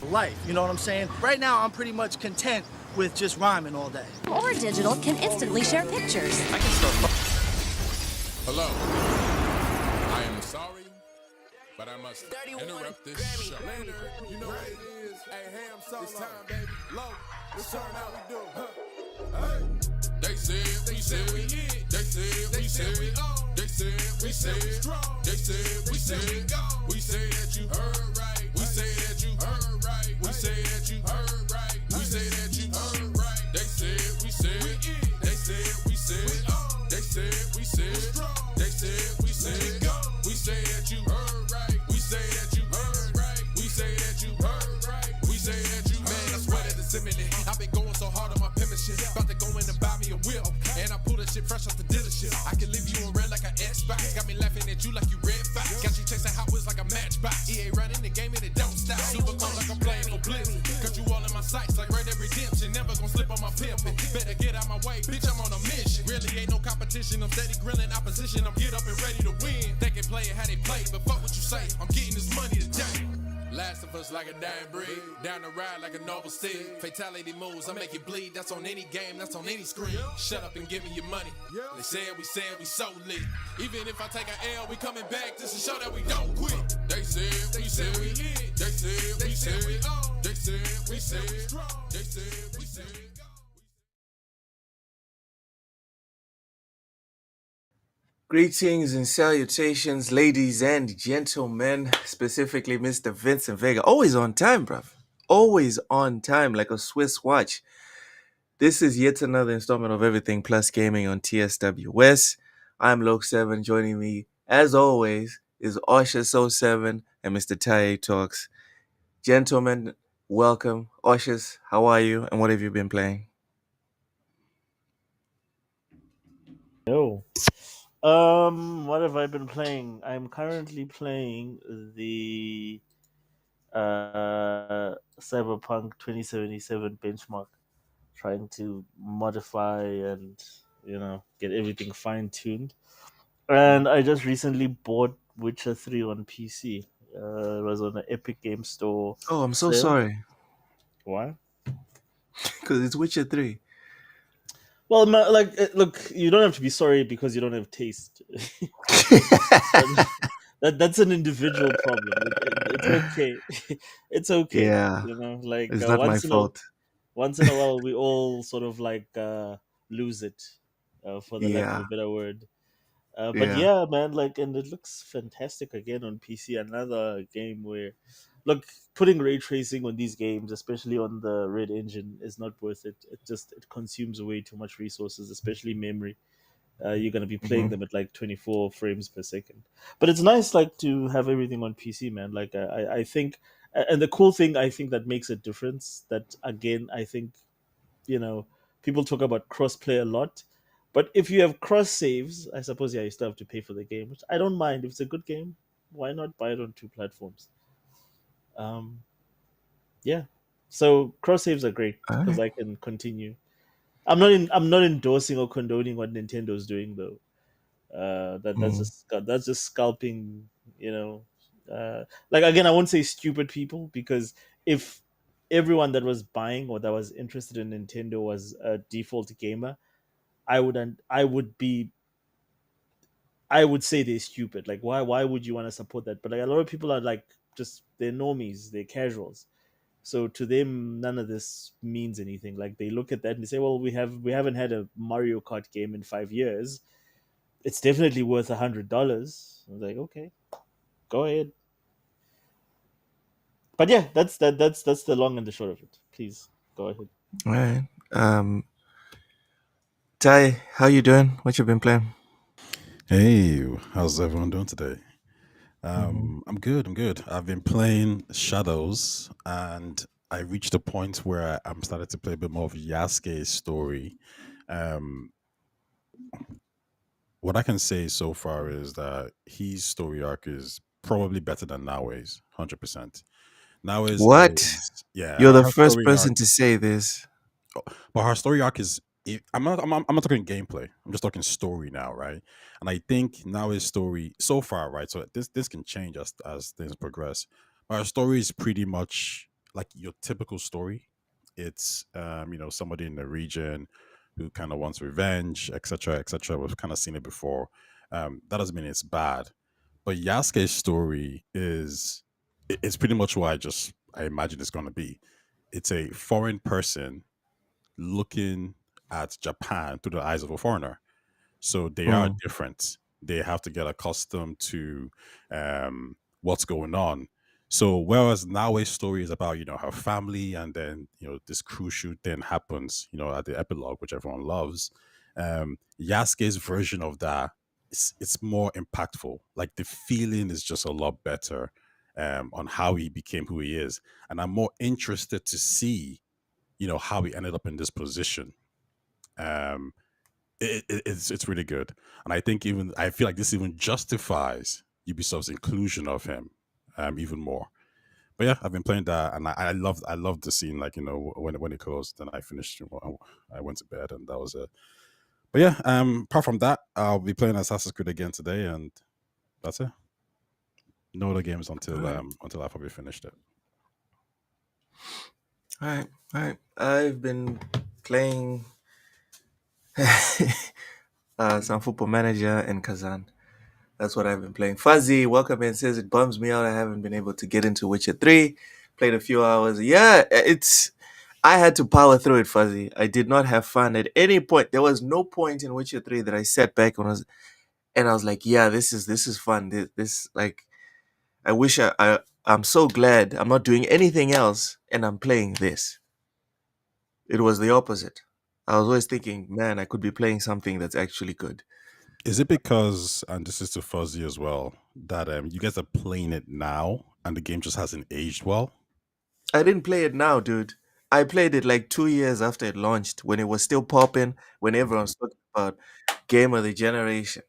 life. You know what I'm saying? Right now, I'm pretty much content with just rhyming all day. Or Digital can instantly share pictures. I can start. Hello. I am sorry, but I must interrupt this show. Later, you know what it is. Hey, ham song. It's time, baby. Low. Let's turn out we do. Hey. They said we said we it. They said we said we on. They said we said strong. They said we said go. We say that you heard right. We say that you heard right. We say that you heard right. We say that you heard right. They said we said we it. They said we said on. They said we said strong. They said we said go. We say that you heard right. We say that you heard right. We say that you heard right. We say that you heard right. Man, I swear that it's imminent. I've been going so hard on my penmanship. About to go in and buy me a whip. And I pull that shit fresh off the dealership. I can leave you on red like an Xbox. Got me laughing at you like you Red Fox. Got you chasing Hot Wheels like a matchbox. EA running the game and it don't stop. Super cold like I'm playing for Blitz. Got you all in my sights like Red Dead Redemption. Never gonna slip on my pimpin'. Better get out my way, bitch, I'm on a mission. Really ain't no competition. I'm steady grilling opposition. I'm get up and ready to win. They can play it how they play, but fuck what you say. I'm getting this money today. Last of us like a dying breed. Down the ride like a noble steed. Fatality moves, I make it bleed. That's on any game, that's on any screen. Shut up and give me your money. They said we so lit. Even if I take an L, we coming back just to show that we don't quit. They said we said we it. They said we said we on. They said we said strong. They said we said go. Greetings and salutations, ladies and gentlemen, specifically Mr. Vincent Vega. Always on time, bruv. Always on time, like a Swiss watch. This is yet another installment of Everything Plus Gaming on TSWS. I'm Loke7. Joining me, as always, is Oshus07 and Mr. Taye Talks. Gentlemen, welcome. Oshus, how are you and what have you been playing? Yo. What have I been playing? I'm currently playing the Cyberpunk 2077 benchmark, trying to modify and get everything fine tuned. And I just recently bought Witcher 3 on PC. It was on the Epic Game Store. Oh, I'm so sale. sorry. Why? Because it's Witcher 3. Well, look, you don't have to be sorry because you don't have taste. That's an individual problem. It's okay. It's okay. Yeah, it's not my fault. Once in a while, we all sort of lose it, for the lack of a better word. But yeah, man, and it looks fantastic again on PC. Another game where, look, putting ray tracing on these games, especially on the Red Engine, is not worth it. It consumes way too much resources, especially memory. You're gonna be playing them at 24 frames per second. But it's nice to have everything on PC, man. I think, and the cool thing I think that makes a difference. That again, I think, people talk about crossplay a lot. But if you have cross saves, I suppose you still have to pay for the game, which I don't mind. If it's a good game, why not buy it on two platforms? Yeah. So cross saves are great because I can continue. I'm not endorsing or condoning what Nintendo's doing though. That's just scalping. Again, I won't say stupid people, because if everyone that was buying or that was interested in Nintendo was a default gamer, I would say they're stupid. Why would you want to support that? But a lot of people are just, they're normies, they're casuals. So to them, none of this means anything. They look at that and they say, "Well, we haven't had a Mario Kart game in 5 years. It's definitely worth $100." I was like, okay, go ahead. But yeah, that's the long and the short of it. Please go ahead. All right. Ty, how you doing? What you been playing? Hey, how's everyone doing today? I'm good. I've been playing Shadows, and I reached a point where I'm starting to play a bit more of Yasuke's story. What I can say so far is that his story arc is probably better than Naoe's, 100%. Naoe's What? yeah, You're the her first story person arc, to say this. but her story arc is. I'm not talking gameplay. I'm just talking story now, right? And I think Naoe's story so far, right? So this can change as things progress. But her story is pretty much like your typical story. It's somebody in the region who kind of wants revenge, etc., etc. We've kind of seen it before. That doesn't mean it's bad, but Yasuke's story it's pretty much what I imagine it's going to be. It's a foreign person looking at Japan through the eyes of a foreigner. So they are Mm. different. They have to get accustomed to what's going on. So whereas Naoe's story is about her family, and then this crucial thing happens at the epilogue, which everyone loves. Yasuke's version of that, it's more impactful. Like the feeling is just a lot better on how he became who he is, and I'm more interested to see how he ended up in this position. Um, it's really good, and I feel like this even justifies Ubisoft's inclusion of him even more. But yeah, I've been playing that, and I loved the scene. Like when it closed, then I finished. I went to bed, and that was it. But yeah, apart from that, I'll be playing Assassin's Creed again today, and that's it. No other games until until I probably finished it. All right, all right. I've been playing some Football Manager and Kazan. That's what I've been playing. Fuzzy, welcome in, says it bums me out. I haven't been able to get into Witcher 3. Played a few hours. Yeah, I had to power through it, Fuzzy. I did not have fun at any point. There was no point in Witcher 3 that I sat back and I was like, yeah, this is fun. This like I wish I'm so glad I'm not doing anything else and I'm playing this. It was the opposite. I was always thinking, man, I could be playing something that's actually good. Is it because, and this is to Fuzzy as well, that you guys are playing it now and the game just hasn't aged well? I didn't play it now, dude. I played it like 2 years after it launched, when it was still popping, when everyone was talking about game of the generation.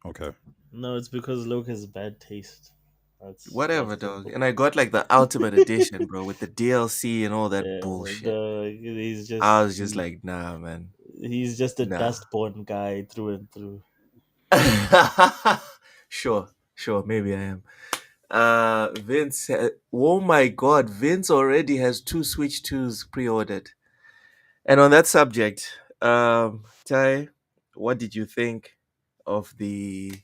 Okay. No, it's because Luke has bad taste. Whatever, That's the dog. And I got like the ultimate edition, bro, with the DLC and all that yeah. bullshit. He's just I was just like, nah, man. he's just a Nah. dustborn guy through and through. Sure, maybe I am. Vince, oh my God, Vince already has 2 Switch 2s pre-ordered. And on that subject, Ty, what did you think of the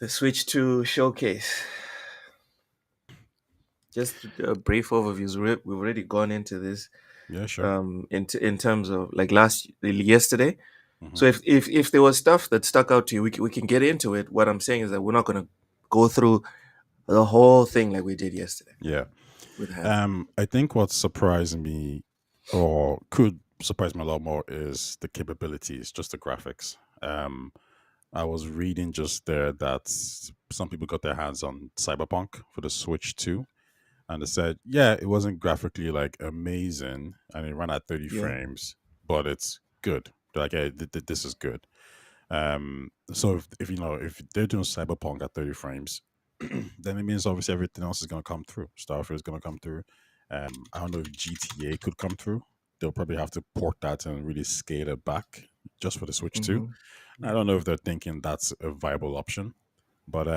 Switch 2 showcase? Just a brief overview. We've already gone into this. Yeah, sure. In terms of like yesterday. Mhm. So if there was stuff that stuck out to you, we can get into it. What I'm saying is that we're not going to go through the whole thing like we did yesterday. Yeah. With Hannah. I think what surprised me, or could surprise me a lot more, is the capabilities, just the graphics. I was reading just there that some people got their hands on Cyberpunk for the Switch 2, and they said, yeah, it wasn't graphically like amazing, and it ran at 30 Yeah. frames, but it's good. They're like, hey, this is good. So if they're doing Cyberpunk at 30 frames, then it means obviously everything else is going to come through. Starfield is going to come through. I don't know if GTA could come through. They'll probably have to port that and really scale it back just for the Switch 2. Mhm. I don't know if they're thinking that's a viable option, but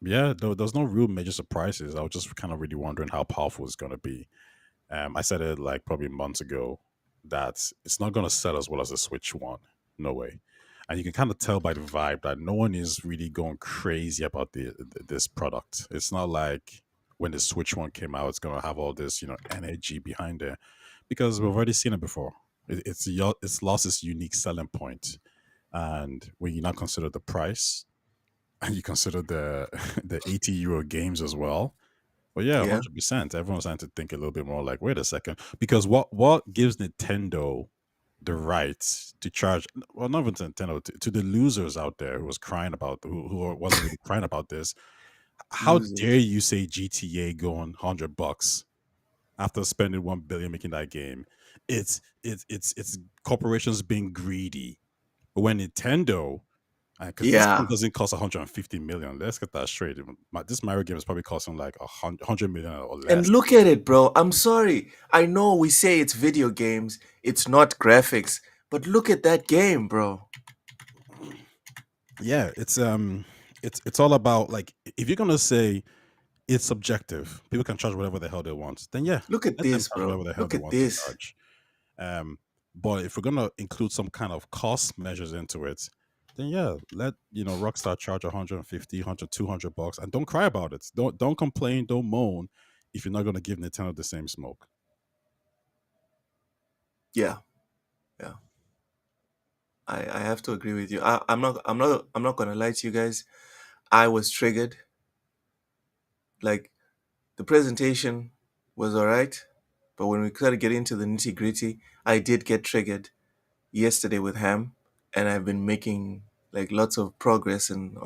yeah, there's no real major surprises. I was just kind of really wondering how powerful it's going to be. I said it like probably months ago that it's not going to sell as well as the Switch One. No way. And you can kind of tell by the vibe that no one is really going crazy about this product. It's not like when the Switch One came out, it's going to have all this energy behind it, because we've already seen it before. It's lost its unique selling point, and when you now consider the price and you consider the the €80 games as well. But yeah, Yeah. 100%. Everyone's starting to think a little bit more like, wait a second, because what gives Nintendo the right to charge? Well, not even to Nintendo, to the losers out there who was crying about who wasn't really crying about this. How Losers. dare you say GTA going $100 after spending 1 billion making that game? It's corporations being greedy. But when Nintendo, because this Yeah. game doesn't cost 150 million. Let's get that straight. This Mario game is probably costing like 100 million or less. And look at it, bro. I'm sorry. I know we say it's video games, it's not graphics, but look at that game, bro. Yeah, it's all about, like, if you're gonna say it's subjective. People can charge whatever the hell they want. Then yeah, Look at let them this, charge bro. whatever the hell Look they at want to this. charge. But if we're gonna include some kind of cost measures into it, then yeah, let Rockstar charge 150, 100, $200, and don't cry about it. Don't complain, don't moan if you're not gonna give Nintendo the same smoke. Yeah. I have to agree with you. I'm not gonna lie to you guys. I was triggered. Like, the presentation was alright, but when we started getting into the nitty gritty, I did get triggered yesterday with Ham, and I've been making like lots of progress in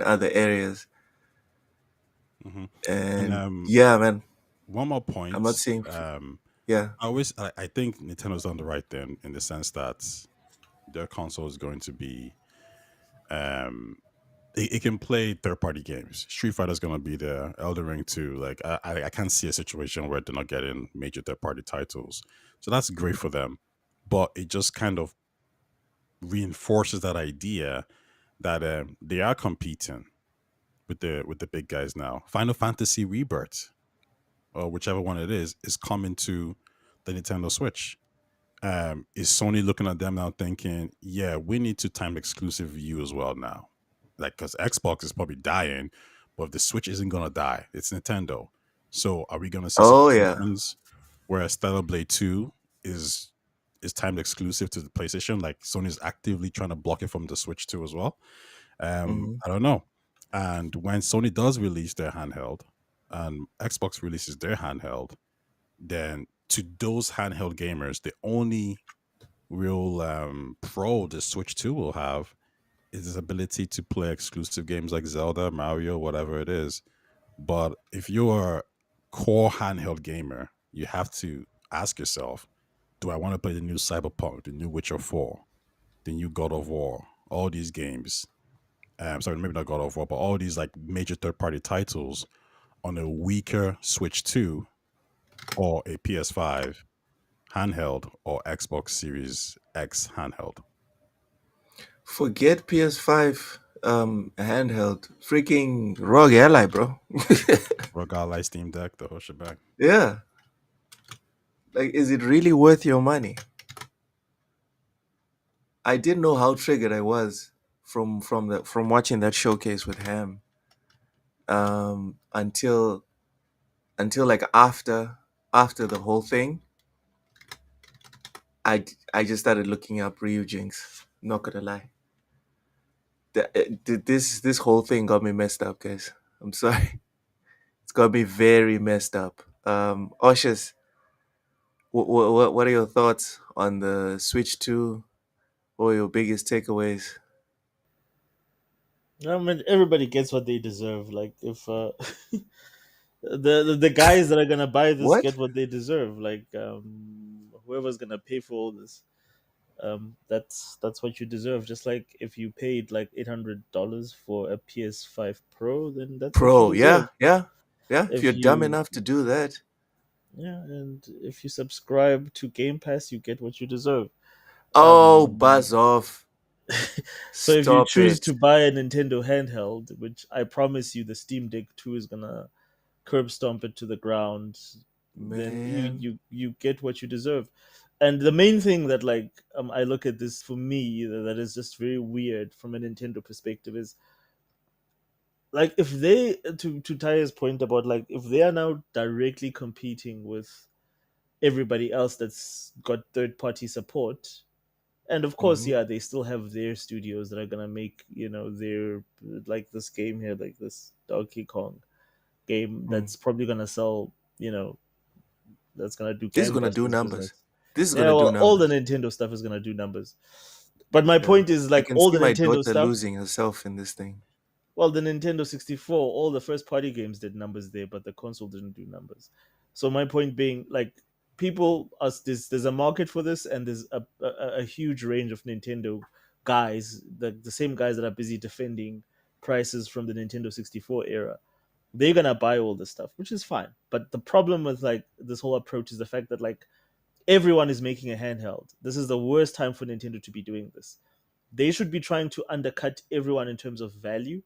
other areas. Hmm. And And yeah, man, one more I'm not point. saying yeah. I think Nintendo's done the right thing in the sense that their console is going to be it can play third party games. Street Fighter's gonna be there, Elden Ring 2. Like I can't see a situation where they're not getting major third party titles. So that's great for them. But it just kind of reinforces that idea that they are competing with the big guys now. Final Fantasy Rebirth, or whichever one it is coming to the Nintendo Switch. Is Sony looking at them now thinking, yeah, we need to time exclusive view as well now? Like, because Xbox is probably dying, but if the Switch isn't gonna die, it's Nintendo. So are we gonna see Oh yeah. situations where Stellar Blade 2 is timed exclusive to the PlayStation? Like Sony's actively trying to block it from the Switch too as well. Hmm. I don't know. And when Sony does release their handheld and Xbox releases their handheld, then to those handheld gamers, the only real pro the Switch 2 will have is its ability to play exclusive games like Zelda, Mario, whatever it is. But if you're a core handheld gamer, you have to ask yourself, do I want to play the new Cyberpunk, the new Witcher 4, the new God of War, all these games? Sorry, maybe not God of War, but all these like major third party titles on a weaker Switch 2 or a PS5 handheld or Xbox Series X handheld. Forget PS5 handheld. Freaking ROG Ally, bro. ROG Ally, Steam Deck, the whole shebang. Yeah. Like, is it really worth your money? I didn't know how triggered I was from watching that showcase with Ham. Until like after the whole thing, I just started looking up Ryujinx. Not gonna lie. This whole thing got me messed up, guys. I'm sorry. It's got me very messed up. Oshas, what are your thoughts on the Switch 2? What are your biggest takeaways? I mean, everybody gets what they deserve. Like if the guys that are gonna buy this What? get what they deserve. Like whoever's gonna pay for all this, that's what you deserve. Just like if you paid like $800 for a PS5 Pro, then that's what you Pro, deserve. yeah. If you're If dumb you enough to do that. Yeah, and if you subscribe to Game Pass, you get what you deserve. Oh, Um, buzz off. so if you Stop choose it. to buy a Nintendo handheld, which I promise you, the Steam Deck 2 is gonna curb stomp it to the ground, then Man. you get what you deserve. And the main thing that I look at this for me that is just very weird from a Nintendo perspective is like if they to Taya's point about like if they are now directly competing with everybody else that's got third party support, and of course Hmm. yeah they still have their studios that are gonna make their like this game here, like this Donkey Kong game that's probably gonna sell, that's gonna do This is gonna do gangbusters numbers. business. This is Yeah, gonna do well, all the numbers. Nintendo stuff is gonna do numbers. But my Yeah. point is I like can all see the my Nintendo daughter stuff. losing herself in this thing. Well, the Nintendo 64, all the first party games did numbers there, but the console didn't do numbers. So my point being, like, people, us, there's a market for this, and there's a huge range of Nintendo guys, the same guys that are busy defending prices from the Nintendo 64 era. They're gonna buy all this stuff, which is fine. But the problem with like this whole approach is the fact that like everyone is making a handheld. This is the worst time for Nintendo to be doing this. They should be trying to undercut everyone in terms of value,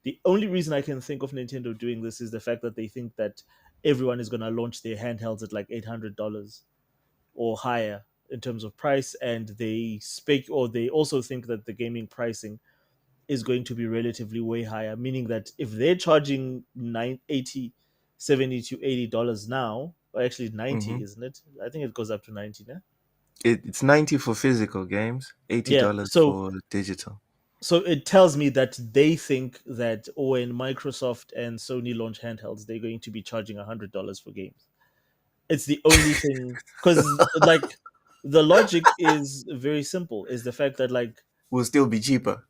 The only reason I can think of Nintendo doing this is the fact that they think that everyone is going to launch their handhelds at like $800 or higher in terms of price, and they also think that the gaming pricing is going to be relatively way higher, meaning that if they're charging 80, 70 to $80 now, or actually 90, Hmm. isn't it? I think it goes up to 90 now. It's 90 for physical games, eighty Yeah. dollars So for digital. so it tells me that they think that when Microsoft and Sony launch handhelds, they're going to be charging $100 for games. It's the only thing, because like the logic is very simple. Is the fact that like Will still be cheaper.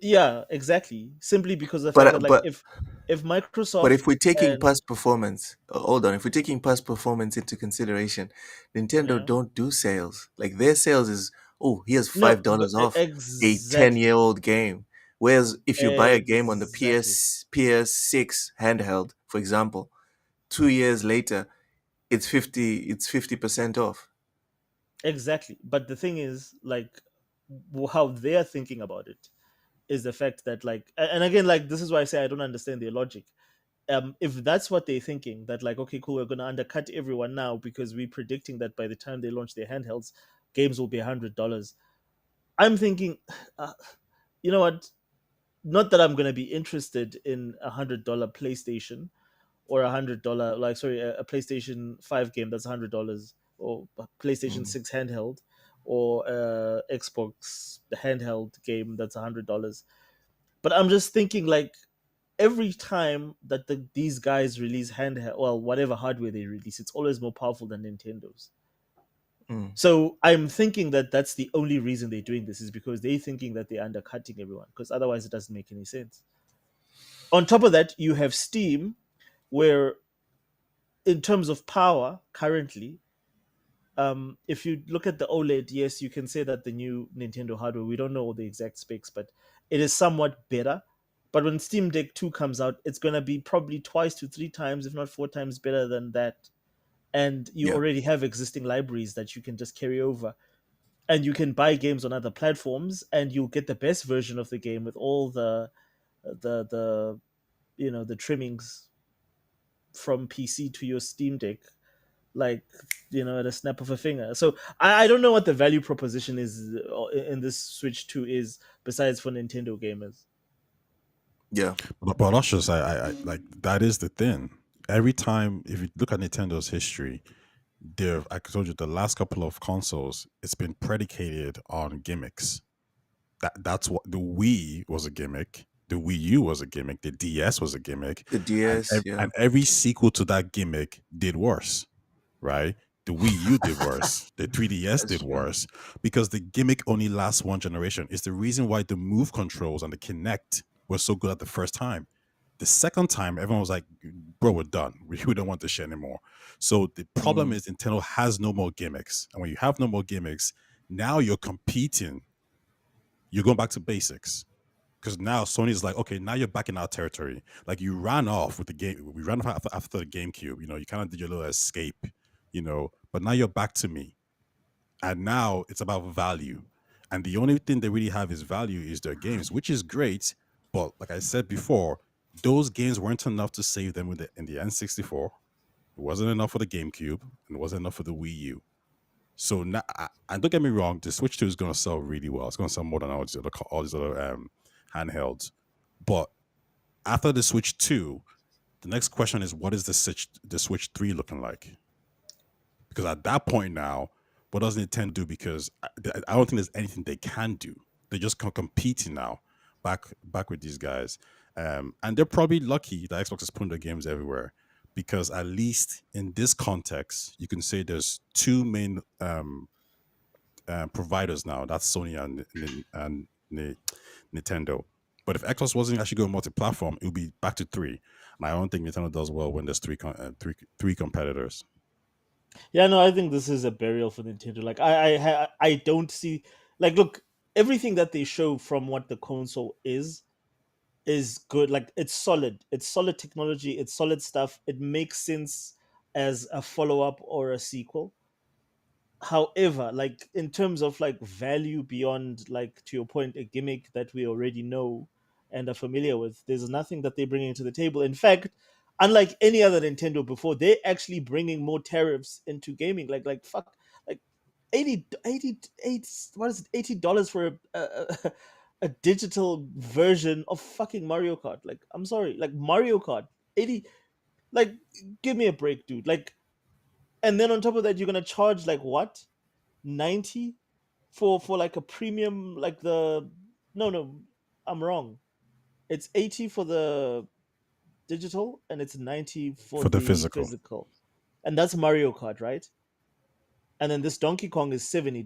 yeah, exactly. Simply because the But fact uh, that like but if but Microsoft if we're taking and past performance, hold on. If we're taking past performance into consideration, Nintendo yeah, don't do sales. Like their sales is, oh, here's no, $5 off a exactly, 10-year-old game. Whereas if you buy a game on the exactly, PS6 handheld, for example, 2 years later, it's 50% off. exactly. But the thing is, like, how they're thinking about it is the fact that like, and again, like this is why I say I don't understand their logic. If that's what they're thinking, that like, okay, cool, we're going to undercut everyone now because we're predicting that by the time they launch their handhelds, games will be $100. I'm thinking, uh, you know what? Not that I'm going to be interested in $100 PlayStation or $100, like, sorry, a PlayStation 5 game that's $100, or a PlayStation Mm. 6 handheld, or Xbox handheld game that's $100. But I'm just thinking like, every time that these guys release handheld, well, whatever hardware they release, it's always more powerful than Nintendo's. Mm. So I'm thinking that that's the only reason they're doing this, is because they're thinking that they're undercutting everyone, because otherwise it doesn't make any sense. On top of that, you have Steam, where in terms of power currently, if you look at the OLED, yes, you can say that the new Nintendo hardware, we don't know the exact specs, but it is somewhat better. But when Steam Deck 2 comes out, it's going to be probably twice to three times, if not four times better than that. And you Yeah. already have existing libraries that you can just carry over. And you can buy games on other platforms, and you'll get the best version of the game with all the the trimmings from PC to your Steam Deck, like, at a snap of a finger. So I don't know what the value proposition is in this Switch 2 is, besides for Nintendo gamers. Yeah. But Ushers, I like that is the thing. Every time, if you look at Nintendo's history, there, I told you, the last couple of consoles, it's been predicated on gimmicks. That's what the Wii was, a gimmick. The Wii U was a gimmick. The DS was a gimmick, The DS, yeah. and every sequel to that gimmick did worse, right? The Wii U did worse. The 3DS That's did true. worse because the gimmick only lasts one generation. It's the reason why the Move controls and the Kinect were so good at the first time. The second time, everyone was like, "Bro, we're done. We don't want this shit anymore." So the problem Mm. is Nintendo has no more gimmicks, and when you have no more gimmicks, now you're competing. You're going back to basics because now Sony's like, okay, now you're back in our territory. Like you ran off with the game. We ran off after the GameCube. You kind of did your little escape. But now you're back to me, and now it's about value. And the only thing they really have is value is their games, which is great. But like I said before, those games weren't enough to save them in the N64. It wasn't enough for the GameCube, and it wasn't enough for the Wii U. So now, and don't get me wrong, the Switch 2 is going to sell really well. It's going to sell more than all these other handhelds. But after the Switch 2, the next question is, what is the Switch 3 looking like? Because at that point now, what does Nintendo do? Because I don't think there's anything they can do. They're just competing now, back with these guys, and they're probably lucky that Xbox is putting their games everywhere. Because at least in this context, you can say there's two main providers now. That's Sony and Nintendo. But if Xbox wasn't actually going multi-platform, it would be back to three. And I don't think Nintendo does well when there's three competitors. Yeah, no, I think this is a burial for Nintendo. Like, I don't see, like, look, everything that they show from what the console is good. Like, it's solid. It's solid technology. It's solid stuff. It makes sense as a follow up or a sequel. However, like, in terms of like value beyond, like, to your point, a gimmick that we already know, and are familiar with. There's nothing that they're bringing to the table. In fact, unlike any other Nintendo before, they're actually bringing more tariffs into gaming. Like fuck, like 80 what is it, $80 for a digital version of fucking Mario Kart. Like, I'm sorry, like Mario Kart 80, like, give me a break, dude. Like, and then on top of that, you're gonna charge like what, 90 for like a premium, like the, no, I'm wrong. It's 80 for the digital and it's 90 for for the the physical. physical, and that's Mario Kart, right? And then this Donkey Kong is $70.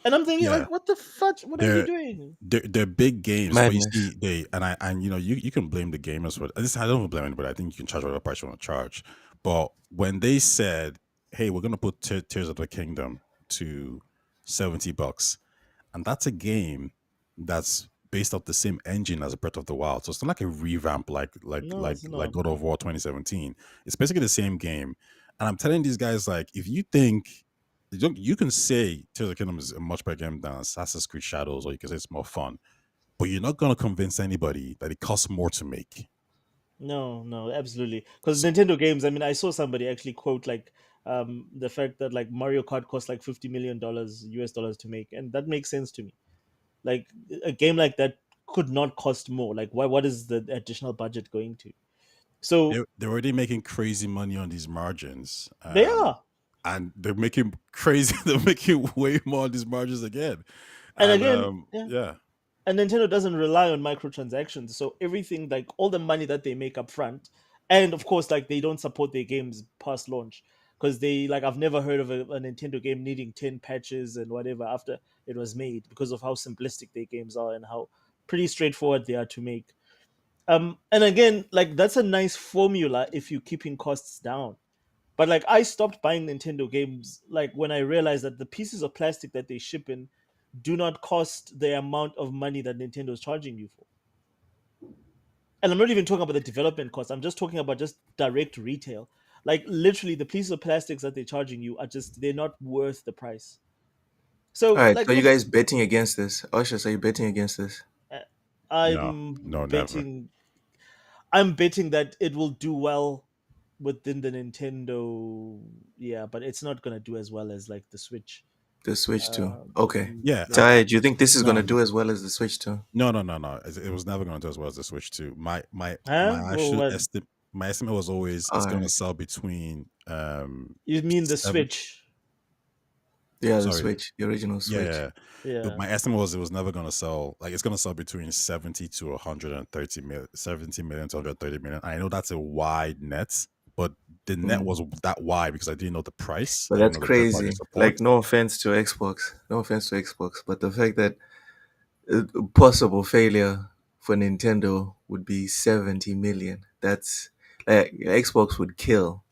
And I'm thinking, Yeah, like, what the fudge? What are you they're doing? they're big games, but you Madness. see, and you can blame the gamers for this. I don't blame anybody. I think you can charge whatever price you want to charge. But when they said, "Hey, we're gonna put Tears of the Kingdom to $70," and that's a game that's based off the same engine as Breath of the Wild, so it's not like a revamp No, it's like not. God of War 2017. It's basically the same game, and I'm telling these guys, like, if you think you can say Tears of the Kingdom is a much better game than Assassin's Creed Shadows, or you can say it's more fun, but you're not gonna convince anybody that it costs more to make. No, absolutely. Because Nintendo games, I mean, I saw somebody actually quote like the fact that like Mario Kart cost like $50 million US dollars to make, and that makes sense to me. Like a game like that could not cost more. Like, why? What is the additional budget going to? So They're already making crazy money on these margins. they are, And they're making crazy. They're making way more on these margins again, and and again, yeah. yeah, And Nintendo doesn't rely on microtransactions, so everything, like all the money that they make up front, and of course, like they don't support their games past launch because they, like, I've never heard of a Nintendo game needing 10 patches and whatever after it was made because of how simplistic their games are and how pretty straightforward they are to make. And again, like that's a nice formula if you're keeping costs down. But like I stopped buying Nintendo games like when I realized that the pieces of plastic that they ship in do not cost the amount of money that Nintendo is charging you for. And I'm not even talking about the development cost. I'm just talking about just direct retail. Like literally the pieces of plastics that they're charging you are just, they're not worth the price. All So right. like So you look, guys betting against this? Ushers, are you betting against this? uh, no, I'm no, never. betting I'm betting that it will do well within the Nintendo, yeah, but it's not gonna do as well as like the Switch. The Switch 2. Okay. Yeah, Yeah. Ty, do you think this is no, gonna do as well as the Switch 2? no. It was never going to do as well as the Switch 2. Huh? My Well, actual what? estimate, my estimate was always it's All going to right. sell between You mean the seven. Switch? Yeah, the Sorry, Switch, the original yeah, Switch. yeah. Yeah. My estimate was it was never going to sell. Like, it's going to sell between 70 to 130 million, 70 million to 130 million. I know that's a wide net, but the net Mm. was that wide because I didn't know the price. But I didn't that's know the third party crazy. Like, support. no offense to Xbox, but the fact that possible failure for Nintendo would be 70 million. That's like Xbox would kill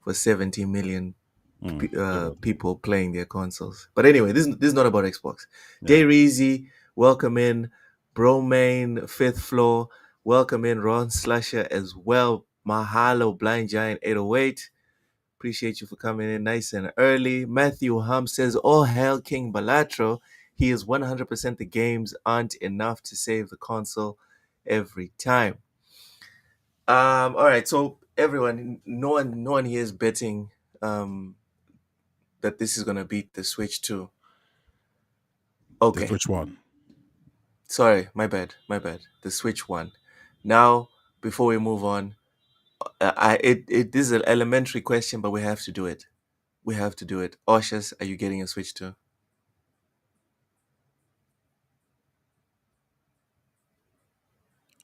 for 70 million It was, people playing their consoles. But anyway, this is not about Xbox. yeah. Jay Reezy, welcome in. Bromain, fifth floor, welcome in. Ron Slasher as well. Mahalo, Blind Giant 808. Appreciate you for coming in nice and early. Matthew Hum says, "All hail King Balatro. He is 100% the games aren't enough to save the console every time." All right, so everyone, no one here is betting that this is gonna beat the Switch 2. The Okay, Switch one. sorry, my bad. The Switch one. Now, before we move on, this is an elementary question, but we have to do it. Oshas, are you getting a Switch 2?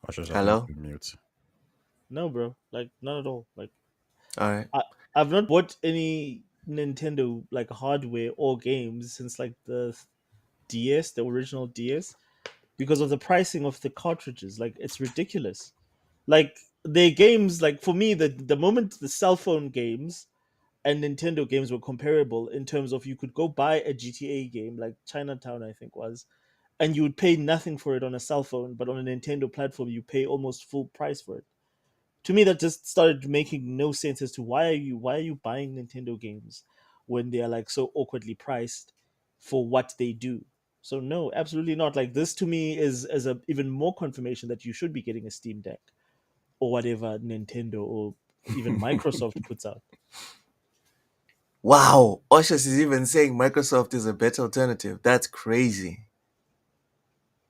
I think Hello. you mute. No, bro. Like not at all. Like All right. I've not bought any Nintendo like hardware or games since like the DS, the original DS, because of the pricing of the cartridges. Like it's ridiculous. Like the games, like for me, the moment the cell phone games and Nintendo games were comparable in terms of you could go buy a GTA game like Chinatown, I think was, and you would pay nothing for it on a cell phone, but on a Nintendo platform you pay almost full price for it. To me, that just started making no sense as to why are you buying Nintendo games when they are like so awkwardly priced for what they do. So no, absolutely not. Like this to me is a even more confirmation that you should be getting a Steam Deck or whatever Nintendo or even Microsoft puts out. Wow, Oshus is even saying Microsoft is a better alternative. That's crazy.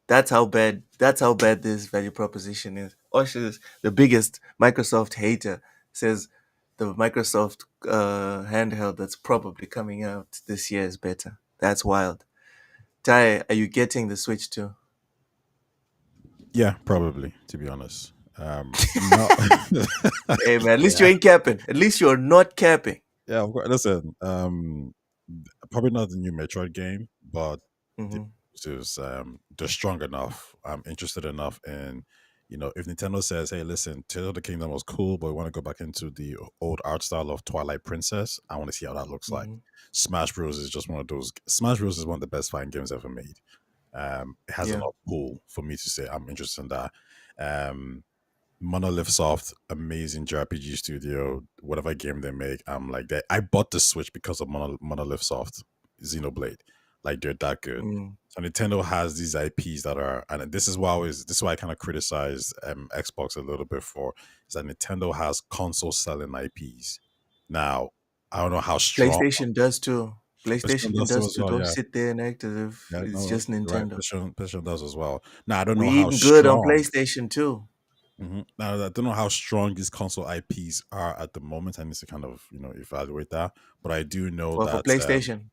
That's how bad this value proposition is. Oshus, the biggest Microsoft hater, says the Microsoft handheld that's probably coming out this year is better. That's wild. Tai, are you getting the Switch too? Yeah, probably. To be honest, no. Hey man, at least you Yeah, ain't capping. At least you're not capping. yeah. Of course. Listen, probably not the new Metroid game, but the Hmm. is they're strong enough. I'm interested enough in, if Nintendo says, "Hey, listen, Tears of the Kingdom was cool, but we want to go back into the old art style of Twilight Princess," I want to see how that looks like. Hmm. Smash Bros is just one of those. Smash Bros is one of the best fighting games ever made. It has Yeah. enough pull for me to say I'm interested in that. Um, Monolith Soft, amazing JRPG studio. Whatever game they make, I'm like that. I bought the Switch because of Monolith Soft, Xenoblade. Like they're that good. Mm. So Nintendo has these IPs that are, and this is why I kind of criticize Xbox a little bit for, is that Nintendo has console selling IPs. Now, I don't know how strong. PlayStation does too. PlayStation PlayStation does too does as too. well. Don't Yeah, sit there and act as if yeah, it's no, just you're right. Nintendo. PlayStation does as well. Now I don't We know how eating good on strong. PlayStation too. Now I don't know how strong these console IPs are at the moment. I need to kind of evaluate that. But I do know For that PlayStation.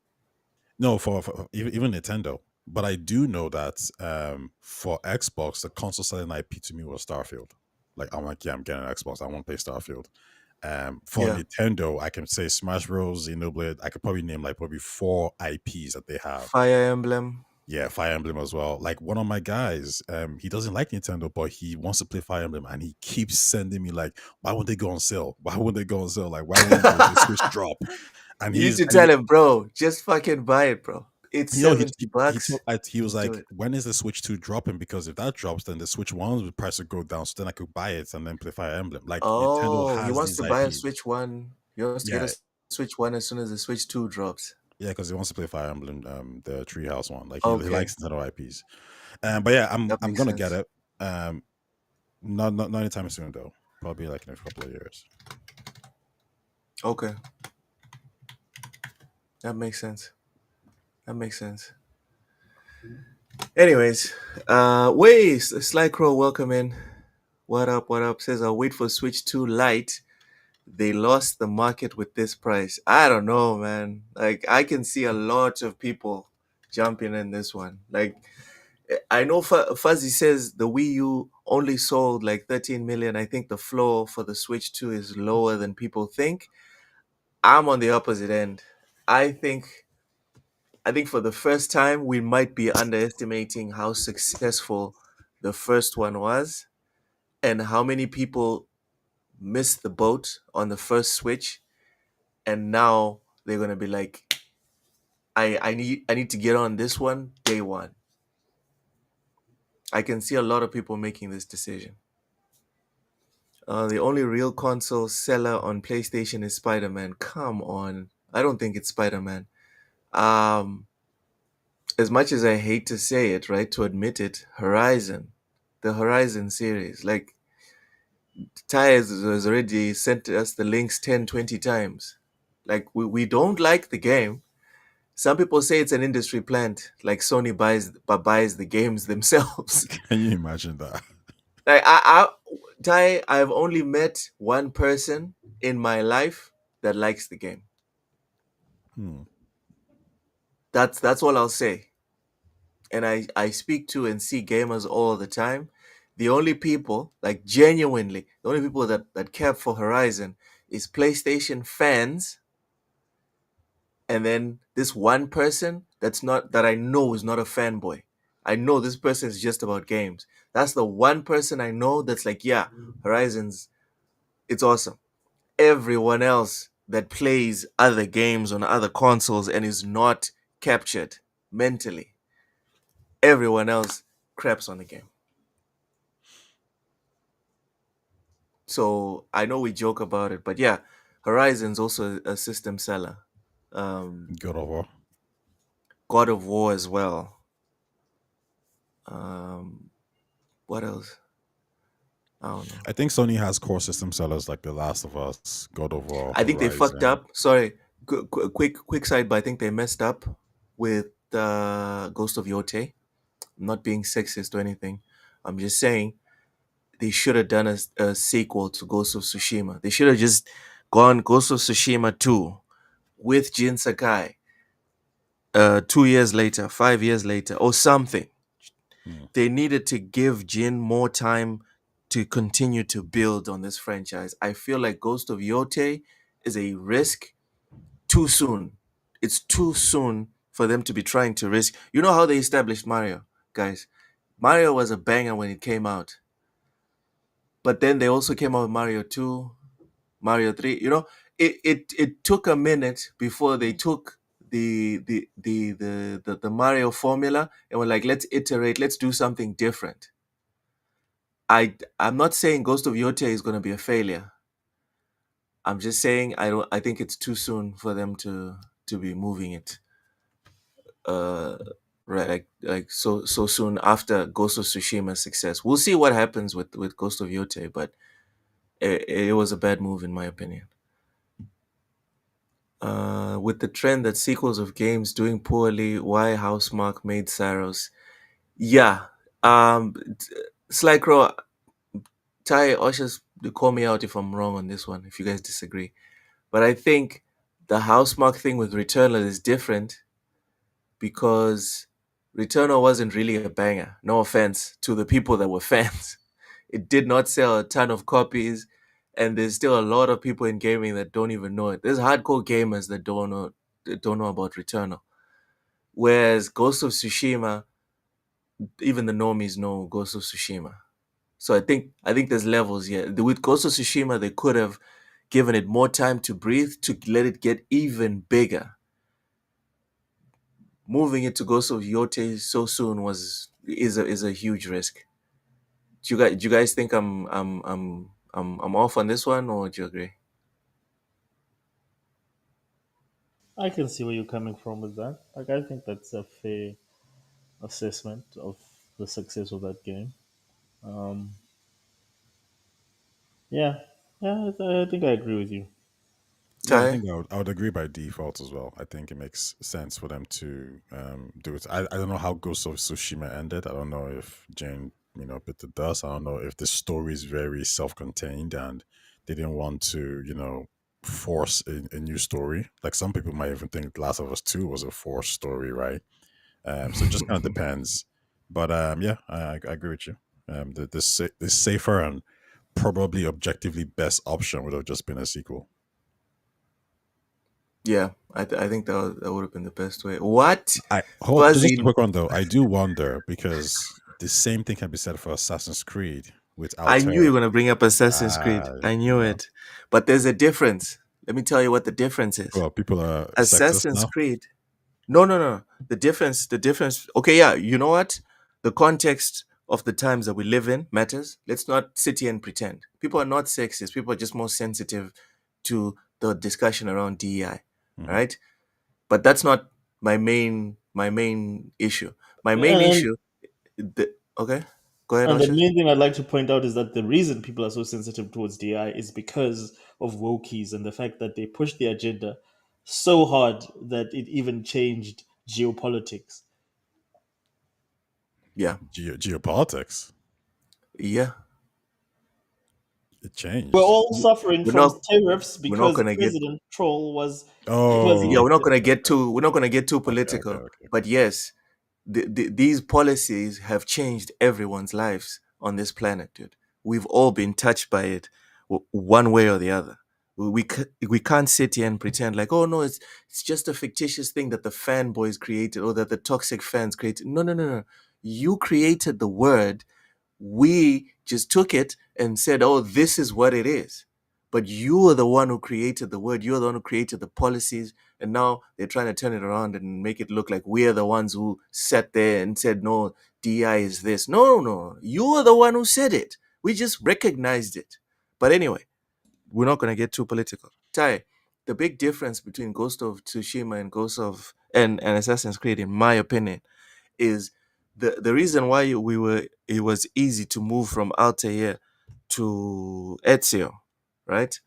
no, for even Nintendo. But I do know that for Xbox, the console selling IP to me was Starfield. Like I'm like, yeah, I'm getting an Xbox. I want to play Starfield. For Yeah. Nintendo, I can say Smash Bros, Xenoblade. I could probably name like probably 4 IPs that they have. Fire Emblem. Yeah, Fire Emblem as well. Like one of my guys, he doesn't like Nintendo, but he wants to play Fire Emblem, and he keeps sending me like, "Why won't they go on sale? Why won't they go on sale? Like, why won't the Switch drop?" And You need he's, to and tell him, bro, just fucking buy it, bro. It's you know, he $70. he, he, told, he was Just do like, it. "When is the Switch 2 dropping? Because if that drops, then the Switch 1's price would go down, so then I could buy it and then play Fire Emblem." Like Nintendo Oh, he has wants these to buy a IPs. Switch One. He wants to get Yeah, a Switch One as soon as the Switch Two drops. yeah, because he wants to play Fire Emblem, the Treehouse one. Like he Okay, likes Nintendo IPs. But yeah, I'm that I'm makes gonna get sense. it. Not anytime soon though. Probably like in a couple of years. Okay, that makes sense. That makes sense. Anyways, Sly Crow, welcome in. What up? What up? Says I'll wait for Switch 2 Lite. They lost the market with this price. I don't know, man. Like I can see a lot of people jumping in this one. Like I know Fuzzy says the Wii U only sold like 13 million. I think the floor for the Switch 2 is lower than people think. I'm on the opposite end. I think I think for the first time we might be underestimating how successful the first one was and how many people missed the boat on the first Switch, and now they're gonna be like, I need to get on this one day one. I can see a lot of people making this decision. The only real console seller on PlayStation is Spider-Man. Come on. I don't think it's Spider-Man. Um, as much as I hate to say it, right, to admit it, Horizon, the Horizon series, like Ty has already sent us the links 10, 20 times. Like we don't like the game. Some people say it's an industry plant, like Sony buys the games themselves. Can you imagine that? Like Ty, I've only met one person in my life that likes the game. Hmm. That's all I'll say. And I speak to and see gamers all the time. The only people, like genuinely, the only people that care for Horizon is PlayStation fans, and then this one person that I know is not a fanboy. I know this person is just about games. That's the one person I know that's like, yeah, Horizon's it's awesome. Everyone else that plays other games on other consoles and is not captured mentally, everyone else craps on the game. So I know we joke about it, but yeah, Horizon's also a system seller. God of War. God of War as well. Um, what else? I don't know. I think Sony has core system sellers like The Last of Us, God of War, I think they fucked Horizon. up. Sorry, quick side, but I think they messed up with Ghost of Yote. I'm not being sexist or anything. I'm just saying they should have done a sequel to Ghost of Tsushima. They should have just gone Ghost of Tsushima 2 with Jin Sakai 2 years later, 5 years later, or something. Hmm. They needed to give Jin more time to continue to build on this franchise. I feel like Ghost of Yote is a risk too soon. It's too soon for them to be trying to risk. You know how they established Mario, guys? Mario was a banger when it came out. But then they also came out with Mario 2, Mario 3. You know, it took a minute before they took the Mario formula and were like, let's iterate, let's do something different. I'm not saying Ghost of Yote is going to be a failure. I'm just saying I think it's too soon for them to be moving it. Right, so soon after Ghost of Tsushima's success. We'll see what happens with Ghost of Yote, but it was a bad move in my opinion. With the trend that sequels of games doing poorly, why Housemark made Saros? Yeah, Sly Crow, Ty, Ushers, call me out if I'm wrong on this one. If you guys disagree, but I think the Housemark thing with Returnal is different because Returnal wasn't really a banger. No offense to the people that were fans. It did not sell a ton of copies, and there's still a lot of people in gaming that don't even know it. There's hardcore gamers that don't know about Returnal. Whereas Ghost of Tsushima, even the normies know Ghost of Tsushima. So I think there's levels here. With Ghost of Tsushima, they could have given it more time to breathe to let it get even bigger. Moving it to Ghost of Yote so soon is a huge risk. Do you guys think I'm off on this one, or do you agree? I can see where you're coming from with that. Like, I think that's a fair assessment of the success of that game. Um, yeah, yeah, I think I agree with you. Yeah, I Ty? think I would agree by default as well. I think it makes sense for them to do it. I don't know how Ghost of Tsushima ended. I don't know if Jane, bit the dust. I don't know if the story is very self-contained and they didn't want to, force a new story. Like some people might even think Last of Us 2 was a forced story, right? So it just kind of depends. But yeah, I agree with you. The safer and probably objectively best option would have just been a sequel. Yeah, I think that would have been the best way. What? I hold just a Fuzzy, quick one though. I do wonder because the same thing can be said for Assassin's Creed with I knew you Altair. were gonna bring up Assassin's Creed. I You knew know, it. But there's a difference. Let me tell you what the difference is. well, people are sexist Assassin's now. Creed. No, no, no. The difference. Okay, yeah, you know what? The context of the times that we live in matters. Let's not sit here and pretend. People are not sexist. People are just more sensitive to the discussion around DEI. All Hmm. right? But that's not my main issue. My main And issue okay. Go ahead, and the Osha. main thing I'd like to point out is that the reason people are so sensitive towards DI is because of wokies and the fact that they push the agenda so hard that it even changed geopolitics. Yeah. Geopolitics, Yeah. it We're changed. all suffering We're from not tariffs we're not because gonna get President Troll was yeah, Oh, elected. we're not gonna get too okay. political. But yes, these policies have changed everyone's lives on this planet, dude. We've all been touched by it, one way or the other. We can't sit here and pretend like, oh no, it's just a fictitious thing that the fanboys created or that the toxic fans created. No, no, no, no. You created the word. We just took it and said, oh, this is what it is. But you are the one who created the word. You're the one who created the policies. And now they're trying to turn it around and make it look like we're the ones who sat there and said, no, DI is this. No, no, no. You are the one who said it. We just recognized it. But anyway, we're not going to get too political. Tai, the big difference between Ghost of Tsushima and Ghost of and Assassin's Creed, in my opinion, is the reason why it was easy to move from Altair to Ezio, right,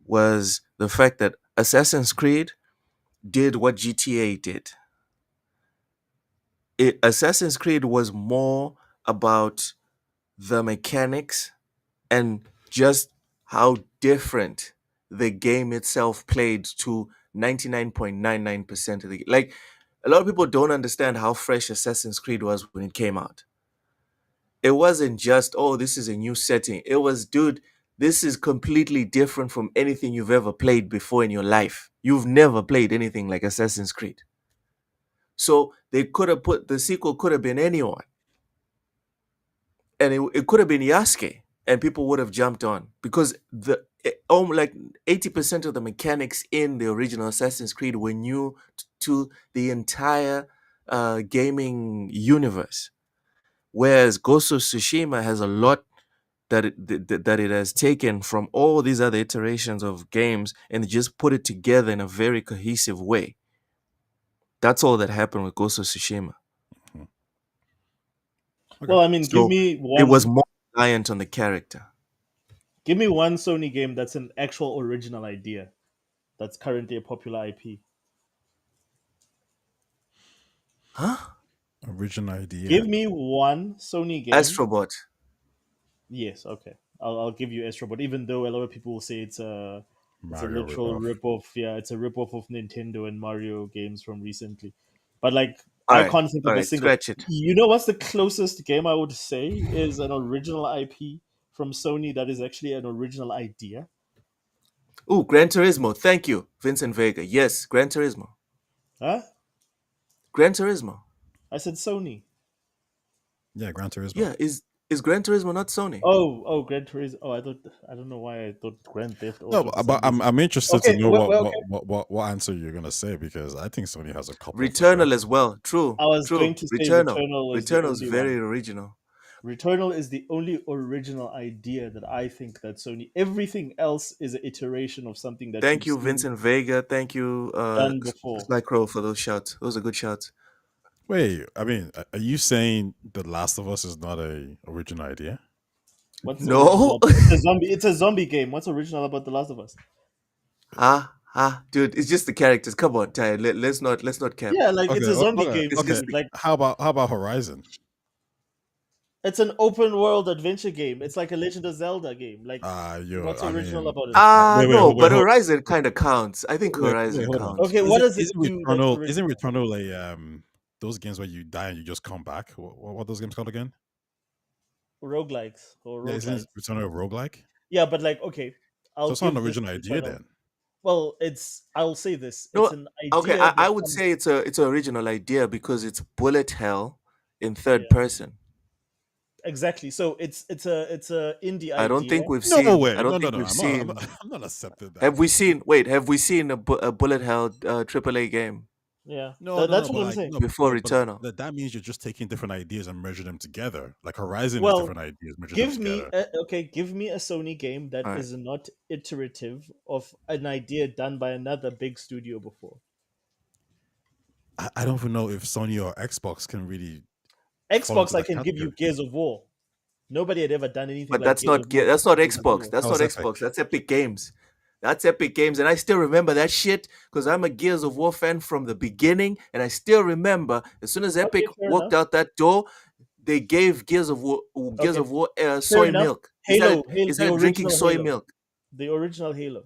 was the fact that Assassin's Creed did what GTA did. Assassin's Creed was more about the mechanics and just how different the game itself played to 99.99% of the like a lot of people don't understand how fresh Assassin's Creed was when it came out. It wasn't just, oh, this is a new setting. It was, dude, this is completely different from anything you've ever played before in your life. You've never played anything like Assassin's Creed. So they could have put the sequel could have been anyone. And it could have been Yasuke, and people would have jumped on because like 80% of the mechanics in the original Assassin's Creed were new to the entire gaming universe. Whereas Ghost of Tsushima has a lot that it has taken from all these other iterations of games and just put it together in a very cohesive way. That's all that happened with Ghost of Tsushima. Well, I mean, So give me one. it was more reliant on the character. Give me one Sony game that's an actual original idea that's currently a popular IP. Huh? Original idea. Give me one Sony game. Astrobot. Yes, okay. I'll give you Astrobot, even though a lot of people will say it's a Mario literal ripoff. ripoff. Yeah, it's a ripoff of Nintendo and Mario games from recently. But like, All I right, can't think all of a right, single. scratch it. You know what's the closest game I would say is an original IP from Sony that is actually an original idea? Ooh, Gran Turismo. Thank you, Vincent Vega. Yes, Gran Turismo. Huh? Gran Turismo. I said Sony. Yeah, Gran Turismo. Yeah, is Gran Turismo not Sony? Oh, Gran Turismo. Oh, I don't know why I thought Grand Theft Auto. No, for but some reason. I'm interested Okay, to know well, okay. what answer you're gonna say, because I think Sony has a couple. Returnal as well. True. I was true. going to say Returnal. Returnal is the Returnal's only very one. original. Returnal is the only original idea that I think that Sony. Everything else is an iteration of something that. Thank you've you, seen Vincent Vega. Thank you, done before. Sly Crow, for those shouts. Those are good shouts. Wait, I mean, are you saying The Last of Us is not a original idea? What's No. original? It's a zombie game. What's original about The Last of Us? Dude, it's just the characters. Come on, Ty. Let's not cap. Yeah, like it's a zombie game. It's just Like How about Horizon? it's an open world adventure game. It's like a Legend of Zelda game. Like what's original about it? No, but Horizon kind of counts. I think Horizon hold on. counts. Okay, what does it Isn't do? Returnal? Isn't Returnal a those games where you die and you just come back? What are those games called again? Roguelikes or Yeah, roguelikes. isn't Returnal a roguelike? Yeah, but like okay, So it's not an original idea then. Well, I'll say this. No, It's an idea. Okay, I would say it's an original idea because it's bullet hell in third person. Exactly. So it's a indie idea. I don't think we've No seen. way. I don't No, think no, we've seen. I'm not accepting that. Have we seen? Wait, have we seen a bullet hell AAA game? Yeah. No, That's no, what I'm like, saying. no, Before but Returnal. that means you're just taking different ideas and merging them together. Like Horizon Well, is different ideas merging them together. Give me a Sony game that is not iterative of an idea done by another big studio before. I don't even know if Sony or Xbox can really. Xbox, I can give you Gears of War. Nobody had ever done anything. But like that's not that's not Xbox. That's not Xbox. That's Epic Games. That's Epic Games, and I still remember that shit because I'm a Gears of War fan from the beginning, and I still remember as soon as Epic walked out that door, they gave Gears of War soy milk. Halo, he started drinking soy milk. The original Halo.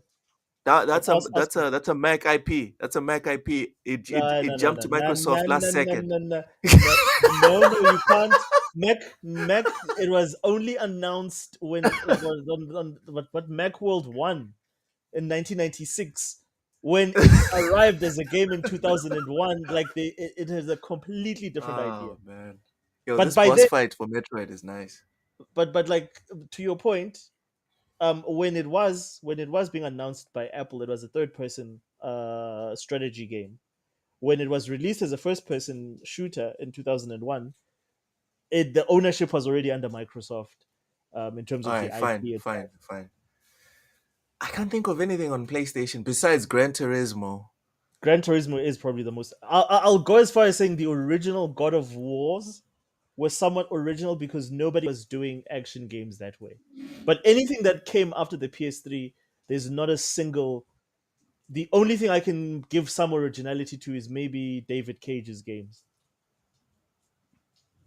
That's a Mac IP. That's a Mac IP. It jumped to Microsoft last second. No, you can't. Mac. It was only announced when it was on what Macworld 1 in 1996. When it arrived as a game in 2001, like it has a completely different idea. Oh man, yo, But this by boss then- fight for Metroid is nice. But like to your point, when it was being announced by Apple, it was a third person strategy game. When it was released as a first person shooter in 2001, the ownership was already under Microsoft in terms of the IP. Fine. I can't think of anything on PlayStation besides Gran Turismo. Gran Turismo is probably the most. I'll go as far as saying the original God of Wars was somewhat original because nobody was doing action games that way. But anything that came after the PS3, there's not a single. The only thing I can give some originality to is maybe David Cage's games.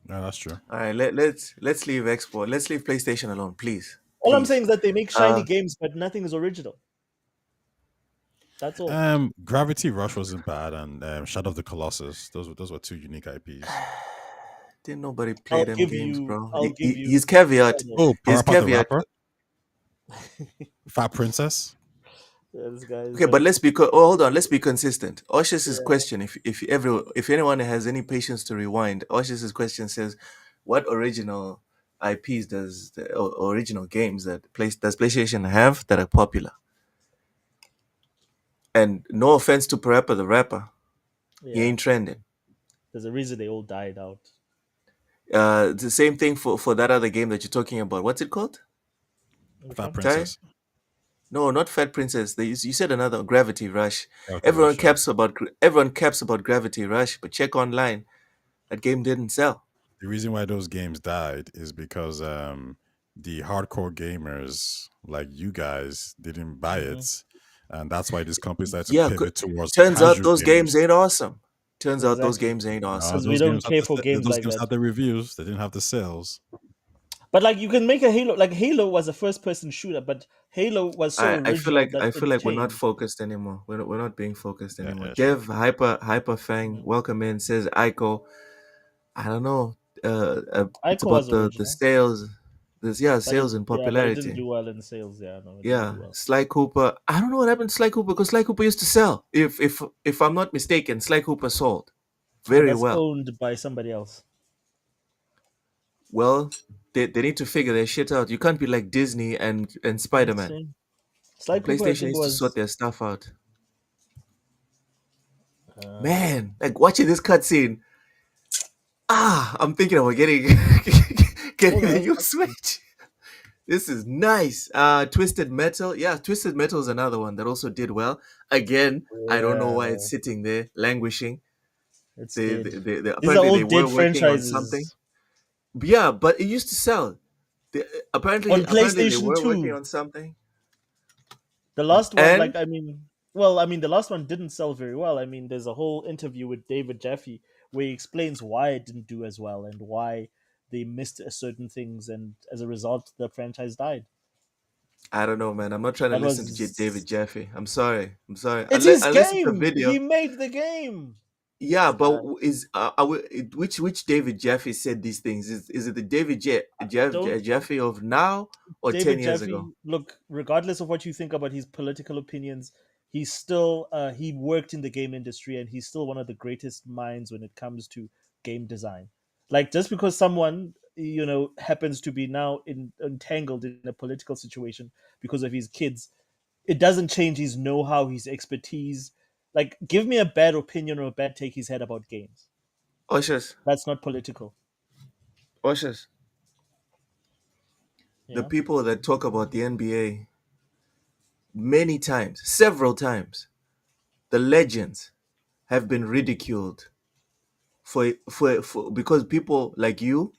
Yeah, that's true. All right, let's leave Xbox. Let's leave PlayStation alone, please. All I'm Please. saying is that they make shiny games, but nothing is original. That's all. Gravity Rush wasn't bad, and Shadow of the Colossus. Those were two unique IPs. Didn't nobody play them games, bro? I'll give you. His caveat. Oh, His Parappa the caveat. Rapper, Fat Princess. Yeah, this guy is Okay, but let's be hold on. Let's be consistent. Osh's Yeah. question, if anyone has any patience to rewind, Osh's question says, "What original IPs original games does PlayStation have that are popular?" And no offense to Parappa the Rapper, he Yeah. ain't trending. There's a reason they all died out. The same thing for that other game that you're talking about. What's it called? Fat Princess. No, not Fat Princess. You said another Gravity Rush. Gravity Everyone Rush, yeah. caps about Gravity Rush, but check online, that game didn't sell. The reason why those games died is because the hardcore gamers like you guys didn't buy it, and that's why these companies had to Yeah, pivot towards. turns out casual those games ain't awesome. Turns out those Exactly. games ain't awesome. Because we don't care for games those like games that. had the reviews. They didn't have the sales. But like you can make a Halo. Like Halo was a first-person shooter, but Halo was so original. I feel like we're not changed. focused anymore. We're not being focused anymore. yeah, Dev Hyperfang, welcome in, says Ico. I don't know. It's Ico about was the original. sales. Sales and Yeah, but it popularity. didn't do well in sales. Yeah, no. It didn't Yeah, do well. Sly Cooper. I don't know what happened to Sly Cooper because Sly Cooper used to sell. If I'm not mistaken, Sly Cooper sold very That's well. owned by somebody else. Well, they need to figure their shit out. You can't be like Disney and Spider-Man. Sly Cooper, I PlayStation think, needs to was sort their stuff out. Man, like watching this cutscene. I'm thinking about getting the new Switch. This is nice. Twisted Metal. Yeah, Twisted Metal is another one that also did well. Again, I don't know why it's sitting there languishing. It's They, dead. they, they, These are apparently all they were dead working on franchises. something. Yeah, but it used to sell. Apparently they PlayStation were 2. working on something. The last one, And- like, the last one didn't sell very well. I mean, there's a whole interview with David Jaffe where he explains why it didn't do as well and why they missed certain things, and as a result, the franchise died. I don't know, man. I'm not trying to That listen to was- David Jaffe. I'm sorry. It's Unless his it's a game. video. He made the game. Yeah, but which David Jaffe said these things? Is it the David Don't- Jaffe of now or David 10 years Jaffe, ago? look, regardless of what you think about his political opinions, he's still he worked in the game industry, and he's still one of the greatest minds when it comes to game design. Like, just because someone happens to be now entangled in a political situation because of his kids, it doesn't change his know-how, his expertise. Like, give me a bad opinion or a bad take he's had about games. Ushers, That's not political. the Yeah. people that talk about the NBA many times, several times, the legends have been ridiculed for because people like you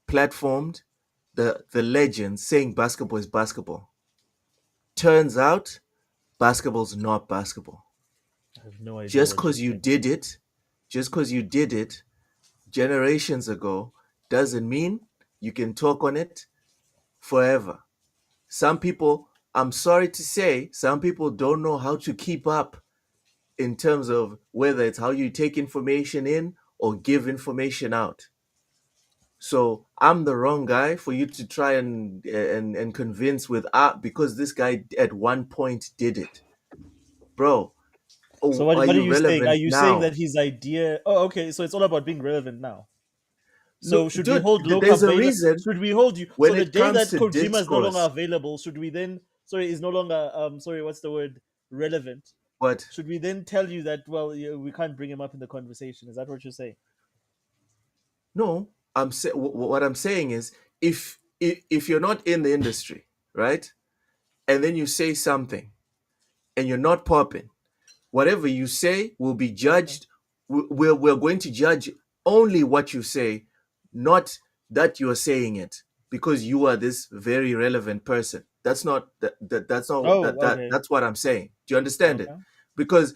platformed the legends saying basketball is basketball. Turns out basketball's not basketball. I have no idea. Just what because you're you did it generations ago doesn't mean you can talk on it forever. Some people, I'm sorry to say, some people don't know how to keep up in terms of whether it's how you take information in or give information out. So I'm the wrong guy for you to try and convince with because this guy at one point did it, bro. So what are you saying? relevant Are you now? saying that his idea? Oh, okay. So it's all about being relevant now. So No, should we dude, hold Luca there's a available? reason Should we hold you? when So the it day comes that to Kojima is no longer discourse. available, should we then? Sorry, is no longer. Sorry, what's the word? Relevant. But Should we then tell you that? Well, we can't bring him up in the conversation. Is that what you're saying? no, what I'm saying is if you're not in the industry, right, and then you say something and you're not popping, whatever you say will be judged. We're going to judge only what you say not that you're saying it because you are this very relevant person. That's not that's not Oh, okay. that's what I'm saying. Do you understand it? Okay. Because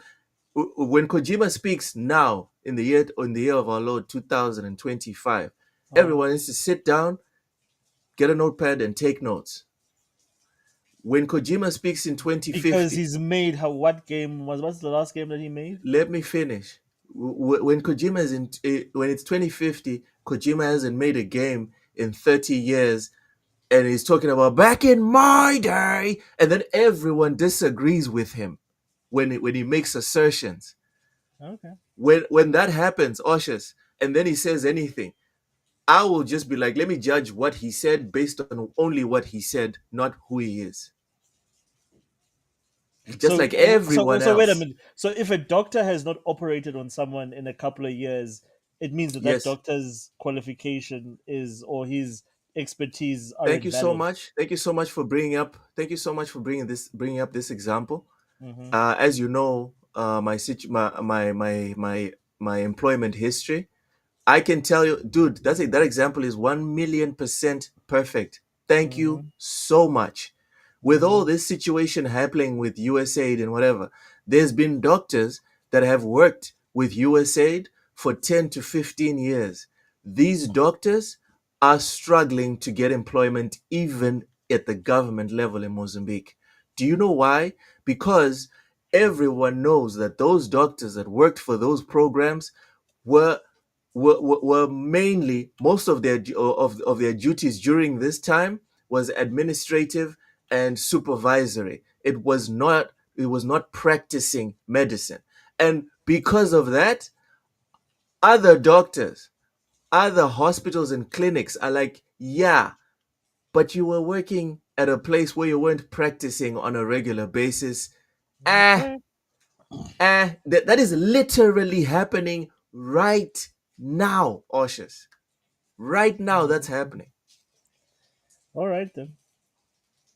when Kojima speaks now in the year of our Lord 2025, everyone needs to sit down, get a notepad, and take notes. When Kojima speaks in Because 2050, he's made what game what's the last game that he made? let me finish. When Kojima is when it's 2050, Kojima hasn't made a game in 30 years, and he's talking about back in my day, and then everyone disagrees with him when he makes assertions. Okay. When that happens, Oshus, and then he says anything, I will just be like, let me judge what he said based on only what he said, not who he is. Just like everyone so wait a else. minute. So if a doctor has not operated on someone in a couple of years, it means that Yes. doctor's qualification is or his expertise are Thank you so invalid. much. Thank you so much for bringing up. Thank you so much for bringing up this example. Mm-hmm. As you know, my employment history, I can tell you, dude, that example is 1,000,000% perfect. Thank you so much. With all this situation happening with USAID and whatever, there's been doctors that have worked with USAID for 10 to 15 years. These doctors are struggling to get employment even at the government level in Mozambique. Do you know why? Because everyone knows that those doctors that worked for those programs were were mainly most of their duties during this time was administrative and supervisory. It was not practicing medicine. And because of that, other doctors, other hospitals and clinics are like, yeah, but you were working at a place where you weren't practicing on a regular basis. Ah, that is literally happening right now, Oshus. Right now, that's happening. All right then.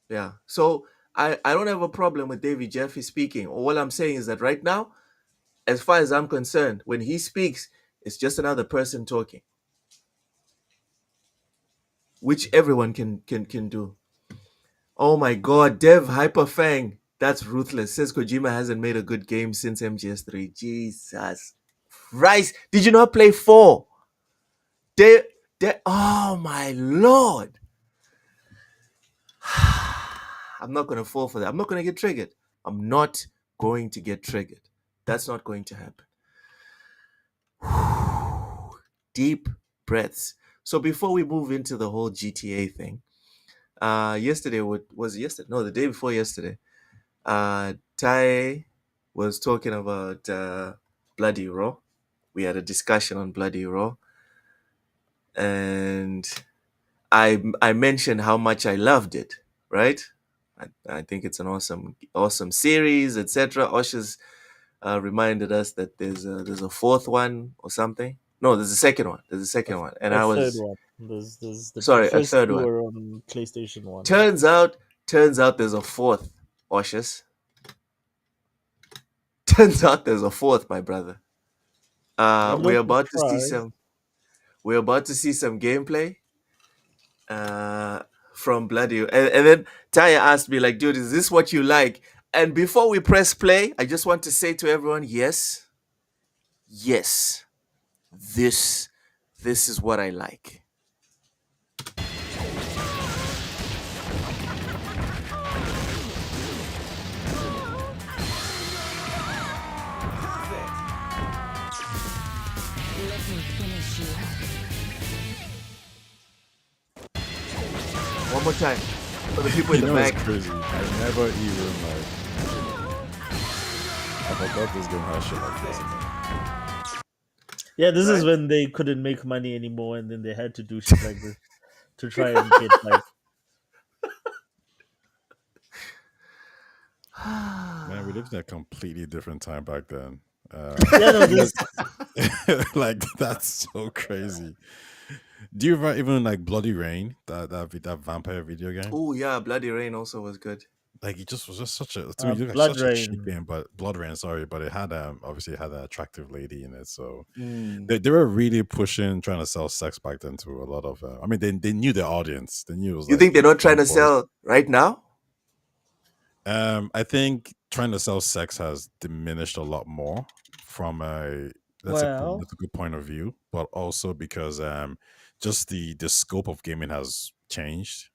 Yeah. So I don't have a problem with David Jeffy speaking. All I'm saying is that right now, as far as I'm concerned, when he speaks, it's just another person talking, which everyone can do. Oh my God, Dev Hyperfang. That's ruthless. Says Kojima hasn't made a good game since MGS3. Jesus Christ. Did you not play 4? Oh my Lord. I'm not going to fall for that. I'm not going to get triggered. I'm not going to get triggered. That's not going to happen. Deep breaths. So before we move into the whole GTA thing, yesterday was yesterday? No, the day before yesterday. Tai was talking about Bloody Raw. We had a discussion on Bloody Raw, and I mentioned how much I loved it. Right? I think it's an awesome series, etc. Osha's reminded us that there's a fourth one or something. No, there's a second one. There's a second one, and I A third was one. There's the sorry, a first third two one. were on PlayStation 1. Turns out there's a fourth, Oshus. Turns out there's a fourth, my brother. I'm We're not about to see surprised. some gameplay from Bloody. And then Taya asked me, like, dude, is this what you like? And before we press play, I just want to say to everyone, yes, this is what I like. One more time for the people in You the know, it's back. crazy. I never even like. I forgot this game has shit like this. Yeah, this is Right? when they couldn't make money anymore, and then they had to do shit like this to try and get like. Man, we lived in a completely different time back then. Yeah, no, this. Like that's so crazy. Do you ever even like Bloody Rain, that vampire video game? Oh yeah, Bloody Rain also was good. like it just was just such a to me it looked like Blood such a cheap Rain. game, but Blood Rain, sorry, but it had obviously it had an attractive lady in it, so Mm. they were really pushing trying to sell sex back then to a lot of. I mean, they knew their audience. They knew it was You like think they're not trying young to boys. sell right now? I think trying to sell sex has diminished a lot more from a Well, political point of view, but also because just the scope of gaming has changed.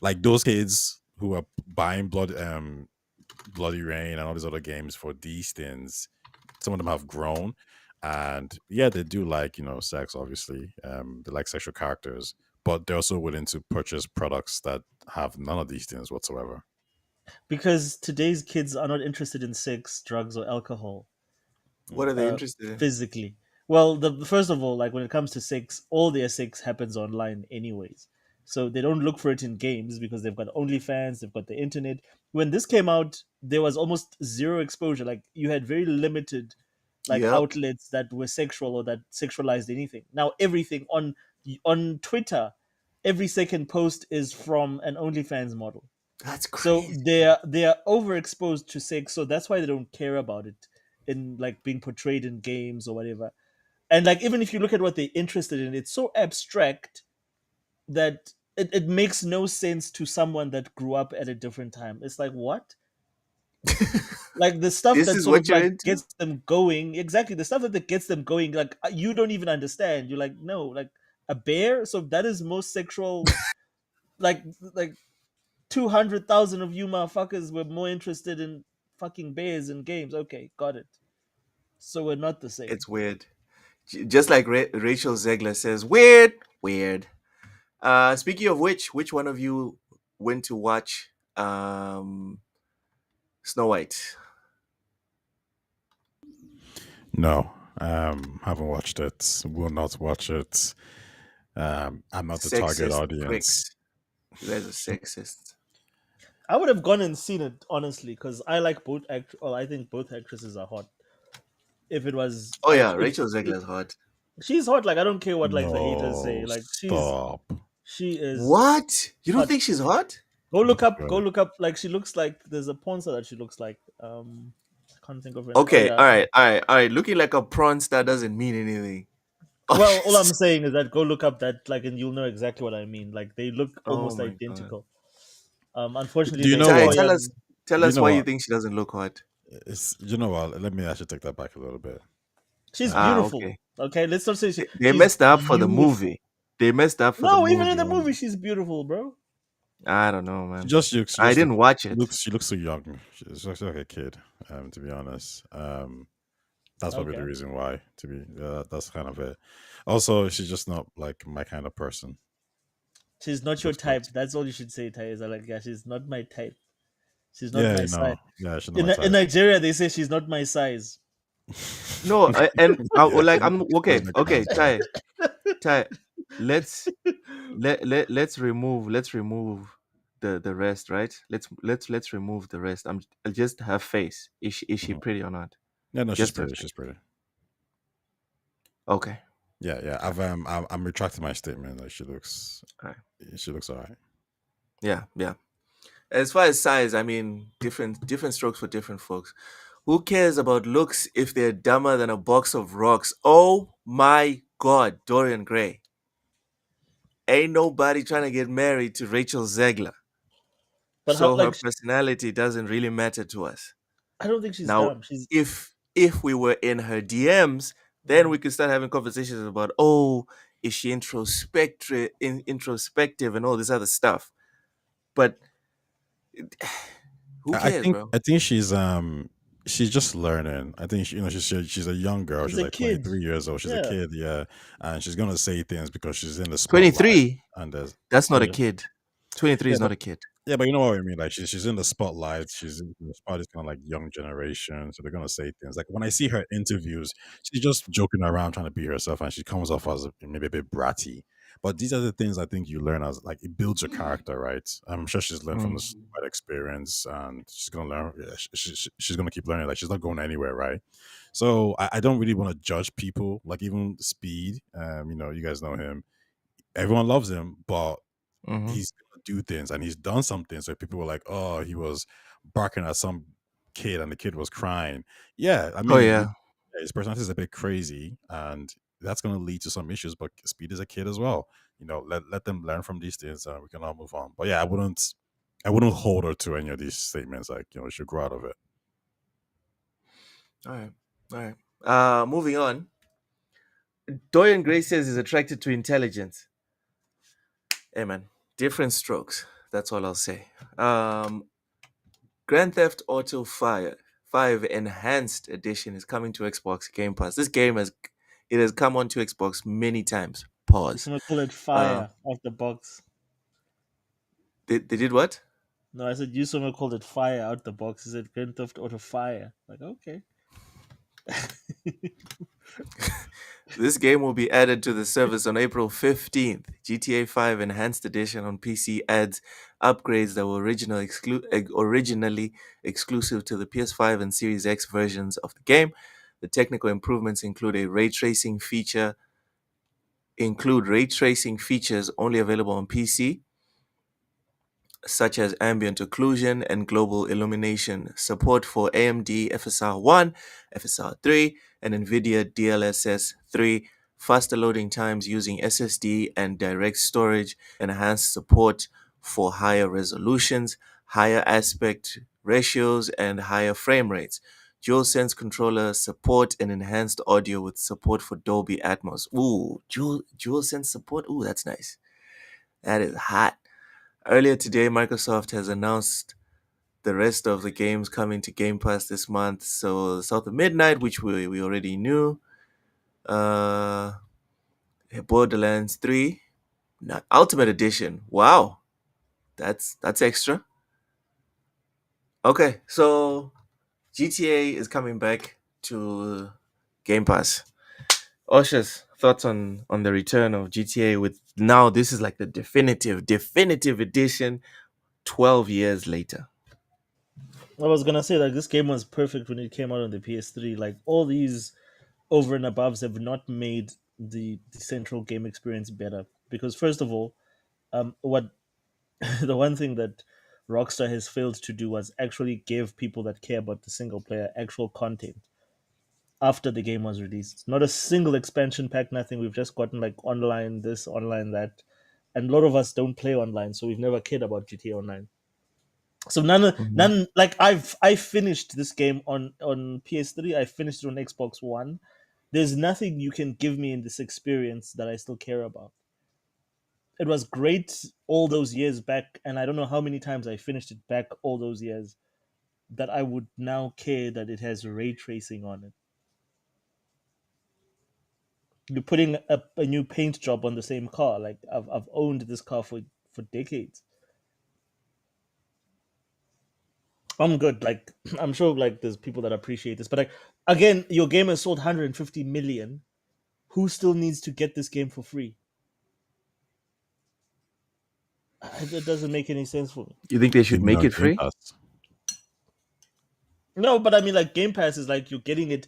Like those kids who are buying Bloody Rain and all these other games for these things, some of them have grown, and yeah, they do like sex. Obviously, they like sexual characters, but they're also willing to purchase products that have none of these things whatsoever. because today's kids are not interested in sex, drugs, or alcohol. What are they uh, interested in? Physically. Well, the first of all, like when it comes to sex, all their sex happens online, anyways. So they don't look for it in games because they've got OnlyFans, they've got the internet. When this came out, there was almost zero exposure. Like you had very limited, like Yep. outlets that were sexual or that sexualized anything. Now everything on Twitter, every second post is from an OnlyFans model. That's So crazy. they are overexposed to sex, so that's why they don't care about it in like being portrayed in games or whatever. And like even if you look at what they're interested in, it's so abstract that it makes no sense to someone that grew up at a different time. It's like what? Like the stuff This that is sort what of you're like into? gets them going, exactly the stuff that gets them going, like you don't even understand. You're like, no, like a bear. So that is most sexual. Like 200,000 of you motherfuckers were more interested in fucking bears in games. Okay, got it. So we're not the same. It's weird. Just like Rachel Zegler says, weird, weird. Speaking of which one of you went to watch Snow White? No, haven't watched it. Will not watch it. I'm not the target Sexist audience. pricks. You guys are sexist. I would have gone and seen it honestly because I like both Well, I think both actresses are hot. If it was, Oh yeah, if Rachel Zegler's hot. she's hot, like I don't care what like the haters say. No, Like stop. she is What? You don't hot. think she's hot? Go look up. Go God. look up. Like she looks like there's a porn star that she looks like. I can't think of her. Oh Okay, yeah. all right. Looking like a prawn star doesn't mean anything. Well, all I'm saying is that go look up that like, and you'll know exactly what I mean. Like they look Oh almost my god. identical. Unfortunately, Do you they know Ty, what? employ tell Do you us know why you what? think she doesn't look hot. You know what? Let me actually take that back a little bit. She's Ah, beautiful. okay. Okay, let's not say They she's messed up for the beautiful. movie. They messed up for the No, movie. even in the movie, she's beautiful, bro. I don't know, She man. just looks. I didn't watch it. She looks so young. She's looks like a kid. To be honest, that's probably the Okay. reason why. That's kind of it. Also, she's just not like my kind of person. She's not your Just not. type. That's all you should say, Tyza. Like, yeah, she's not my type. She's not Yeah, my you know. size. Yeah, she's not In, my in type. Nigeria, they say she's not my size. No, Yeah, like she's I'm not okay. my Okay, kind. Ty. Let's let's remove the rest, right? Let's remove the rest. I'll just have face. Is she Mhm. pretty or not? Yeah, no, she's Just her pretty. face. She's pretty. Okay. Yeah. I'm retracting my statement. Like she looks alright. Yeah. As far as size, I mean, different strokes for different folks. Who cares about looks if they're dumber than a box of rocks? Oh my God, Dorian Gray. Ain't nobody trying to get married to Rachel Zegler. But how? So her Like, personality doesn't really matter to us. I don't think she's Now, dumb. She's if we were in her DMs, then we could start having conversations about, oh, is she introspective and all this other stuff. But who cares, bro? I think she's just learning. I think she's a young girl. she's She's a like kid. 23 years old. She's a Yeah. kid, yeah, and she's gonna say things because she's in the spotlight. 23? And there's That's not a yeah, kid. 23 yeah, is but not a kid. yeah, but you know what I mean. Like she's in the spotlight. She's in the spotlight. It's kind of like young generation, so they're gonna say things. Like when I see her interviews, she's just joking around trying to be herself, and she comes off as maybe a bit bratty. But these are the things I think you learn as like it builds your character, right? I'm sure she's learned from Mm. this experience, and she's gonna learn. Yeah, she's gonna keep learning. Like she's not going anywhere, right? So I don't really want to judge people. Like even Speed, you guys know him. Everyone loves him, but Mhm. he's do things, and he's done some things where people were like, "Oh, he was barking at some kid, and the kid was crying." Yeah, I Oh mean, yeah. his personality is a bit crazy, and that's going to lead to some issues. But Speed is a kid as well. Let them learn from these things, and we can all move on. But yeah, I wouldn't hold her to any of these statements. Like, she should grow out of it. All right. All right. Moving on. Dorian Gray says he's attracted to intelligence. Hey man, different strokes. That's all I'll say. Grand Theft Auto 5 Enhanced Edition is coming to Xbox Game Pass. This game has come onto Xbox many times. It's Pause. gonna call it fire out the box. They did what? No, I said you someone called it fire out the box. He said Grand Theft Auto Fire. Like, okay. This game will be added to the service on April 15th. GTA 5 Enhanced Edition on PC adds upgrades that were originally exclusive to the PS5 and Series X versions of the game. The technical improvements include ray tracing features only available on PC, such as ambient occlusion and global illumination, support for AMD FSR 1, FSR 3, and NVIDIA DLSS 3, faster loading times using SSD and direct storage, enhanced support for higher resolutions, higher aspect ratios, and higher frame rates. DualSense controller support and enhanced audio with support for Dolby Atmos. Ooh, DualSense support? Ooh, that's nice. That is hot. Earlier today, Microsoft has announced the rest of the games coming to Game Pass this month. So, South of Midnight, which we already knew, Borderlands 3, Ultimate Edition. Wow, that's extra. Okay, so GTA is coming back to Game Pass. Osha's thoughts on the return of GTA with now this is like the definitive edition 12 years later. I was gonna say, like, this game was perfect when it came out on the PS3. Like, all these over and aboves have not made the central game experience better. Because first of all, what the one thing that Rockstar has failed to do was actually give people that care about the single player actual content after the game was released. Not a single expansion pack, nothing. We've just gotten like online this, online that, and a lot of us don't play online, so we've never cared about GTA Online. So none. Like, I finished this game on PS3. I finished it on Xbox One. There's nothing you can give me in this experience that I still care about. It was great all those years back, and I don't know how many times I finished it back all those years, that I would now care that it has ray tracing on it. You're putting a new paint job on the same car. Like, I've owned this car for decades. I'm good. Like, I'm sure like there's people that appreciate this, but like, again, your game has sold 150 million. Who still needs to get this game for free? It doesn't make any sense for me. You think they should make it free? No, but I mean, like, Game Pass is like, you're getting it.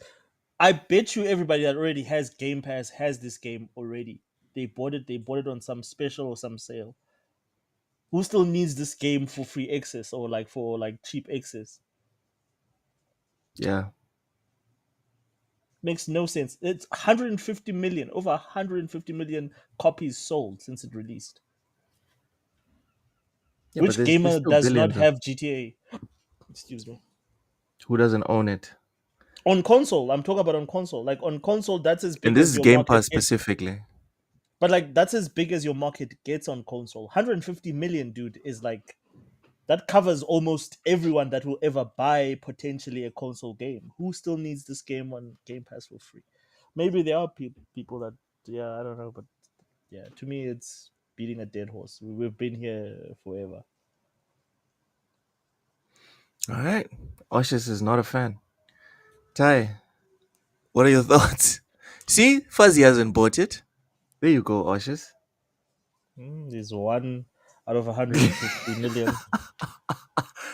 I bet you everybody that already has Game Pass has this game already. They bought it on some special or some sale. Who still needs this game for free access or like for like cheap access? Yeah. Makes no sense. It's 150 million, over 150 million copies sold since it released. Yeah, Which gamer does not have GTA? Excuse me. Who doesn't own it? On console, I'm talking about on console. Like, on console, that's as big And this as is your Game market Pass gets. specifically. But like, that's as big as your market gets on console. 150 million, dude, is like, that covers almost everyone that will ever buy potentially a console game. Who still needs this game on Game Pass for free? Maybe there are people that, yeah, I don't know, but yeah, to me, it's beating a dead horse. We've been here forever. All right. Oshis is not a fan. Ty, what are your thoughts? See, Fuzzy hasn't bought it. There you go, Oshis. There's one out of 150 million.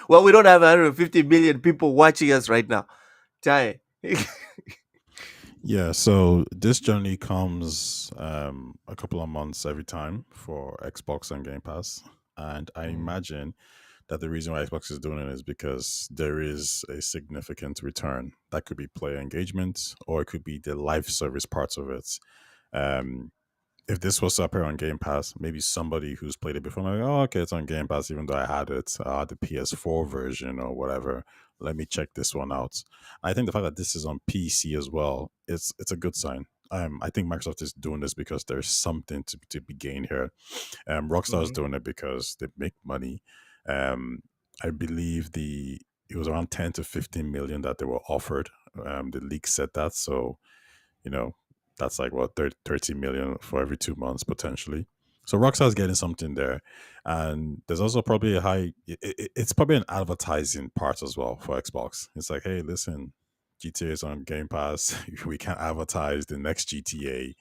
Well, we don't have 150 million people watching us right now. Ty. Yeah, so this generally comes a couple of months every time for Xbox and Game Pass. And I imagine that the reason why Xbox is doing it is because there is a significant return. That could be player engagement, or it could be the live service parts of it. Um, if this was up here on Game Pass, maybe somebody who's played it before, like, oh, okay, it's on Game Pass, even though I had it, the PS4 version or whatever. Let me check this one out. I think the fact that this is on PC as well, it's a good sign. I think Microsoft is doing this because there's something to be gained here. Rockstar is Mhm. doing it because they make money. Um, I believe it was around 10 to 15 million that they were offered. The leak said that, so you know that's like what 30 million for every 2 months potentially. So Rockstar's getting something there, and there's also probably a high. It's probably an advertising part as well for Xbox. It's like, hey, listen, GTA is on Game Pass. We can't advertise the next GTA,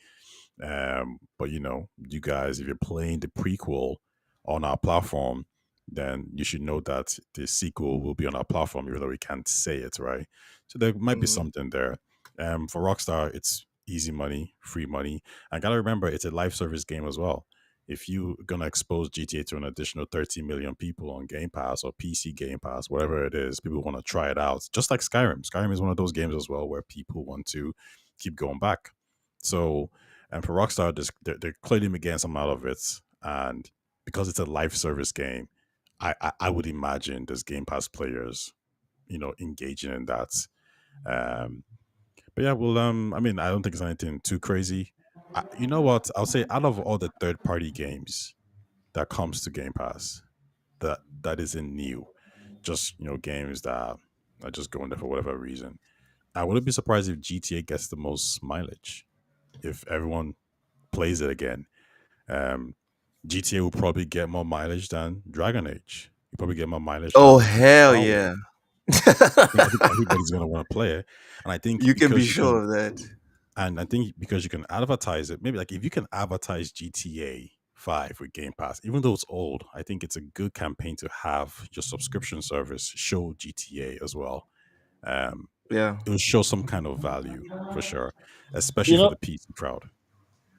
but you guys, if you're playing the prequel on our platform, then you should know that the sequel will be on our platform, even though we can't say it, right? So there might be Mhm. something there. For Rockstar, it's easy money, free money. I gotta remember, it's a live service game as well. If you're gonna expose GTA to an additional 30 million people on Game Pass or PC Game Pass, whatever it is, people want to try it out. Just like Skyrim. Skyrim is one of those games as well where people want to keep going back. So, and for Rockstar, they're clearly getting some out of it. And because it's a live service game, I would imagine there's Game Pass players, engaging in that. Um, but yeah, well, I mean, I don't think it's anything too crazy. You know what? I'll say out of all the third party games that comes to Game Pass, that isn't new, just games that are just going there for whatever reason. I wouldn't be surprised if GTA gets the most mileage if everyone plays it again. Um, GTA will probably get more mileage than Dragon Age. You probably get more mileage Oh than hell Star Wars. yeah! I think everybody's gonna want to play it, and I think You can be because you sure can, of that. and I think because you can advertise it, maybe like if you can advertise GTA 5 with Game Pass, even though it's old, I think it's a good campaign to have your subscription service show GTA as well. Um, Yeah. it will show some kind of value for sure, especially You for know, the PC crowd.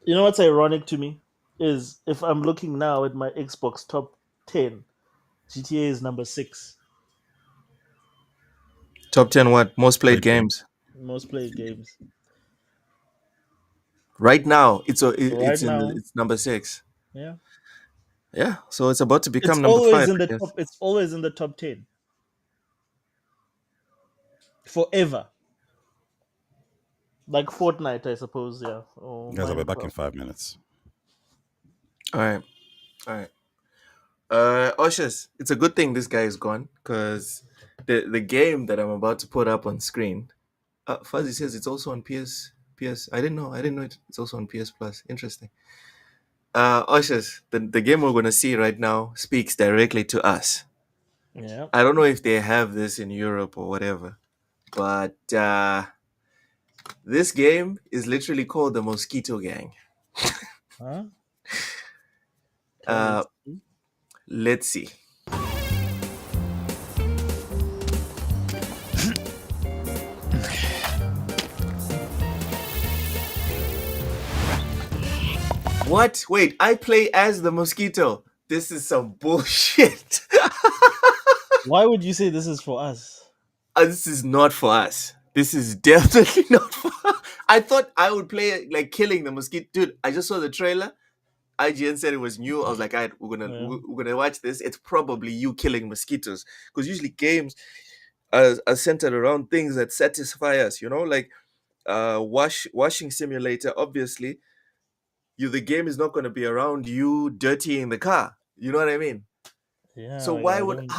you know what's ironic to me is if I'm looking now at my Xbox top 10, GTA is number 6 Top 10 what? Most played Played game. games. most played games Right now, right it's now. it's number 6. Yeah, Yeah, so it's about to it's become number always 5, in I the guess. top. It's always in the top 10 forever. Like Fortnite, I suppose. Yeah. Or Guys, I'll be back in Minecraft. 5 minutes. All right. All right. Oshus, it's a good thing this guy is gone because the game that I'm about to put up on screen, Fuzzy says it's also on PS. I didn't know. It's also on PS Plus. Interesting. Oshus, the game we're gonna see right now speaks directly to us. Yeah. I don't know if they have this in Europe or whatever, but this game is literally called the Mosquito Gang. Huh? Uh, Can let's see. What? Wait, I play as the mosquito. This is some bullshit. Why would you say this is for us? This is not for us. This is definitely not for I thought I would play it like killing the mosquito. Dude, I just saw the trailer. IGN said it was new. I was like, all right, Yeah. we're gonna watch this. It's probably you killing mosquitoes. Because usually games are centered around things that satisfy us, like washing simulator, obviously. The game is not gonna be around you dirtying the car. You know what I mean? Yeah. So Like, why I would don't.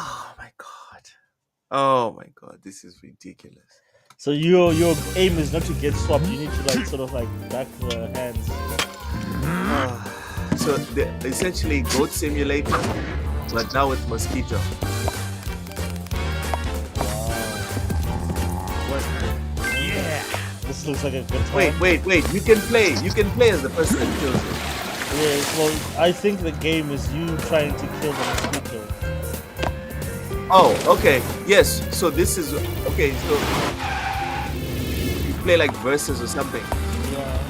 oh my god, this is ridiculous. So your aim is not to get swapped. You need to like sort of like back the hands. So essentially goat simulator, but now with mosquito. What? This looks like a good time. Wait. You can play as the person that kills it. Yeah. Well, I think the game is you trying to kill the mosquito. Oh, okay. Yes. So this is okay. So you play like versus or something. Yeah.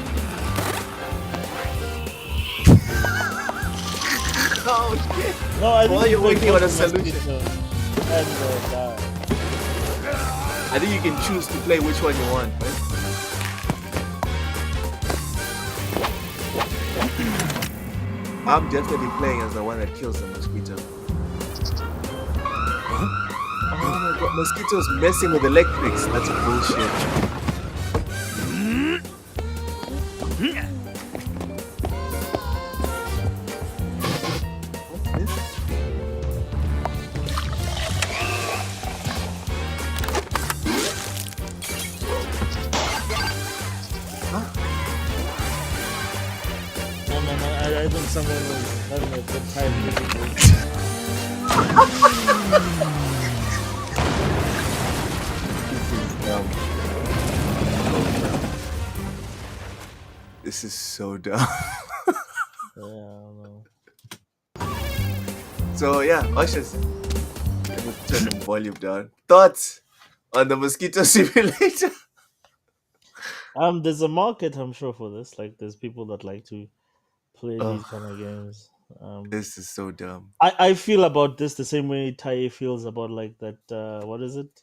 Oh shit! No, I think While you're you working on a both solution, mosquito and die. I think you can choose to play which one you want. Right? I'm definitely playing as the one that kills the mosquito. Oh my god, mosquitoes messing with electrics. That's bullshit. What's this? No, I think someone was having a good time using this. This is so dumb. Yeah, I don't know. So yeah, Ushers. Let me turn the volume down. Thoughts on the mosquito simulator? There's a market, I'm sure, for this. Like, there's people that like to play Oh, these kind of games. this is so dumb. I feel about this the same way Tai feels about like that. What is it?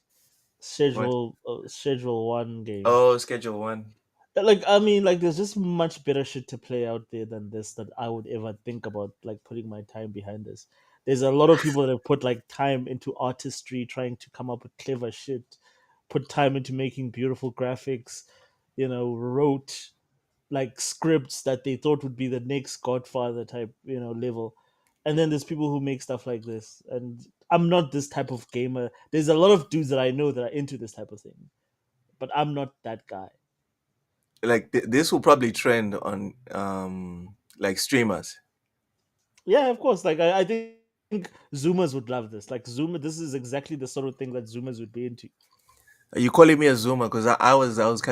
What? Schedule 1 game. Oh, schedule one. Like, I mean, like, there's just much better shit to play out there than this that I would ever think about, like, putting my time behind this. There's a lot of people that have put like time into artistry, trying to come up with clever shit, put time into making beautiful graphics, wrote like scripts that they thought would be the next Godfather type, level. And then there's people who make stuff like this. And I'm not this type of gamer. There's a lot of dudes that I know that are into this type of thing, but I'm not that guy. Like this will probably trend on like streamers. Yeah, of course. Like, I think Zoomers would love this. Like, Zoomer, this is exactly the sort of thing that Zoomers would be into. Are you calling me a zoomer? Because I was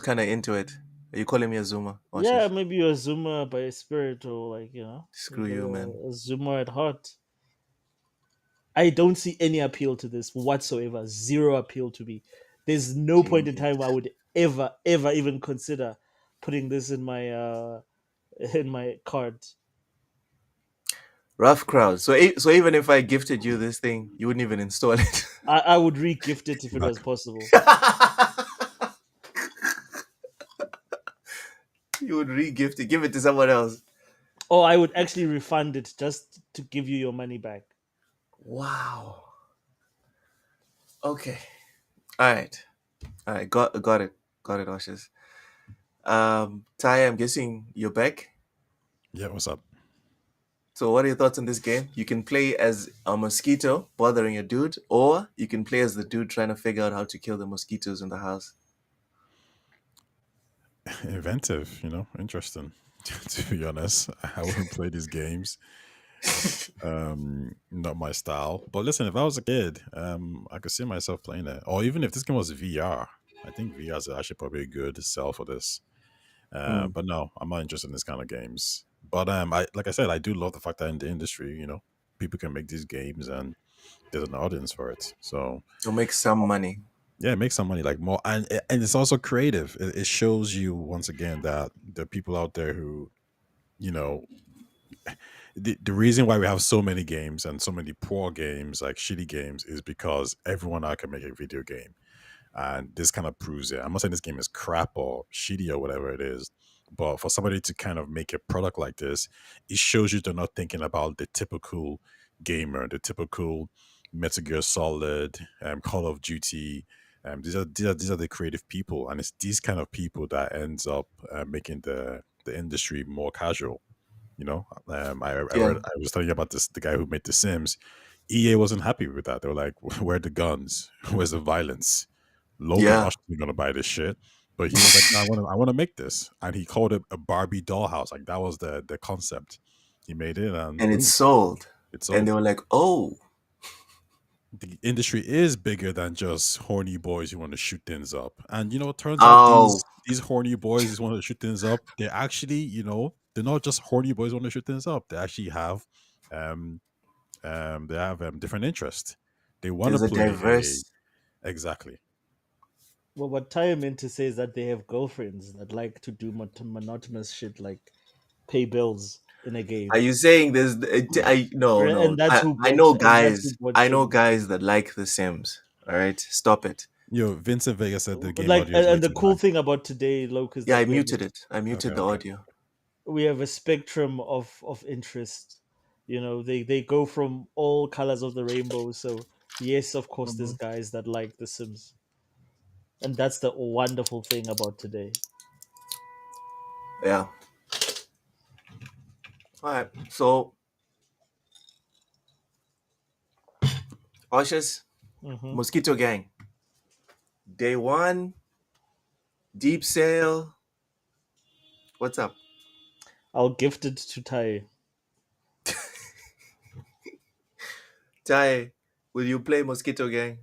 kind of into it. Are you calling me a zoomer? Yeah, Ushers? maybe you're a Zoomer by spirit, or like, Screw but you, man. a Zoomer at heart. I don't see any appeal to this whatsoever. Zero appeal to me. There's no point in Genius. time where I would ever even consider putting this in my card. Rough crowd. So even if I gifted you this thing, you wouldn't even install it. I would re-gift it if it was Like, possible. You would re-gift it, give it to someone else. Or I would actually refund it just to give you your money back. Wow. Okay. All right. Got it, Ashes. Ty, I'm guessing you're back. yeah, what's up? So what are your thoughts on this game? You can play as a mosquito bothering a dude, or you can play as the dude trying to figure out how to kill the mosquitoes in the house. Inventive, interesting. To be honest, I wouldn't play these games. Not my style. But listen, if I was a kid, I could see myself playing it. Or even if this game was VR, I think VR is actually probably a good sell for this. Hmm. But no, I'm not interested in this kind of games. But I like I said, I do love the fact that in the industry, people can make these games and there's an audience for it. So To make some money. yeah, make some money, like more, and it's also creative. It shows you once again that there are people out there who, you know, the reason why we have so many games and so many poor games, like shitty games, is because everyone out can make a video game. And this kind of proves it. I'm not saying this game is crap or shitty or whatever it is, but for somebody to kind of make a product like this, it shows you they're not thinking about the typical gamer, the typical Metal Gear Solid, Call of Duty. These are the creative people, and it's these kind of people that ends up making the industry more casual. Yeah. I was telling you about the guy who made The Sims. EA wasn't happy with that. They were like, "Where are the guns? Where's the violence? Logan Yeah. Austin's gonna buy this shit." But he was like, "No, I want to make this," and he called it a Barbie dollhouse. Like that was the concept. He made it, and And it's boom, sold. it's And they sold. were like, oh, The industry is bigger than just horny boys who want to shoot things up. And it turns out oh, these horny boys who want to shoot things up, they actually, they're not just horny boys who want to shoot things up. They actually have um different interests. They want to there's a play diverse. exactly. Well, what Taya meant to say is that they have girlfriends that like to do monotonous shit like pay bills. in a game. Are you saying there's? No. And that's who I bought know and that's who guys. bought I know Sims. guys that like The Sims. All right, stop it. Yo, Vincent Vega said the But game like, audio is way and the too cool high. thing about today, Loke, is Yeah, I that muted it. I muted Okay, the okay. audio. we have a spectrum of interest. You know, they go from all colors of the rainbow. So yes, of course, there's Mhm. guys that like The Sims, and that's the wonderful thing about today. Yeah. All right. So, Oshes, Hmm. Mosquito Gang, day one, deep sale. What's up? I'll gift it to Tai. Tai, will you play Mosquito Gang?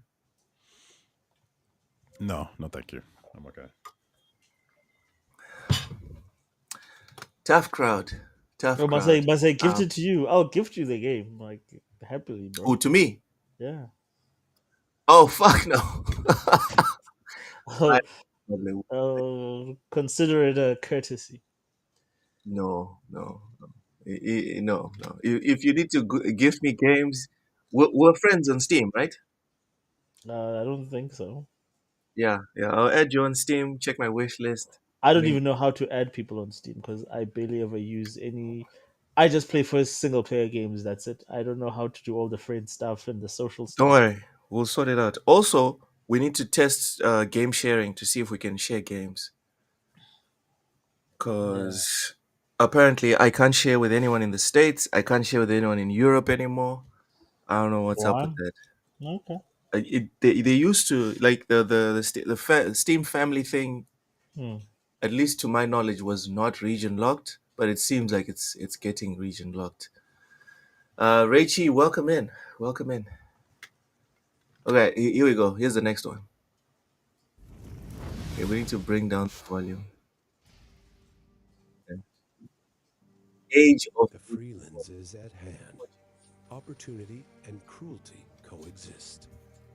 No, no, thank you. I'm okay. Tough crowd. Tough Or crowd. must I gift it to you? I'll gift you the game, like happily, Who, bro. to me? Yeah. Oh, fuck no. I, I'll consider it a courtesy. no. No. If you need to gift me games, we're friends on Steam, right? I don't think so. Yeah. I'll add you on Steam. Check my wish list. I don't Link. even know how to add people on Steam because I barely ever use any. I just play first single player games. That's it. I don't know how to do all the friend stuff and the social Don't stuff. worry. We'll sort it out. Also, we need to test game sharing to see if we can share games. Yeah. Because apparently I can't share with anyone in the States. I can't share with anyone in Europe anymore. I don't know what's up with Why? that. Okay. They used to like the Steam family thing. Hmm. At least to my knowledge, was not region locked, but it seems like it's getting region locked. Raichi, welcome in. Welcome in. Okay, here we go. Here's the next one. Okay, we need to bring down the volume. Okay. Age of The Freelands is at hand. Opportunity and cruelty coexist.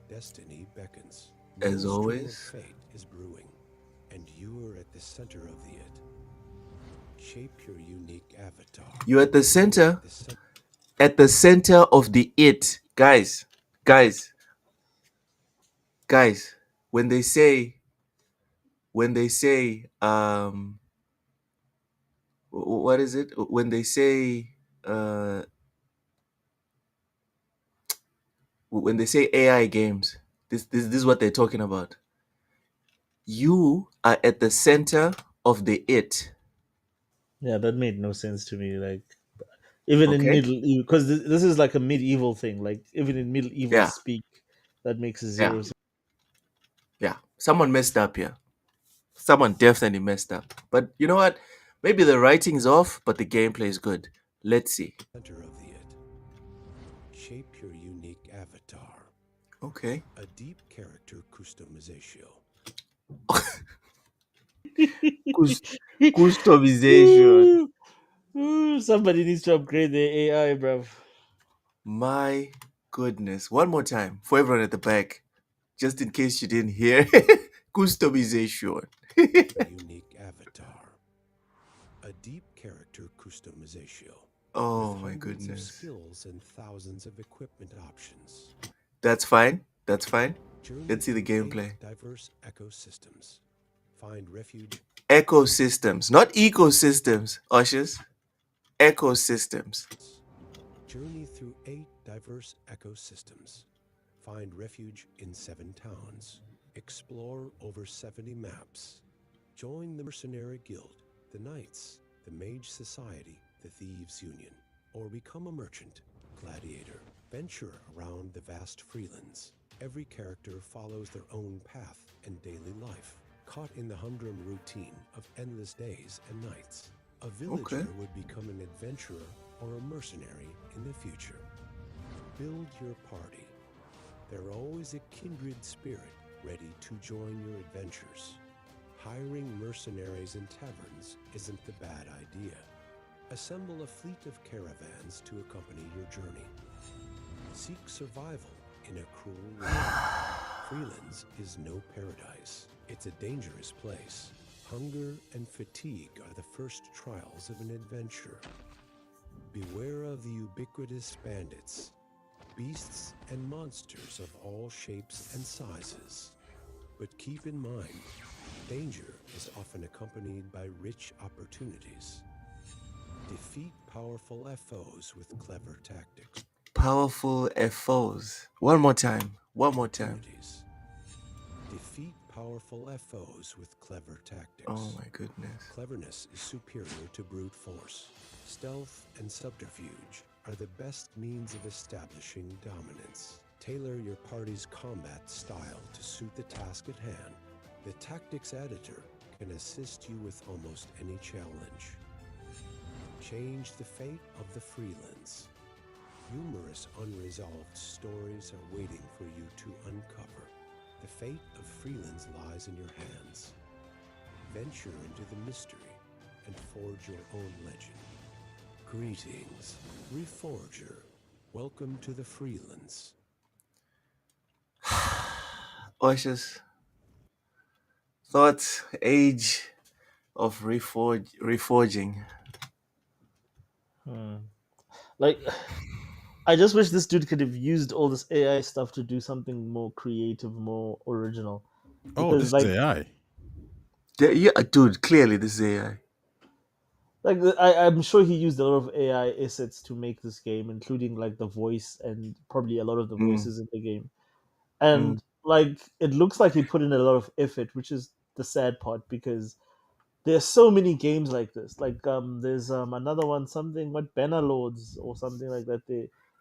Destiny beckons. as Maelstrom of always. fate is brewing, and you are at the center of the it. Shape your unique avatar. You're at the center. The cen- At the center of the it, guys. Guys. Guys. When they say. What is it? When they say. When they say AI games, this is what they're talking about. You are at the center of the it. Yeah, that made no sense to me. Like even in Okay? medieval, because this is like a medieval thing. Like even in medieval Yeah, speak, that makes yeah, zero sense. yeah. Someone messed up here. Someone definitely messed up. But you know what? Maybe the writing's off, but the gameplay is good. Let's see. Center of the it. Shape your unique avatar. Okay. A deep character customization. Customization. Ooh, somebody needs to upgrade their AI, bruv. My goodness. One more time for everyone at the back, just in case you didn't hear. Customization. Unique avatar. A deep character customization. Oh With my hundreds of goodness. skills and thousands of equipment options. That's fine. That's fine. Journey Let's see the through 8 gameplay. diverse ecosystems. Find refuge. Ecosystems, not ecosystems, Ushers. Ecosystems. Journey through 8 diverse ecosystems. Find refuge in 7 towns. Explore over 70 maps. Join the Mercenary Guild, the Knights, the Mage Society, the Thieves Union, or become a merchant, gladiator. Venture around the vast Freelands. Every character follows their own path and daily life, caught in the humdrum routine of endless days and nights. A villager would become an adventurer or a mercenary in the future. Build your party. There always a kindred spirit ready to join your adventures. Hiring mercenaries in taverns isn't the bad idea. Assemble a fleet of caravans to accompany your journey. Seek survival in a cruel world. Freelands is no paradise. It's a dangerous place. Hunger and fatigue are the first trials of an adventure. Beware of the ubiquitous bandits, beasts and monsters of all shapes and sizes. But keep in mind, danger is often accompanied by rich opportunities. Defeat powerful foes with clever tactics. Powerful FOs. One more time. One more time. Opportunities. Defeat powerful foes with clever tactics. Oh my goodness. Cleverness is superior to brute force. Stealth and subterfuge are the best means of establishing dominance. Tailor your party's combat style to suit the task at hand. The tactics editor can assist you with almost any challenge. Change the fate of the Freelands. Numerous unresolved stories are waiting for you to uncover. The fate of Freelands lies in your hands. Venture into the mystery and forge your own legend. Greetings, Reforger. Welcome to the Freelands. Oshus, thoughts, age of reforging. Like, I just wish this dude could have used all this AI stuff to do something more creative, more original. Oh, this Because, is AI. Yeah, dude, clearly this is AI. I'm sure he used a lot of AI assets to make this game, including like the voice and probably a lot of the voices in the game. And like, it looks like he put in a lot of effort, which is the sad part because there's so many games like this. Like there's another one, something what Bannerlords or something like that.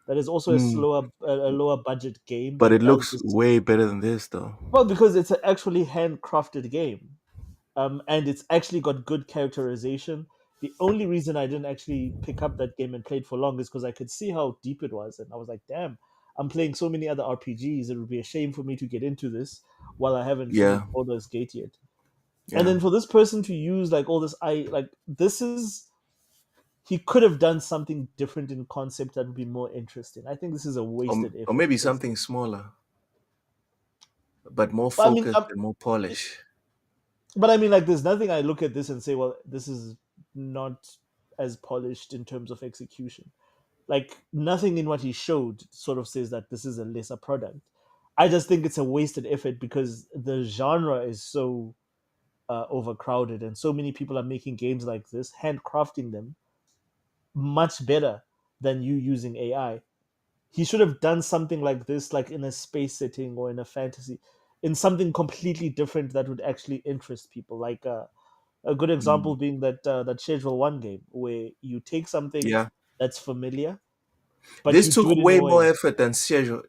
That is also a lower budget game, But but it does looks this way better than this, though. well because it's an actually handcrafted game, and it's actually got good characterization. The only reason I didn't actually pick up that game and play it for long is because I could see how deep it was, and I was like, "Damn, I'm playing so many other RPGs. It would be a shame for me to get into this while I haven't Yeah. finished Baldur's Gate yet." Yeah. And then for this person to use like all this, he could have done something different in concept that would be more interesting. I think this is a wasted effort. Or maybe something smaller, but more But I mean, focused and more polished. But I mean, like, there's nothing I look at this and say, well, this is not as polished in terms of execution. Like, nothing in what he showed sort of says that this is a lesser product. I just think it's a wasted effort because the genre is so overcrowded and so many people are making games like this, handcrafting them much better than you using AI. He should have done something like this, like in a space setting or in a fantasy, in something completely different that would actually interest people. Like a good example being that Schedule One game, where you take something Yeah. that's familiar, but This you took do it in way a more way. effort than Schedule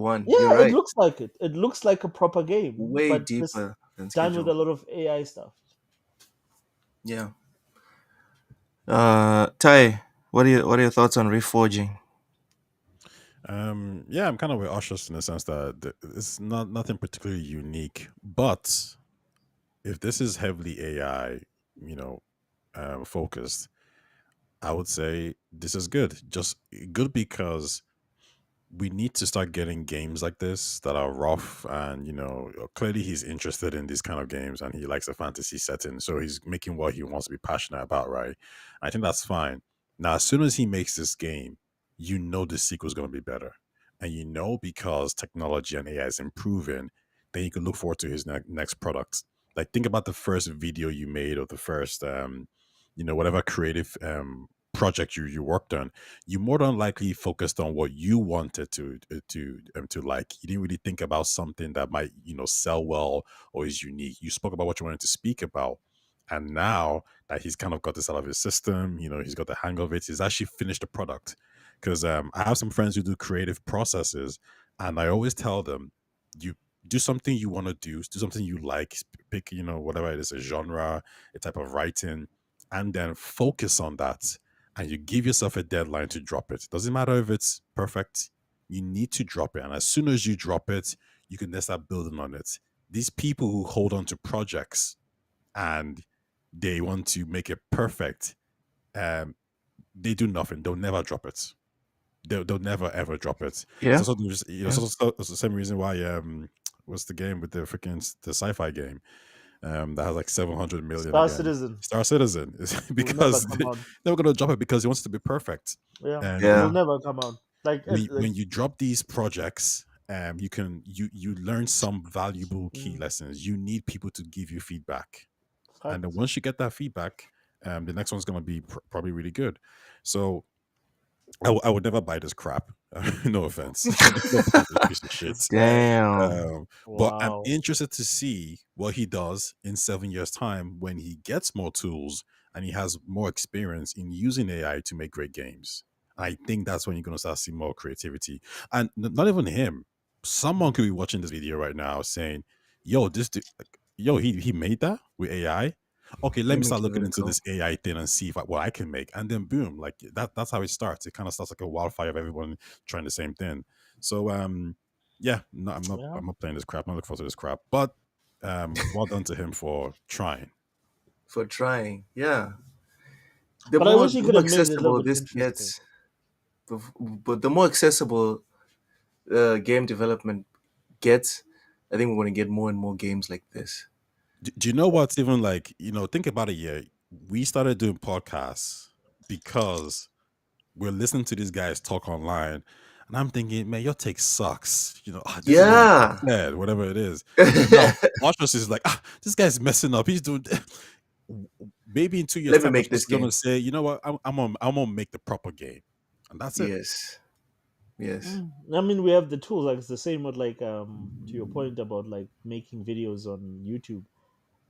One. Yeah, You're it right. looks like it. It looks like a proper game, Way but just deeper than done with Schedule. a lot of AI stuff. Yeah. Ty, what are your thoughts on reforging? Yeah, I'm kind of with Ushers in the sense that it's nothing particularly unique. But if this is heavily AI, focused, I would say this is good. Just good because we need to start getting games like this that are rough and clearly he's interested in these kind of games and he likes a fantasy setting, so he's making what he wants to be passionate about, right? I think that's fine. Now as soon as he makes this game, the sequel is going to be better, and because technology and AI is improving, then you can look forward to his next product. Like, think about the first video you made or the first whatever creative project you worked on. You more than likely focused on what you wanted to like. You didn't really think about something that might sell well or is unique. You spoke about what you wanted to speak about, and now that he's kind of got this out of his system, he's got the hang of it, he's actually finished the product. Because I have some friends who do creative processes, and I always tell them, you do something you want to do something you like, pick whatever it is, a genre, a type of writing, and then focus on that, and you give yourself a deadline to drop it. Doesn't matter if it's perfect, you need to drop it. And as soon as you drop it, you can then start building on it. These people who hold on to projects and they want to make it perfect, they do nothing. They'll never drop it. They'll never ever drop it. Yeah. It's also, it's the same reason why what's the game with the sci-fi game? that has like 700 million Star again. Citizen Star Citizen is will never because come out. they were gonna drop it because he wants it to be perfect. Yeah, And it will Yeah. never come out. Like, when you drop these projects, you learn some valuable key Mm. lessons. You need people to give you feedback, and then fact. once you get that feedback, the next one's gonna be probably really good. So I would never buy this crap. No offense, no buy this piece of shit. Damn. But I'm Wow. interested to see what he does in 7 years' time when he gets more tools and he has more experience in using AI to make great games. I think that's when you're going to start seeing more creativity. And not even him. Someone could be watching this video right now saying, "Yo, yo, he made that with AI. Okay, let Let me me start give looking it a into go. this AI thing and see what I can make." And then boom, like that's how it starts. It kind of starts like a wildfire of everyone trying the same thing. So yeah, no, Yeah. I'm not playing this crap. I'm not looking forward to this crap. But well done to him for trying. For trying. Yeah. But I wish he The could more have made it a little accessible bit this interesting. gets, but the more accessible game development gets, I think we're going to get more and more games like this. Do you know what's even like, think about it. Yeah, we started doing podcasts because we're listening to these guys talk online. And I'm thinking, man, your take sucks. This is what you Yeah. said, whatever it is. And now Marshall is like, this guy's messing up. He's doing. Maybe in 2 years' Let me time, make Marshall this is going to game. say, you know what, I'm gonna make the proper game, and that's it. Yes. Yes. I mean, we have the tools. Like, it's the same with, like, to your point about like making videos on YouTube.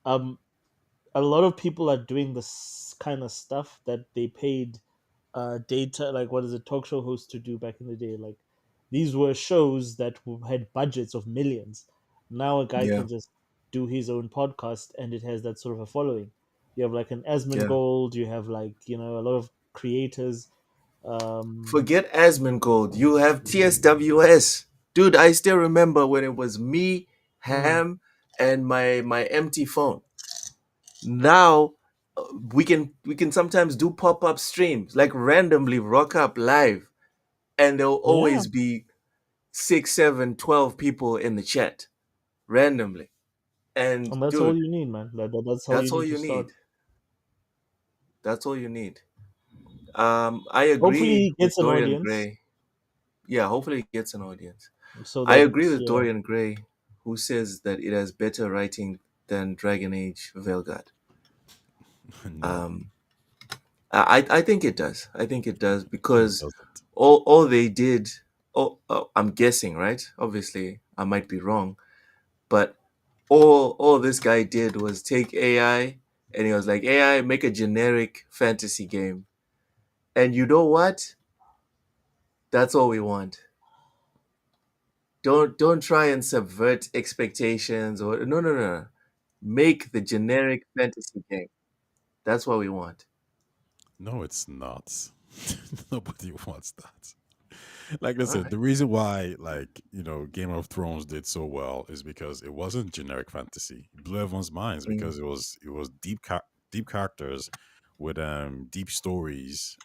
Um, a lot of people are doing this kind of stuff that they paid data, like, what is it, talk show hosts to do back in the day. Like, these were shows that had budgets of millions. Now a guy Yeah. can just do his own podcast and it has that sort of a following. You have like an Yeah. Asmongold, you have, like, a lot of creators. Forget Asmongold. You have TSWS. Dude, I still remember when it was me, mm, Ham, and my empty phone. Now we can sometimes do pop-up streams, like randomly rock up live, and there'll yeah, always be 6, 7, 12 people in the chat randomly. And and that's all dude, you need, man. That's how you that's all need to you start. need. That's all you need. I Hopefully agree he with gets an Dorian audience. Gray. Yeah, hopefully it gets an audience. So I that, agree with yeah. Dorian Gray, who says that it has better writing than Dragon Age Veilguard. No, Um, I think it does. I think it does no, it because doesn't. all they did. Oh, I'm guessing, right? Obviously, I might be wrong, but all this guy did was take AI and he was like, AI, make a generic fantasy game. And you know what? That's all we want. Don't try and subvert expectations or no. Make the generic fantasy game. That's what we want. No, it's not. Nobody wants that. Like I All said, right. the reason why, like, Game of Thrones did so well is because it wasn't generic fantasy. It blew everyone's minds Mm, because it was deep characters with deep stories,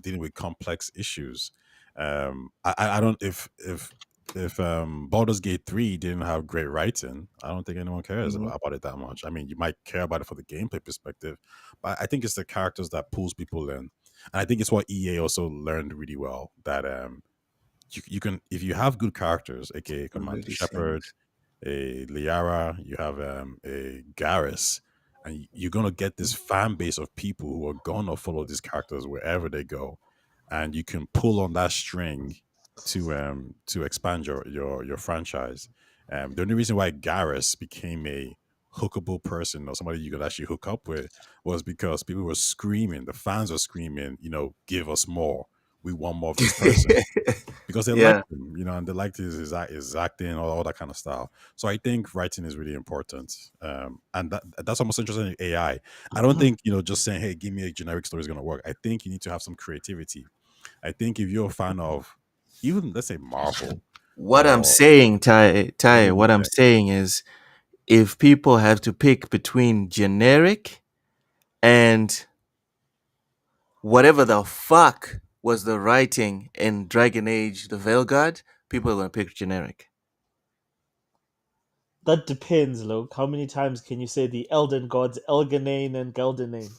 dealing with complex issues. I don't if Baldur's Gate 3 didn't have great writing, I don't think anyone cares mhm. about it that much. I mean, you might care about it for the gameplay perspective, but I think it's the characters that pulls people in. And I think it's what EA also learned really well, that you can, if you have good characters, aka Commander Already Shepard, sent. a Liara, you have a Garrus, and you're gonna get this fan base of people who are gonna follow these characters wherever they go, and you can pull on that string to expand your franchise. The only reason why Garrus became a hookable person or somebody you could actually hook up with was because people were screaming, the fans were screaming, give us more. We want more of this person because they liked Yeah. him, and they liked his acting, all that kind of stuff. So I think writing is really important, and that's almost interesting in AI. I don't think just saying, "Hey, give me a generic story" is going to work. I think you need to have some creativity. I think if you're a fan of even, let's say, Marvel What I'm or saying, Ty, even what I'm saying is if people have to pick between generic and whatever the fuck was the writing in Dragon Age the Veilguard, people are gonna pick generic. That depends, Luke. How many times can you say the Elden gods Elganane and Geldenane?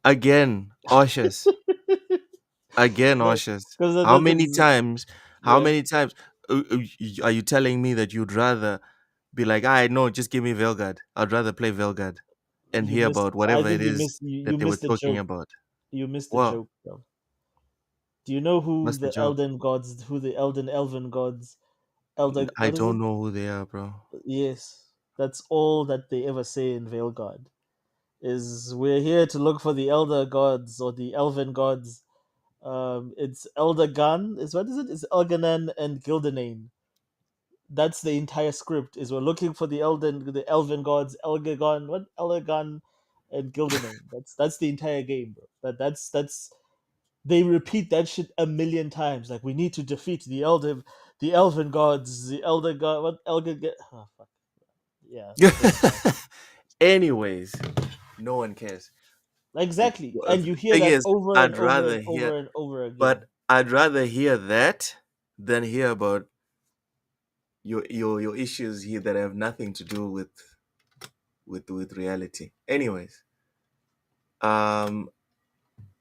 Again, Oshus. Again, Oshus. Because that How many doesn't. times? How Yeah, many times are you telling me that you'd rather be like, I know, just give me Velgard. I'd rather play Velgard and you hear missed. about I whatever it think you is missed. You that they were missed the talking joke. about. You missed the Well, joke, though. Do you know who what's the the joke? Elden gods? Who the Elven gods? Elder. I What is it? don't know who they are, bro. Yes, that's all that they ever say in Veilguard. Is we're here to look for the elder gods or the elven gods. It's Eldergun. Is what is it? It's Elganan and Gildanane. That's the entire script. Is we're looking for the elven gods, Elgagon, what Elgagon, and Gildanane. That's the entire game, bro. That's they repeat that shit a million times. Like we need to defeat the elven gods, the elder god, what Elga. Oh fuck. Yeah, same thing. Anyways, no one cares. Exactly, and The you hear thing that is, over and I'd over rather and hear, over and over again. but I'd rather hear that than hear about your issues here that have nothing to do with reality. Anyways, um,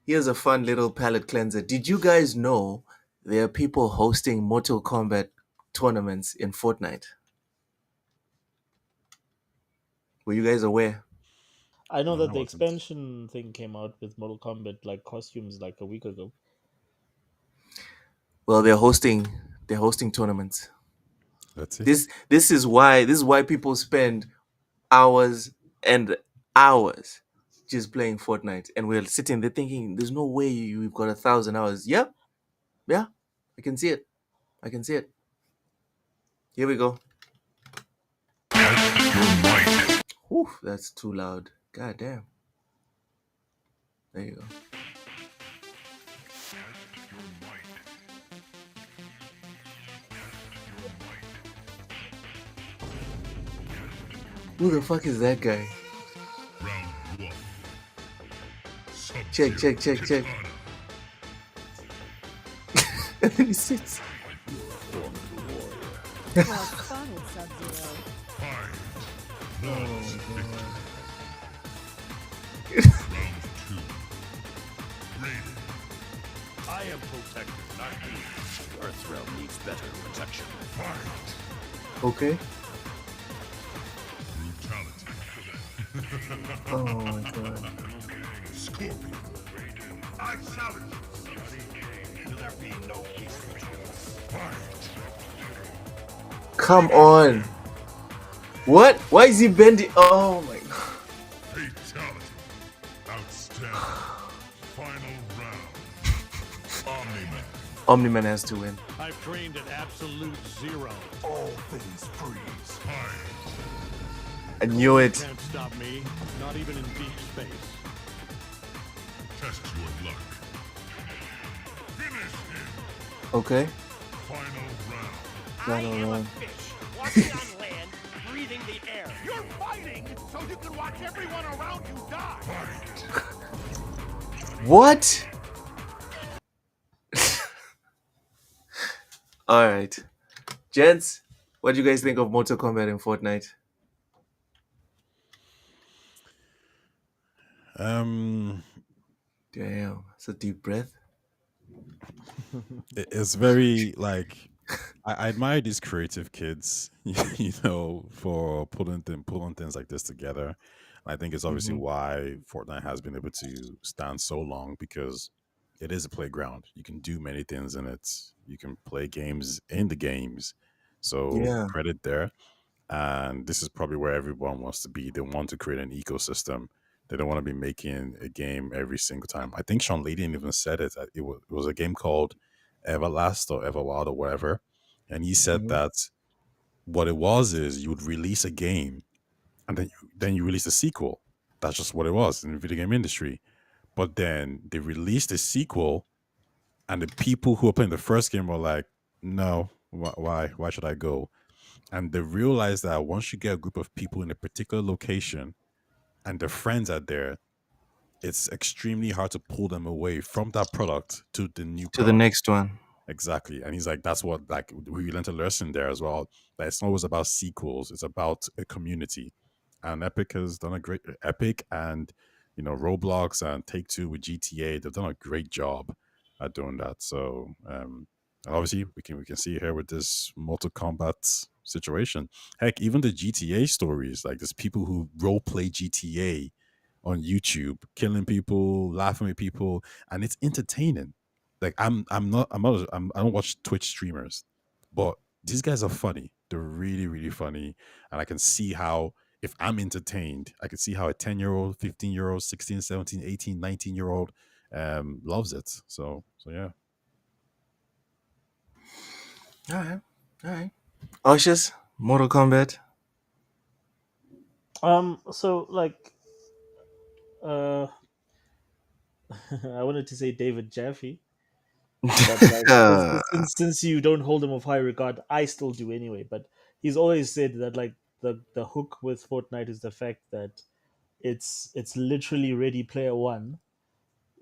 here's a fun little palate cleanser. Did you guys know there are people hosting Mortal Kombat tournaments in Fortnite? Were you guys aware? I know No, I that the wasn't. expansion thing came out with Mortal Kombat like costumes like a week ago. Well, they're hosting tournaments. Let's see. This is why people spend hours and hours just playing Fortnite, and we're sitting there thinking, "There's no way you've got 1,000 hours." Yep, yeah, I can see it. I can see it. Here we go. Whew, that's too loud. God damn. There you go. Who the fuck is that guy? Check, check, check, check. And then he sits. Well spotted, Sub-Zero. I am protected, not you. Earthrealm needs better protection. Okay. Oh my god. Scorpion, I challenge you. Will there be no peace between us? Fight! Come on. What? Why is he bending? Oh my god. Fatality. Outstanding. Final round. Omni-Man. Omni-Man has to win. I've trained at absolute zero. All things freeze. Fight! I knew it. Can't stop me, not even in deep space. Test your luck. Finish him. Okay. Final round. Final round. Fish, walking on land, breathing the air. You're fighting so you can watch everyone around you die. What? All right, gents, what do you guys think of Mortal Kombat in Fortnite? Um, Damn, it's a deep breath. it's very like I admire these creative kids, for pulling things like this together. And I think it's obviously Mm-hmm. why Fortnite has been able to stand so long because it is a playground. You can do many things in it. You can play games in the games. So Yeah. credit there. And this is probably where everyone wants to be. They want to create an ecosystem. They don't want to be making a game every single time. I think Sean Layden even said it. That it was a game called Everlast or Everwild or whatever, and he said Mm-hmm. that what it was is you would release a game, and then you release a sequel. That's just what it was in the video game industry. But then they released a sequel, and the people who were playing the first game were like, "No, why should I go?" And they realized that once you get a group of people in a particular location and their friends are there, it's extremely hard to pull them away from that product to the new To the product. next one. Exactly. And he's like, that's what, like, we learned a lesson there as well. That it's not always about sequels, it's about a community. And Epic has done a great, Epic and, Roblox and Take Two with GTA, they've done a great job at doing that. So, and obviously, we can see here with this Mortal Kombat situation. Heck, even the GTA stories, like there's people who role play GTA on YouTube, killing people, laughing with people, and it's entertaining. Like I don't watch Twitch streamers, but these guys are funny. They're really, really funny, and I can see how if I'm entertained, I can see how a 10-year-old, 15-year-old, 16, 17, 18, 19-year-old loves it. So yeah. All right, all right. Ushers, Mortal Kombat. So like, uh, I wanted to say David Jaffe, but like since you don't hold him of high regard, I still do anyway. But he's always said that like the hook with Fortnite is the fact that it's literally Ready Player One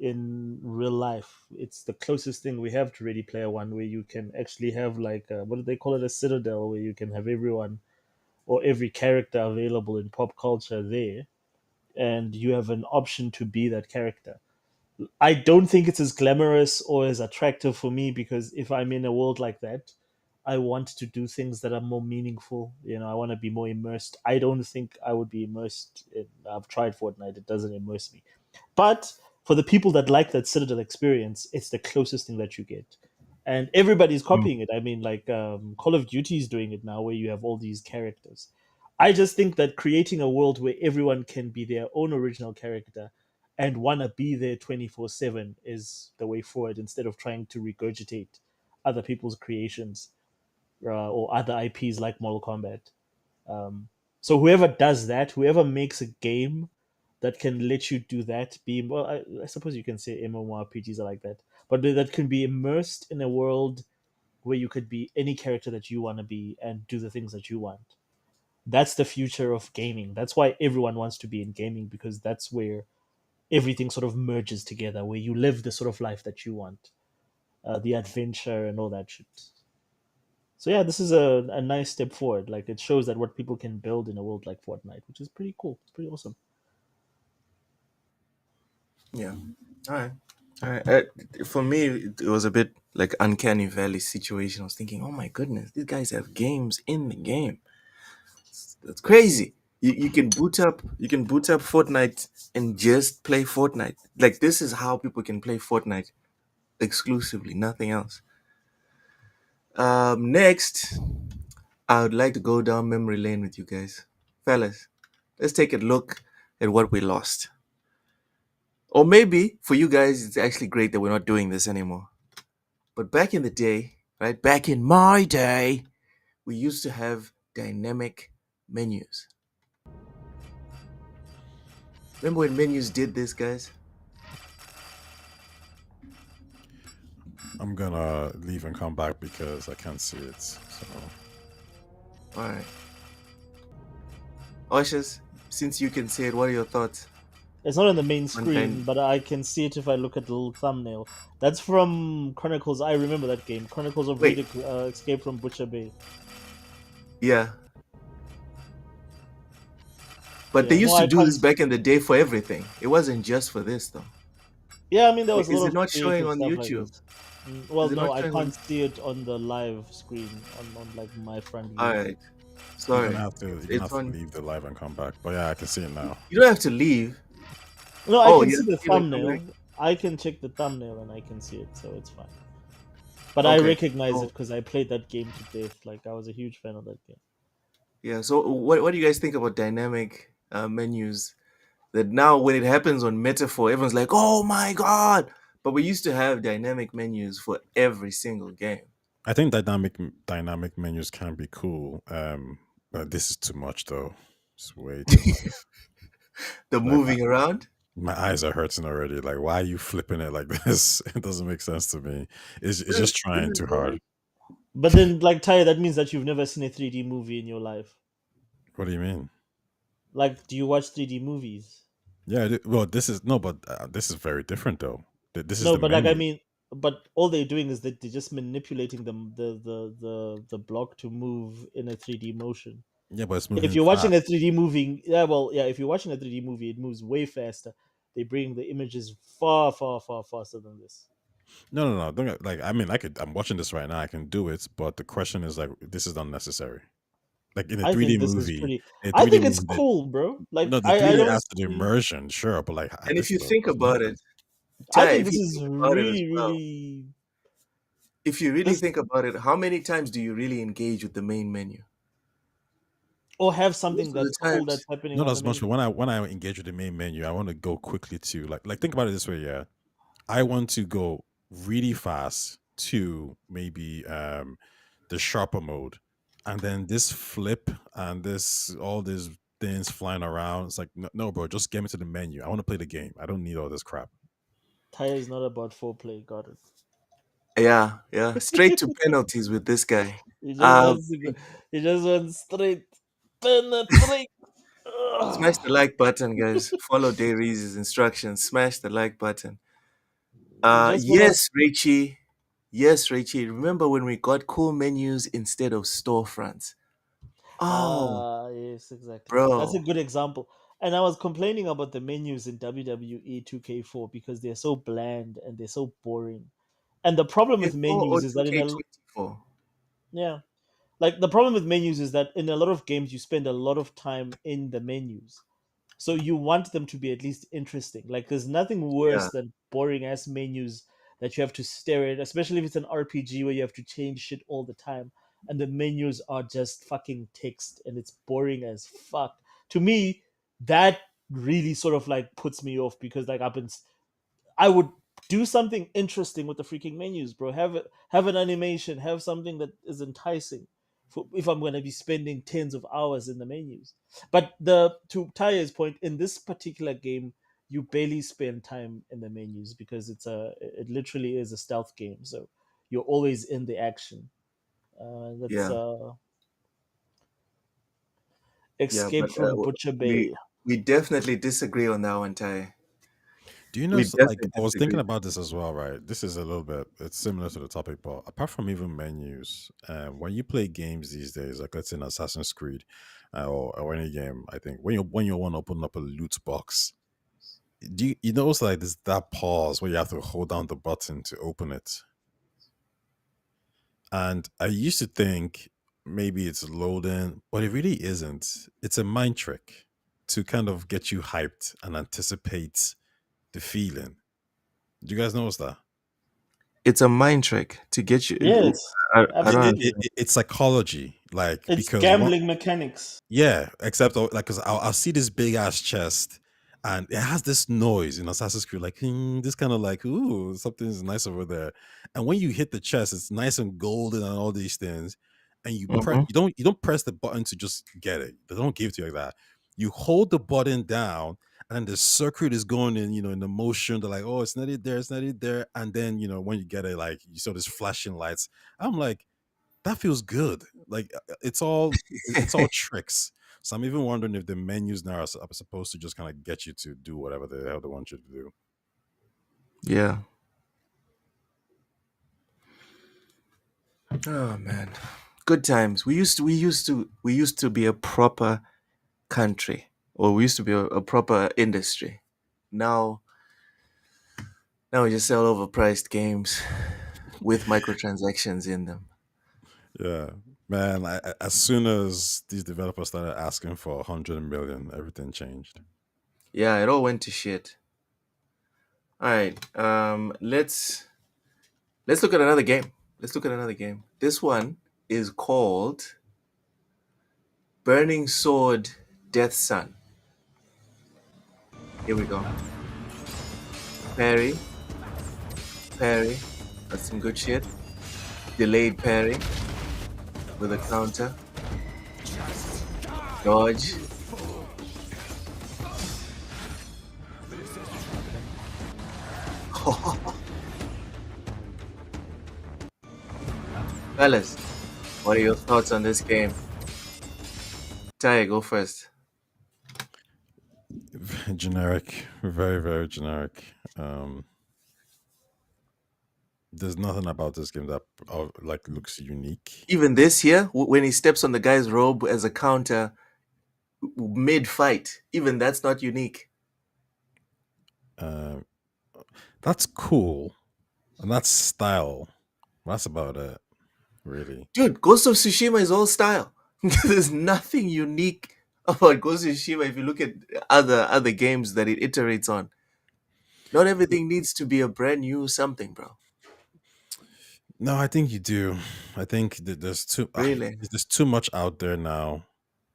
in real life. It's the closest thing we have to Ready Player One, where you can actually have like what do they call it, a citadel, where you can have everyone or every character available in pop culture there, and you have an option to be that character. I don't think it's as glamorous or as attractive for me, because if I'm in a world like that, I want to do things that are more meaningful. I want to be more immersed. I don't think I would be immersed. I've tried Fortnite; it doesn't immerse me. But for the people that like that Citadel experience, it's the closest thing that you get, and everybody's copying it. I mean, like Call of Duty is doing it now, where you have all these characters. I just think that creating a world where everyone can be their own original character and want to be there 24/7 is the way forward, instead of trying to regurgitate other people's creations or other IPs like Mortal Kombat. So whoever does that, whoever makes a game that can let you do that, well, I suppose you can say MMORPGs are like that, but that can be immersed in a world where you could be any character that you want to be and do the things that you want. That's the future of gaming. That's why everyone wants to be in gaming, because that's where everything sort of merges together, where you live the sort of life that you want, the adventure and all that shit. So yeah, this is a nice step forward. Like, it shows that what people can build in a world like Fortnite, which is pretty cool. It's pretty awesome. Yeah. All right. All right. For me, it was a bit like uncanny valley situation. I was thinking, oh my goodness, these guys have games in the game. That's crazy. You can boot up Fortnite and just play Fortnite. Like, this is how people can play Fortnite exclusively, nothing else. Next, I would like to go down memory lane with you guys, fellas. Let's take a look at what we lost. Or maybe for you guys, it's actually great that we're not doing this anymore. But back in the day, right? Back in my day, we used to have dynamic menus. Remember when menus did this, guys? I'm gonna leave and come back because I can't see it. So All right. Oshas, since you can say it, what are your thoughts? It's not on the main On screen, but I can see it if I look at the little thumbnail. That's from Chronicles. I remember that game, Chronicles of Wait. Riddick, Escape from Butcher Bay. Yeah. But they Yeah, used no, to I do can't. this back in the day for everything. It wasn't just for this, though. Yeah, I mean, there Wait, was a is lot it of not showing creative on stuff like YouTube? this. Well, Is it no, not I showing on? can't see it on the live screen on like my front view. All right. you're Sorry. gonna have to It's on. leave the live and come back. But yeah, I can see it now. You don't have to leave. No, I Oh, can you see have the to see, like, I'm thumbnail. like, I can check the thumbnail and I can see it, so it's fine. But I okay. recognize it Oh, because I played that game to death. Like, I was a huge fan of that game. yeah. So, what do you guys think about dynamic menus? That now, when it happens on Metaphor, everyone's like, "Oh my god!" But we used to have dynamic menus for every single game. I think dynamic menus can be cool. But this is too much though. It's way too much. The Like my, moving around. my eyes are hurting already. Like, why are you flipping it like this? It doesn't make sense to me. It's just trying Isn't too it hard. boring? But then, like, Ty, that means that you've never seen a 3D movie in your life. What do you mean? Like, do you watch 3D movies? Yeah. Well, this is no, but this is very different though. This is No, the but like, I menu. mean, but all they're doing is that they're just manipulating the block to move in a 3D motion. Yeah, but it's If moving you're watching a fast. 3D movie, yeah, well, yeah, if you're watching a 3D movie, it moves way faster. They bring the images far, far, far faster than this. No, no, no. Don't like. I mean, I could. I'm watching this right now. I can do it, but the question is like, this is unnecessary. Like in a I 3D think this is movie, pretty. in a I 3D think it's movie, cool, bro. Like no, the I 3D don't adds to the see. immersion, sure, but like And if this you is think about it, I Ty, think if this you is think about it as really, well, really. if you really This think about it, how many times do you really engage with the main menu? or have Most something of the that's cool times, that's happening not on the as much. But menu. when I engage with the main menu, I want to go quickly to like think about it this way. Yeah, I want to go really fast to maybe the sharper mode, and then this flip and this all these things flying around. It's like no, no, bro, just get me to the menu. I want to play the game. I don't need all this crap. Tire is not about foreplay. Got it. yeah, yeah, straight to penalties with this guy. He just Uh, wants to go. He just wants straight penetrate. Smash the Ugh. like button, guys. Follow Dairies' instructions. Smash the like button. He just wanna. Yes, Richie. Yes, Richie. Remember when we got cool menus instead of storefronts? Oh, Ah, yes, exactly. That's a bro. good example. And I was complaining about the menus in WWE 2K4 because they're so bland and they're so boring. And the problem with 4 or menus is that in a 2K24? yeah, like the problem with menus is that in a lot of games you spend a lot of time in the menus. So you want them to be at least interesting. Like there's nothing Yeah, worse than boring ass menus that you have to stare at, especially if it's an RPG where you have to change shit all the time and the menus are just fucking text and it's boring as fuck. To me, that really sort of like puts me off because like I would do something interesting with the freaking menus, bro. Have an animation, have something that is enticing. For, if I'm going to be spending tens of hours in the menus, but the to Taya's point, in this particular game, you barely spend time in the menus because it literally is a stealth game, so you're always in the action. That's yeah, yeah. Escape But from Butcher we Bay. we definitely disagree on that one, Ty. Do you know? We Like definitely I was thinking disagree. about this as well, right? This is a little bit. It's similar to the topic, but apart from even menus, when you play games these days, like let's say an Assassin's Creed, or any game, I think when you want to open up a loot box, do you notice like there's that pause where you have to hold down the button to open it? And I used to think maybe it's loading, but it really isn't. It's a mind trick to kind of get you hyped and anticipate the feeling. Do you guys notice that? It's a mind trick to get you. Yes, I don't absolutely. understand. It's psychology, like It's because gambling mechanics. yeah, except like because I'll see this big ass chest, and it has this noise in Assassin's Creed, like this kind of like ooh something's nice over there, and when you hit the chest, it's nice and golden and all these things, and Mhm. you don't press the button to just get it. They don't give it to you like that. You hold the button down, and then the circuit is going in, in the motion. They're like, oh, it's not it there, it's not it there, and then when you get it, like you saw this flashing lights. I'm like that feels good. Like it's all tricks. So I'm even wondering if the menus now are supposed to just kind of get you to do whatever the hell they want you to do. Yeah. Oh man, good times. We used to be a proper country, or we used to be a proper industry. Now, now we just sell overpriced games with microtransactions in them. Yeah, man. As soon as these developers started asking for 100 million, everything changed. Yeah, it all went to shit. All right. Let's look at another game. Let's look at another game. This one is called Burning Sword Death Sun. Here we go. Parry, parry. That's some good shit. Delayed parry with a counter. Dodge. Fellas, what are your thoughts on this game? Ty, go first. Generic, very very generic. there's nothing about this game that like looks unique. Even this here, when he steps on the guy's robe as a counter mid fight, even that's not unique. Uh, that's cool, and that's style. That's about it, really. Dude, Ghost of Tsushima is all style. There's nothing unique about Ghost of Tsushima if you look at other games that it iterates on. Not everything needs to be a brand new something, bro. No, I think you do. I think that Really. there's too much out there now,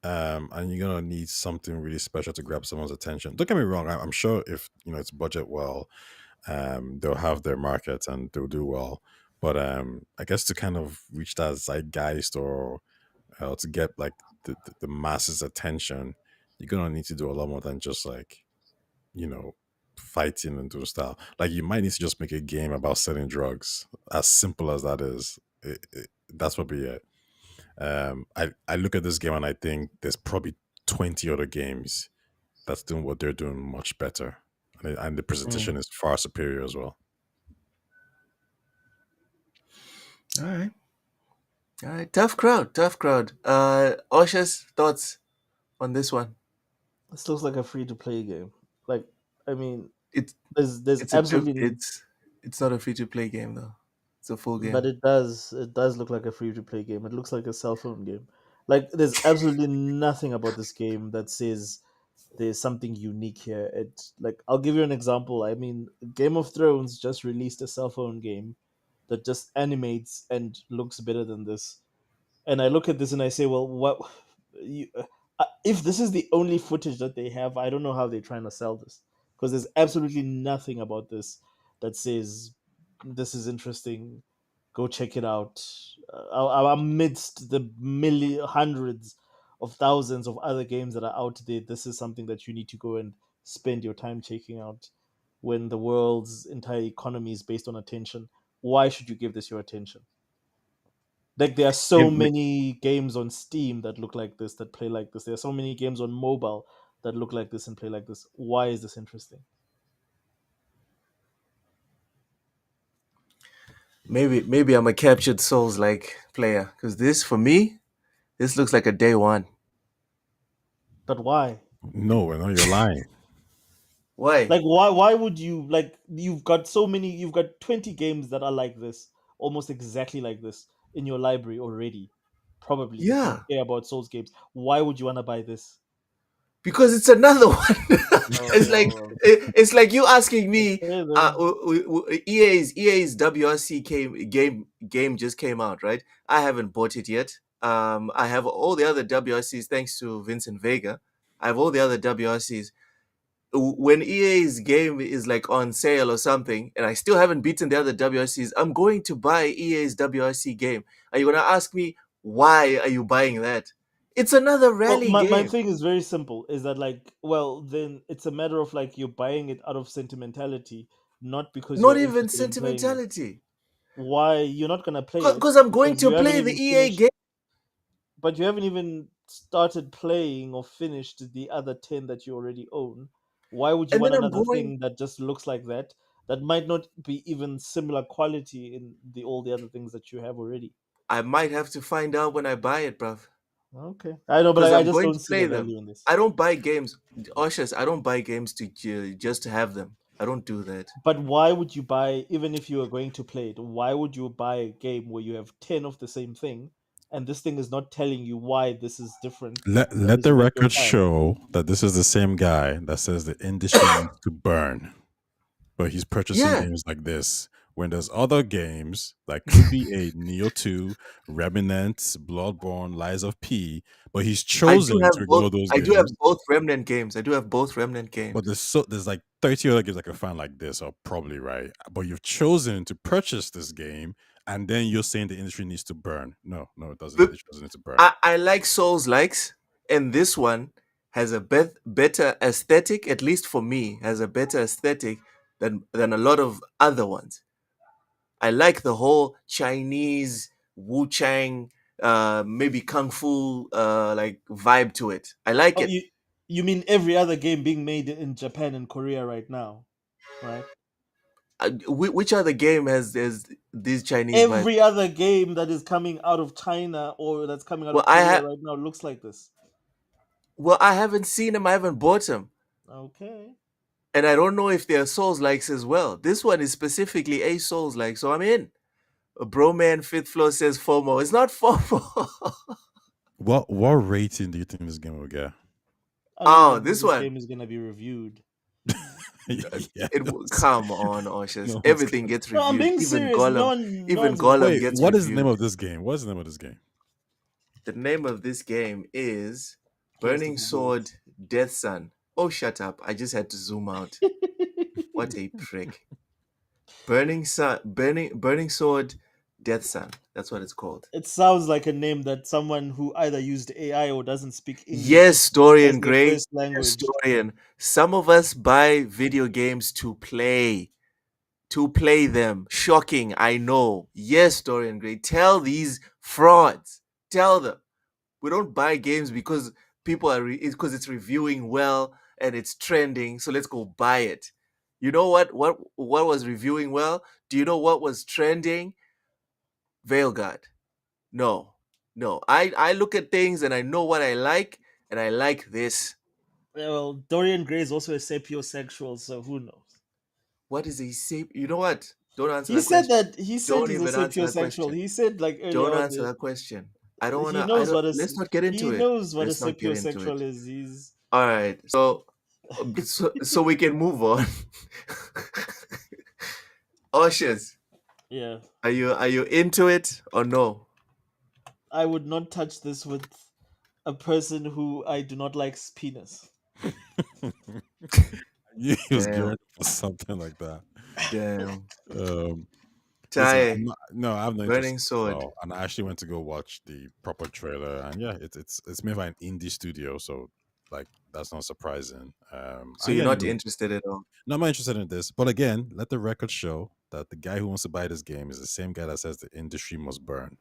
and you're gonna need something really special to grab someone's attention. Don't get me wrong. I'm sure if it's budget well, they'll have their market and they'll do well. But I guess to kind of reach that zeitgeist or to get like the masses' attention, you're gonna need to do a lot more than just like you know fighting and do style. Like you might need to just make a game about selling drugs. As simple as that is, that's probably it. I look at this game and I think there's probably 20 other games that's doing what they're doing much better, and the presentation is far superior as well. All right. All right. Tough crowd. Tough crowd. Osha's thoughts on this one? This looks like a free to play game. Like, I mean, It's there's it's absolutely, it's not a free to play game though. It's a full but game. it does look like a free to play game. It looks like a cell phone game. Like, there's absolutely nothing about this game that says there's something unique here. I'll give you an example. I mean, Game of Thrones just released a cell phone game that just animates and looks better than this. And I look at this and I say, well, what? If this is the only footage that they have, I don't know how they're trying to sell this, because there's absolutely nothing about this that says this is interesting. Go check it out. Amidst the hundreds of thousands of other games that are out there, this is something that you need to go and spend your time checking out. When the world's entire economy is based on attention, why should you give this your attention? Like, there are so Maybe, many games on Steam that look like this, that play like this. There are so many games on mobile that look like this and play like this. Why is this interesting? maybe I'm a captured souls like player because this for me this looks like a day one. But why? No, you're lying. Why? Like, why would you, like, you've got 20 games that are like this, almost exactly like this, in your library already. Probably, if you Yeah, care about Souls games. Why would you want to buy this? because it's another one. No, it's like no. it's like you asking me. Okay, then. EA's WRC game just came out, right? I haven't bought it yet. I have all the other WRCs thanks to Vincent Vega. I have all the other WRCs. When EA's game is like on sale or something, and I still haven't beaten the other WRCs, I'm going to buy EA's WRC game. Are you gonna ask me why are you buying that? It's another Well, rally my game. thing is very simple. Is that, like, well, then it's a matter of, like, you're buying it out of sentimentality, not because Not you're even interested in playing it. sentimentality. Why you're not gonna play it? Because I'm going Because to you haven't play the even EA finished. game. But you haven't even started playing or finished the other 10 that you already own. Why would you And then want I'm another going, thing that just looks like that? That might not be even similar quality in all the other things that you have already. I might have to find out when I buy it, bruv. Okay, I know, but Because I I'm just going don't to see the play them. value in this. I don't buy games, Oshas. I don't buy games to just to have them. I don't do that. But why would you buy, even if you are going to play it, why would you buy a game where you have 10 of the same thing and this thing is not telling you why this is different and Let is the worth your record time? show that this is the same guy that says the industry needs to burn, but he's purchasing Yeah, games like this when there's other games like could be a Neo 2, Remnant, Bloodborne, Lies of P, but he's I do chosen have to both. ignore those I do have games. both Remnant games. I do have both Remnant But games. there's like 30 other games I can find like this, or probably right. But you've chosen to purchase this game, and then you're saying the industry needs to burn. No, it doesn't. The But industry doesn't need to burn. I like Souls likes, and this one has a better aesthetic. At least for me, has a better aesthetic than a lot of other ones. I like the whole Chinese Wu Chang, maybe kung fu, like vibe to it. I like Oh, it. you mean every other game being made in Japan and Korea right now, right? Which other game has these Chinese vibes? Every other game that is coming out of China or that's coming out Well, of Korea right now looks like this. I haven't seen them. I haven't bought them. Okay. And I don't know if they're Souls likes as well. This one is specifically a Souls like, so I'm in. A Broman Fifth Floor says FOMO. It's not FOMO. What rating do you think this game will get? I don't know, this this one. game is gonna be reviewed. Come on, Oshas. No, Everything gets No, I'm reviewed. being Even serious. Gollum, even one's- Gollum Wait, gets what reviewed. is the name of this game? What's the name of this game? The name of this game is Close to Burning Google Sword Death Sun. Oh, shut up. I just had to zoom out. What a prick. Burning Sword Death Sun. That's what it's called. It sounds like a name that someone who either used AI or doesn't speak English. Yes, Dorian as their Gray. first language. Yes, Dorian. Some of us buy video games to play. To play them. Shocking, I know. Yes, Dorian Gray. Tell these frauds. Tell them. We don't buy games because people are because it's reviewing well and it's trending. So let's go buy it. You know what was reviewing well? Do you know what was trending? Veilguard. No. I look at things and I know what I like, and I like this. Well, Dorian Gray is also a sapiosexual, so who knows? What is a sap? You know what? Don't answer He that said question. that he said Don't he's a even answer that sapiosexual. question. He said like earlier Don't on answer that question. I don't want he to. knows what a Let's not get into he it. knows what Let's a not get into sapiosexual it. is. He's All right. So we can move on. Oshas, yeah. are you into it or no? I would not touch this with a person who I do not like's penis. He was Damn. gearing for something like that. Damn. Listen, Tai, no, I have no Burning interest Sword. at all. And I actually went to go watch the proper trailer, and yeah, it's made by an indie studio, so like that's not surprising. So and you're yeah, not interested at all? No, I'm not interested in this. But again, let the record show that the guy who wants to buy this game is the same guy that says the industry must burn.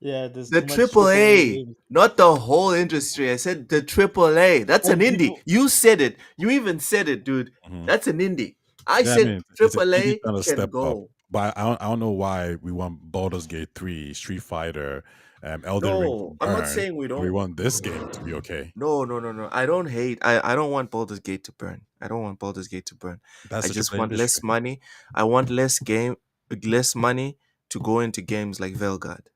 Yeah, there's The too much AAA, games. not the whole industry. I said the AAA. That's an And indie. people- You said it. You even said it, dude. Mhm. That's an indie. I Yeah, said it's an indie AAA trying to can step go. up. But I don't know why we want Baldur's Gate 3, Street Fighter, Elden Ring. No, to I'm not burn, saying we and we don't. want this game to be okay. No. I don't hate. I don't want Baldur's Gate to burn. I don't want Baldur's Gate to burn. That's I the just AAA want less industry. money. I want less money to go into games like Veilguard.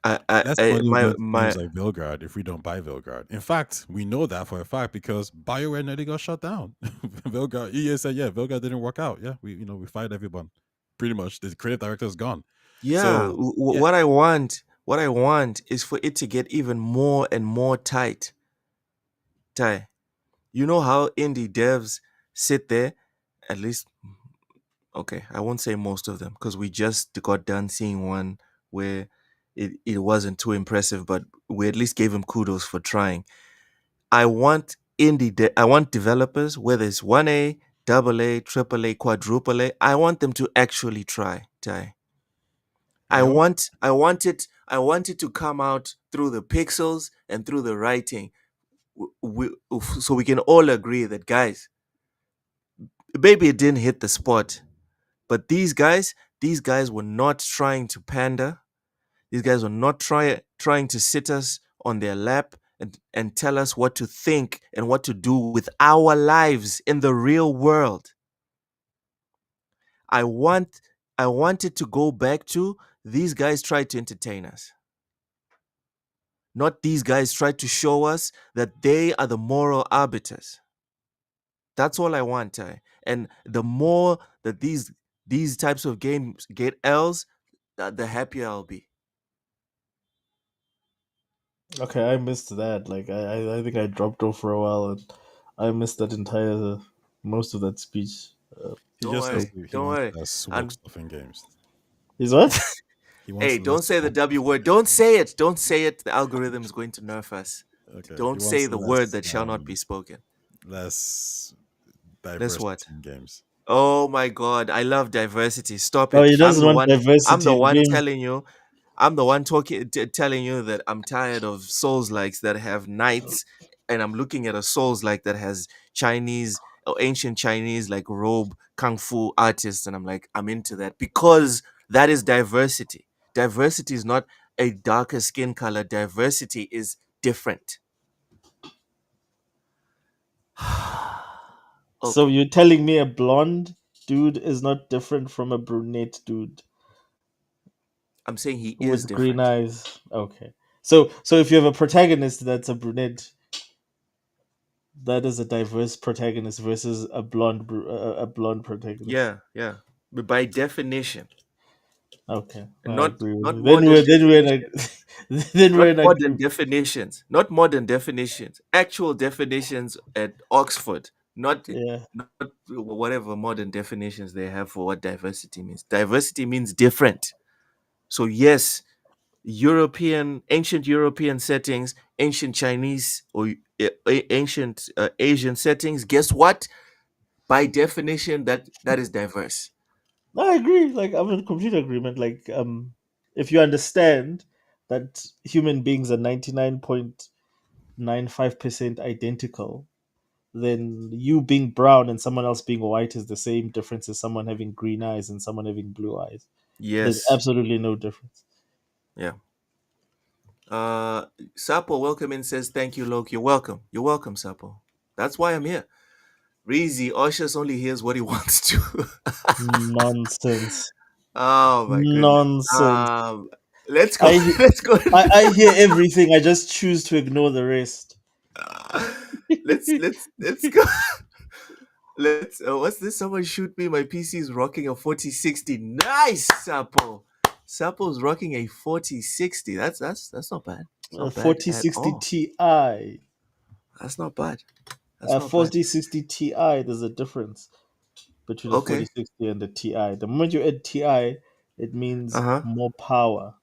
That's money my going to my games like Vilgard if we don't buy Vilgard. In fact, we know that for a fact because BioWare nearly got shut down. Vilgard, EA said, yeah, Vilgard didn't work out. Yeah, we fired everyone. Pretty much, the creative director is gone. yeah. So yeah, What I want is for it to get even more and more tight. Tai, you know how indie devs sit there, at least. Okay, I won't say most of them because we just got done seeing one where it wasn't too impressive, but we at least gave him kudos for trying. I want I want developers, whether it's 1A, AA, AAA, quadruple A, I want them to actually try, Tai. I you know, want it to come out through the pixels and through the writing. So we can all agree that, guys, maybe it didn't hit the spot, but these guys were not trying to pander. These guys were not trying to sit us on their lap and tell us what to think and what to do with our lives in the real world. I want it to go back to these guys tried to entertain us. Not these guys tried to show us that they are the moral arbiters. That's all I want, Tai. And the more that these types of games get L's, the happier I'll be. Okay, I missed that. Like I think I dropped off for a while and I missed that entire most of that speech. he Don't just says worry. he Don't wants worry. swag I'm- stuff in games. Is what? He wants Hey, don't less say the swag. W word. Don't say it. Don't say it. The algorithm is going to nerf us. Okay, Don't he say wants the word less, that shall not be spoken. less Less diversity what? in games. Oh my God, I love diversity. Stop Oh, it. he doesn't want I'm diversity the in one games. telling you. I'm the one telling you that I'm tired of Souls likes that have knights, and I'm looking at a Souls like that has Chinese or ancient Chinese like robe kung fu artists, and I'm like, I'm into that because that is diversity. Diversity is not a darker skin color. Diversity is different. So Okay. you're telling me a blonde dude is not different from a brunette dude I'm saying he is with green different. eyes? Okay. So if you have a protagonist that's a brunette, that is a diverse protagonist versus a a blonde protagonist. Yeah, yeah. But by definition, Okay, and I not agree with not you. modern Then we're in definitions. then we're Not in modern agreement. definitions. Not modern definitions. Actual definitions at Oxford. Yeah. Not whatever modern definitions they have for what diversity means. Diversity means different. So yes, ancient European settings, ancient Chinese or ancient Asian settings. Guess what? By definition, that is diverse. I agree. Like I'm in complete agreement. Like if you understand that human beings are 99.95% identical, then you being brown and someone else being white is the same difference as someone having green eyes and someone having blue eyes. There's Yes. absolutely no difference. Yeah. Sapo, welcome in, says thank you, Loki. You're welcome. You're welcome, Sapo. That's why I'm here. Reezy, Oshus only hears what he wants to. Nonsense. Oh my goodness. Nonsense. Let's go. I Let's go. I hear everything. I just choose to ignore the rest. Let's go. Let's. What's this? Someone shoot me. My PC is rocking a 4060. Nice, Sapo. Sapo's rocking a 4060. That's not bad. It's not bad at 4060 all. Ti. That's not bad. That's not bad. 4060 Ti, there's a difference between the Okay. 4060 and the Ti. The moment you add Ti, it Uh means huh. more power.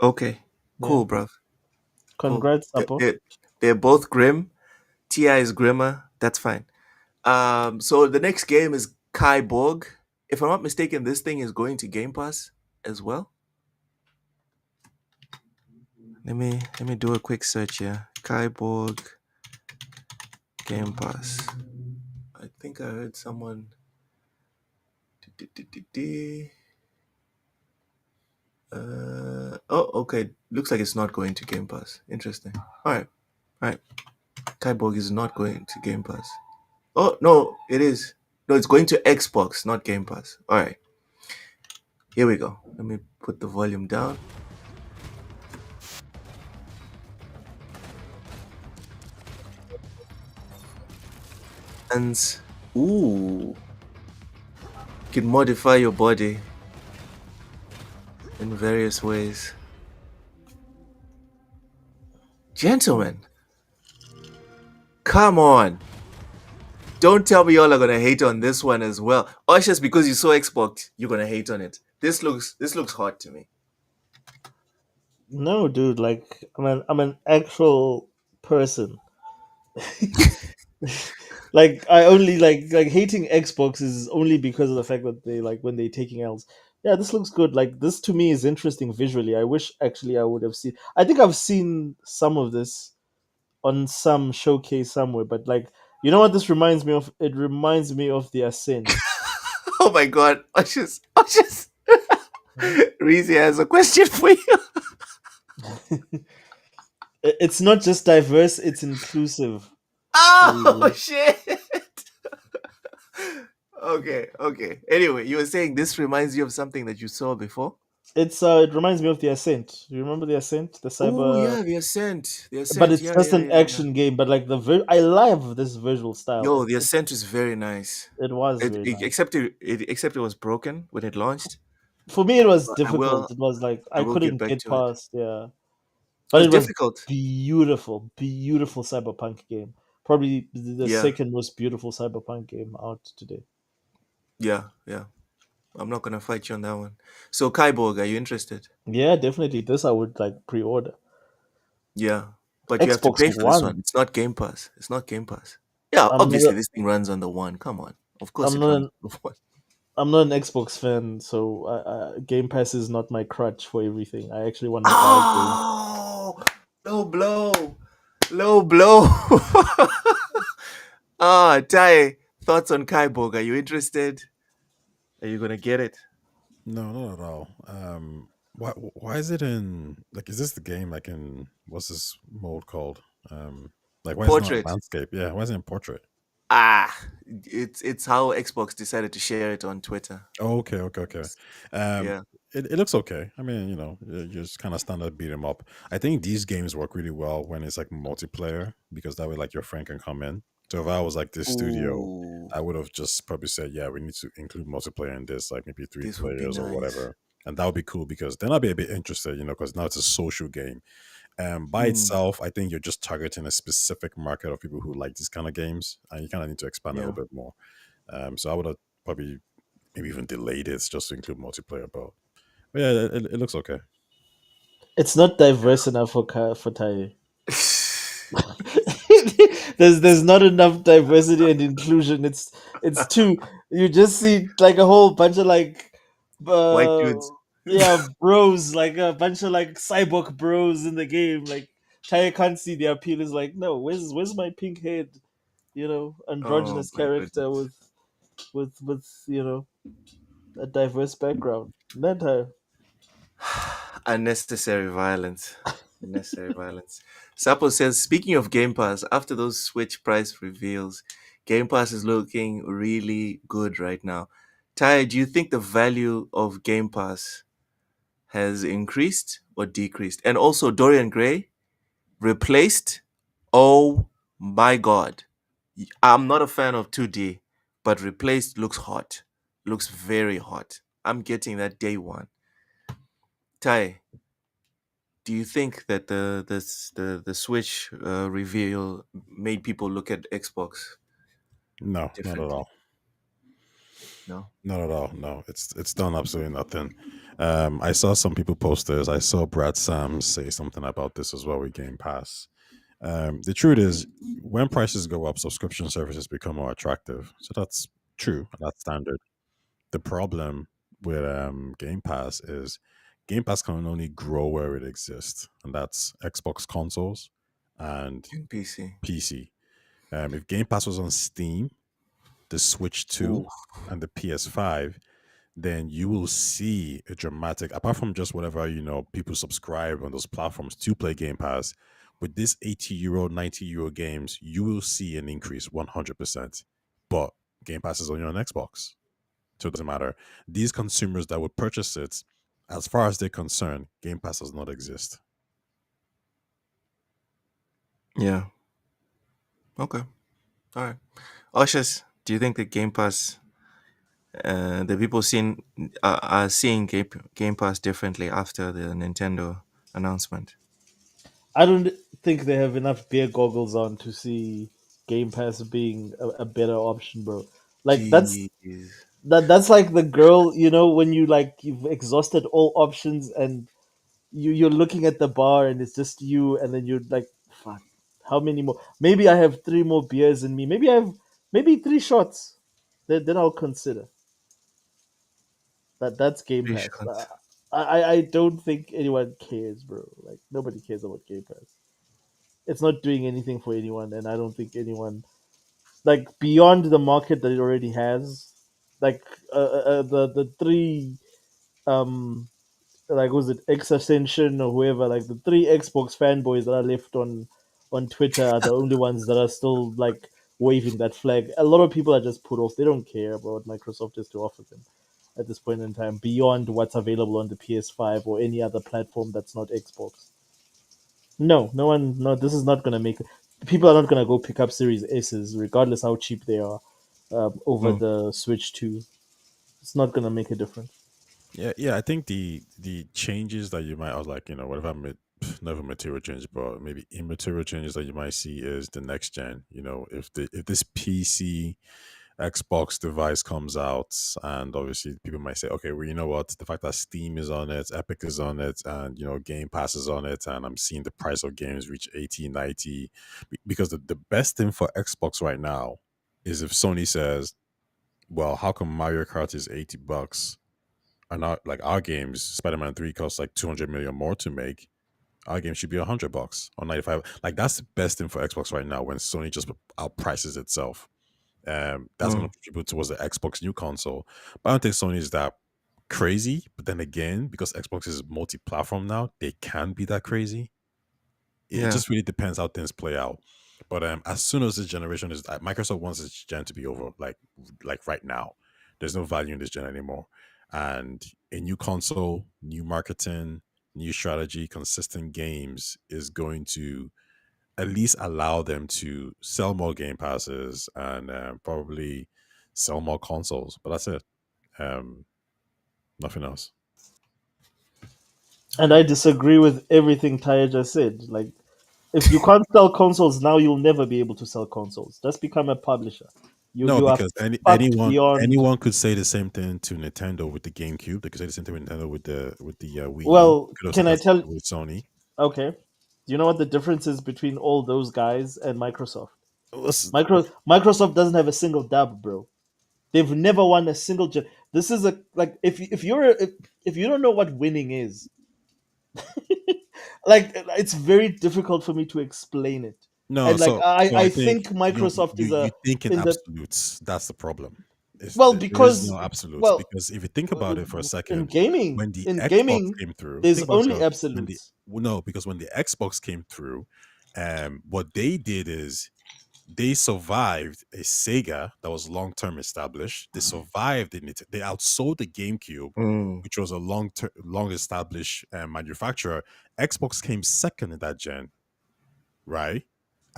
Okay. Yeah. Cool, bruv. Cool. Congrats, Apo. They're both grim. Ti is grimmer. That's fine. So the next game is Kai Borg. If I'm not mistaken, this thing is going to Game Pass as well. Let me do a quick search here. Kai Borg Game Pass. I think I heard someone. Oh, okay. Looks like it's not going to Game Pass. Interesting. All right. Kai Borg is not going to Game Pass. Oh no, it is. No, it's going to Xbox, not Game Pass. All right. Here we go. Let me put the volume down. And ooh, you can modify your body in various ways. Gentlemen, come on. Don't tell me y'all are gonna hate on this one as well. Or it's just because you saw Xbox, you're gonna hate on it. This looks hot to me. No, dude, like I'm an actual person. Like I only like hating Xbox is only because of the fact that they like when they're taking L's. Yeah, this looks good. Like this to me is interesting visually. I wish actually I would have seen. I think I've seen some of this on some showcase somewhere, but like you know what this reminds me of? It reminds me of the Ascent. Oh my god, Ushers. Reezy has a question for you. It's not just diverse; it's inclusive. Oh shit. Okay. Anyway, you were saying this reminds you of something that you saw before? It reminds me of the Ascent. You remember the Ascent, the Oh cyber? yeah, the Ascent. The But Ascent. it's Yeah, just yeah, an yeah, yeah. action game. But like I love this visual style. Yo, the Ascent is very nice. It was very nice. Except it was broken when it launched. For me, it was But difficult. It was like I I will get couldn't back get to it. past. Yeah, It but was it was difficult. beautiful, beautiful cyberpunk game. Probably the Yeah, second most beautiful cyberpunk game out today. yeah. I'm not gonna fight you on that one. So Kyborg, are you interested? Yeah, definitely. This I would like pre-order. Yeah. But you have to Xbox pay for this one. One. It's not Game Pass. It's not Game Pass. Yeah, I'm not. obviously this thing runs on the one. Come on. Of course I'm it not. runs An, on the one. I'm not an Xbox fan, so Game Pass is not my crutch for everything. I actually want to buy games. Oh, low blow. Low blow. Tai, thoughts on Kyborg? Are you interested? Are you gonna get it? No, not at all. Why is it in like? Is this the game like in what's this mode called? Like why is it not in Portrait. landscape? Yeah, why is it in portrait? Ah, it's how Xbox decided to share it on Twitter. Oh, okay. Um, Yeah. it looks okay. I mean, you just kind of standard beat 'em up. I think these games work really well when it's like multiplayer because that way, like your friend can come in. So if I was like this studio, Ooh, I would have just probably said, yeah, we need to include multiplayer in this, like maybe three this would be players or nice. whatever, and that would be cool because then I'd be a bit interested, because now it's a social game. By Mm, itself, I think you're just targeting a specific market of people who like these kind of games, and you kind of need to expand a yeah. little bit more. So I would have probably maybe even delayed it just to include multiplayer. But yeah, it looks okay. It's not diverse enough for Thai. There's not enough diversity and inclusion. It's too. You just see like a whole bunch of like, White uh, dudes. yeah, bros, like a bunch of like cyborg bros in the game. Like Chaya can't see the appeal. Is like, no, where's my pink head, Oh androgynous my character goodness. with a diverse background. That time. Unnecessary violence. Unnecessary violence. Sapo says, speaking of Game Pass, after those Switch price reveals, Game Pass is looking really good right now. Ty, do you think the value of Game Pass has increased or decreased? And also, Dorian Gray replaced. Oh my God. I'm not a fan of 2D, but replaced looks hot. Looks very hot. I'm getting that day one. Ty, do you think that the Switch reveal made people look at Xbox No, not at differently? all. No. Not at all. No, it's done absolutely nothing. I saw some people posters. I saw Brad Sams say something about this as well with Game Pass. The truth is, when prices go up, subscription services become more attractive. So that's true. That's standard. The problem with Game Pass is Game Pass can only grow where it exists, and that's Xbox consoles and In PC. PC. If Game Pass was on Steam, the Switch 2, Ooh, and the PS5, then you will see a dramatic, apart from just whatever, people subscribe on those platforms to play Game Pass, with this €80, €90 games, you will see an increase 100%. But Game Pass is only on Xbox. So it doesn't matter. These consumers that would purchase it, as far as they're concerned, Game Pass does not exist. yeah. Okay. All right. Ushers, do you think that Game Pass, the people are seeing Game Pass differently after the Nintendo announcement? I don't think they have enough beer goggles on to see Game Pass being a better option, bro. Like Jeez. that's like the girl, when you've exhausted all options and you're looking at the bar and it's just you, and then you're like, fuck, how many more? Maybe I have three more beers in me. Maybe I have maybe three shots. Then I'll consider that's Game Three Pass. shots. I don't think anyone cares, bro. Like nobody cares about Game Pass. It's not doing anything for anyone, and I don't think anyone like beyond the market that it already has. Like the three um like was it X Ascension or whoever, like the three Xbox fanboys that are left on Twitter are the only ones that are still like waving that flag. A lot of people are just put off. They don't care about what Microsoft has to offer them at this point in time beyond what's available on the PS5 or any other platform that's not Xbox. No, no one. No, this is not gonna make. People are not gonna go pick up Series S's, regardless how cheap they are, over Mm, the Switch Two. It's not gonna make a difference. Yeah. I think the changes that you might, or like whatever, never material change, but maybe immaterial changes that you might see is the next gen. If this PC Xbox device comes out, and obviously people might say, okay, well, you know what, the fact that Steam is on it, Epic is on it, and Game Pass is on it, and I'm seeing the price of games reach 80, 90, because the best thing for Xbox right now is if Sony says, well, how come Mario Kart is $80 and like our games, Spider-Man 3 costs like 200 million more to make, our game should be $100 or 95. Like that's the best thing for Xbox right now when Sony just outprices itself. That's going to contribute towards the Xbox new console. But I don't think Sony is that crazy. But then again, because Xbox is multi-platform now, they can be that crazy. It just really depends how things play out. But as soon as this generation is, Microsoft wants this gen to be over, like right now. There's no value in this gen anymore, and a new console, new marketing, new strategy, consistent games is going to at least allow them to sell more Game Passes and probably sell more consoles. But that's it. Nothing else. And I disagree with everything Taya just said. Like, if you can't sell consoles now, you'll never be able to sell consoles. Just become a publisher. No, You are because fucked beyond. anyone could say the same thing to Nintendo with the GameCube. They could say the same thing with Nintendo with the Wii U. Well, They could also can I say tell? that with Sony? Okay. Do you know what the difference is between all those guys and Microsoft? Listen, Microsoft doesn't have a single dab, bro. They've never won a single. This is a like if you don't know what winning is, like it's very difficult for me to explain it. No, And like so I think think Microsoft is you a think in in the absolutes. That's the problem. well There is because no absolutes, well because if you think about it for a in second, gaming when the in Xbox gaming came through, there's think about only yourself. absolutes. No, because when the Xbox came through, what they did is they survived a Sega that was long term established. They survived in it. They outsold the GameCube, which was a long established manufacturer. Xbox came second in that gen, right?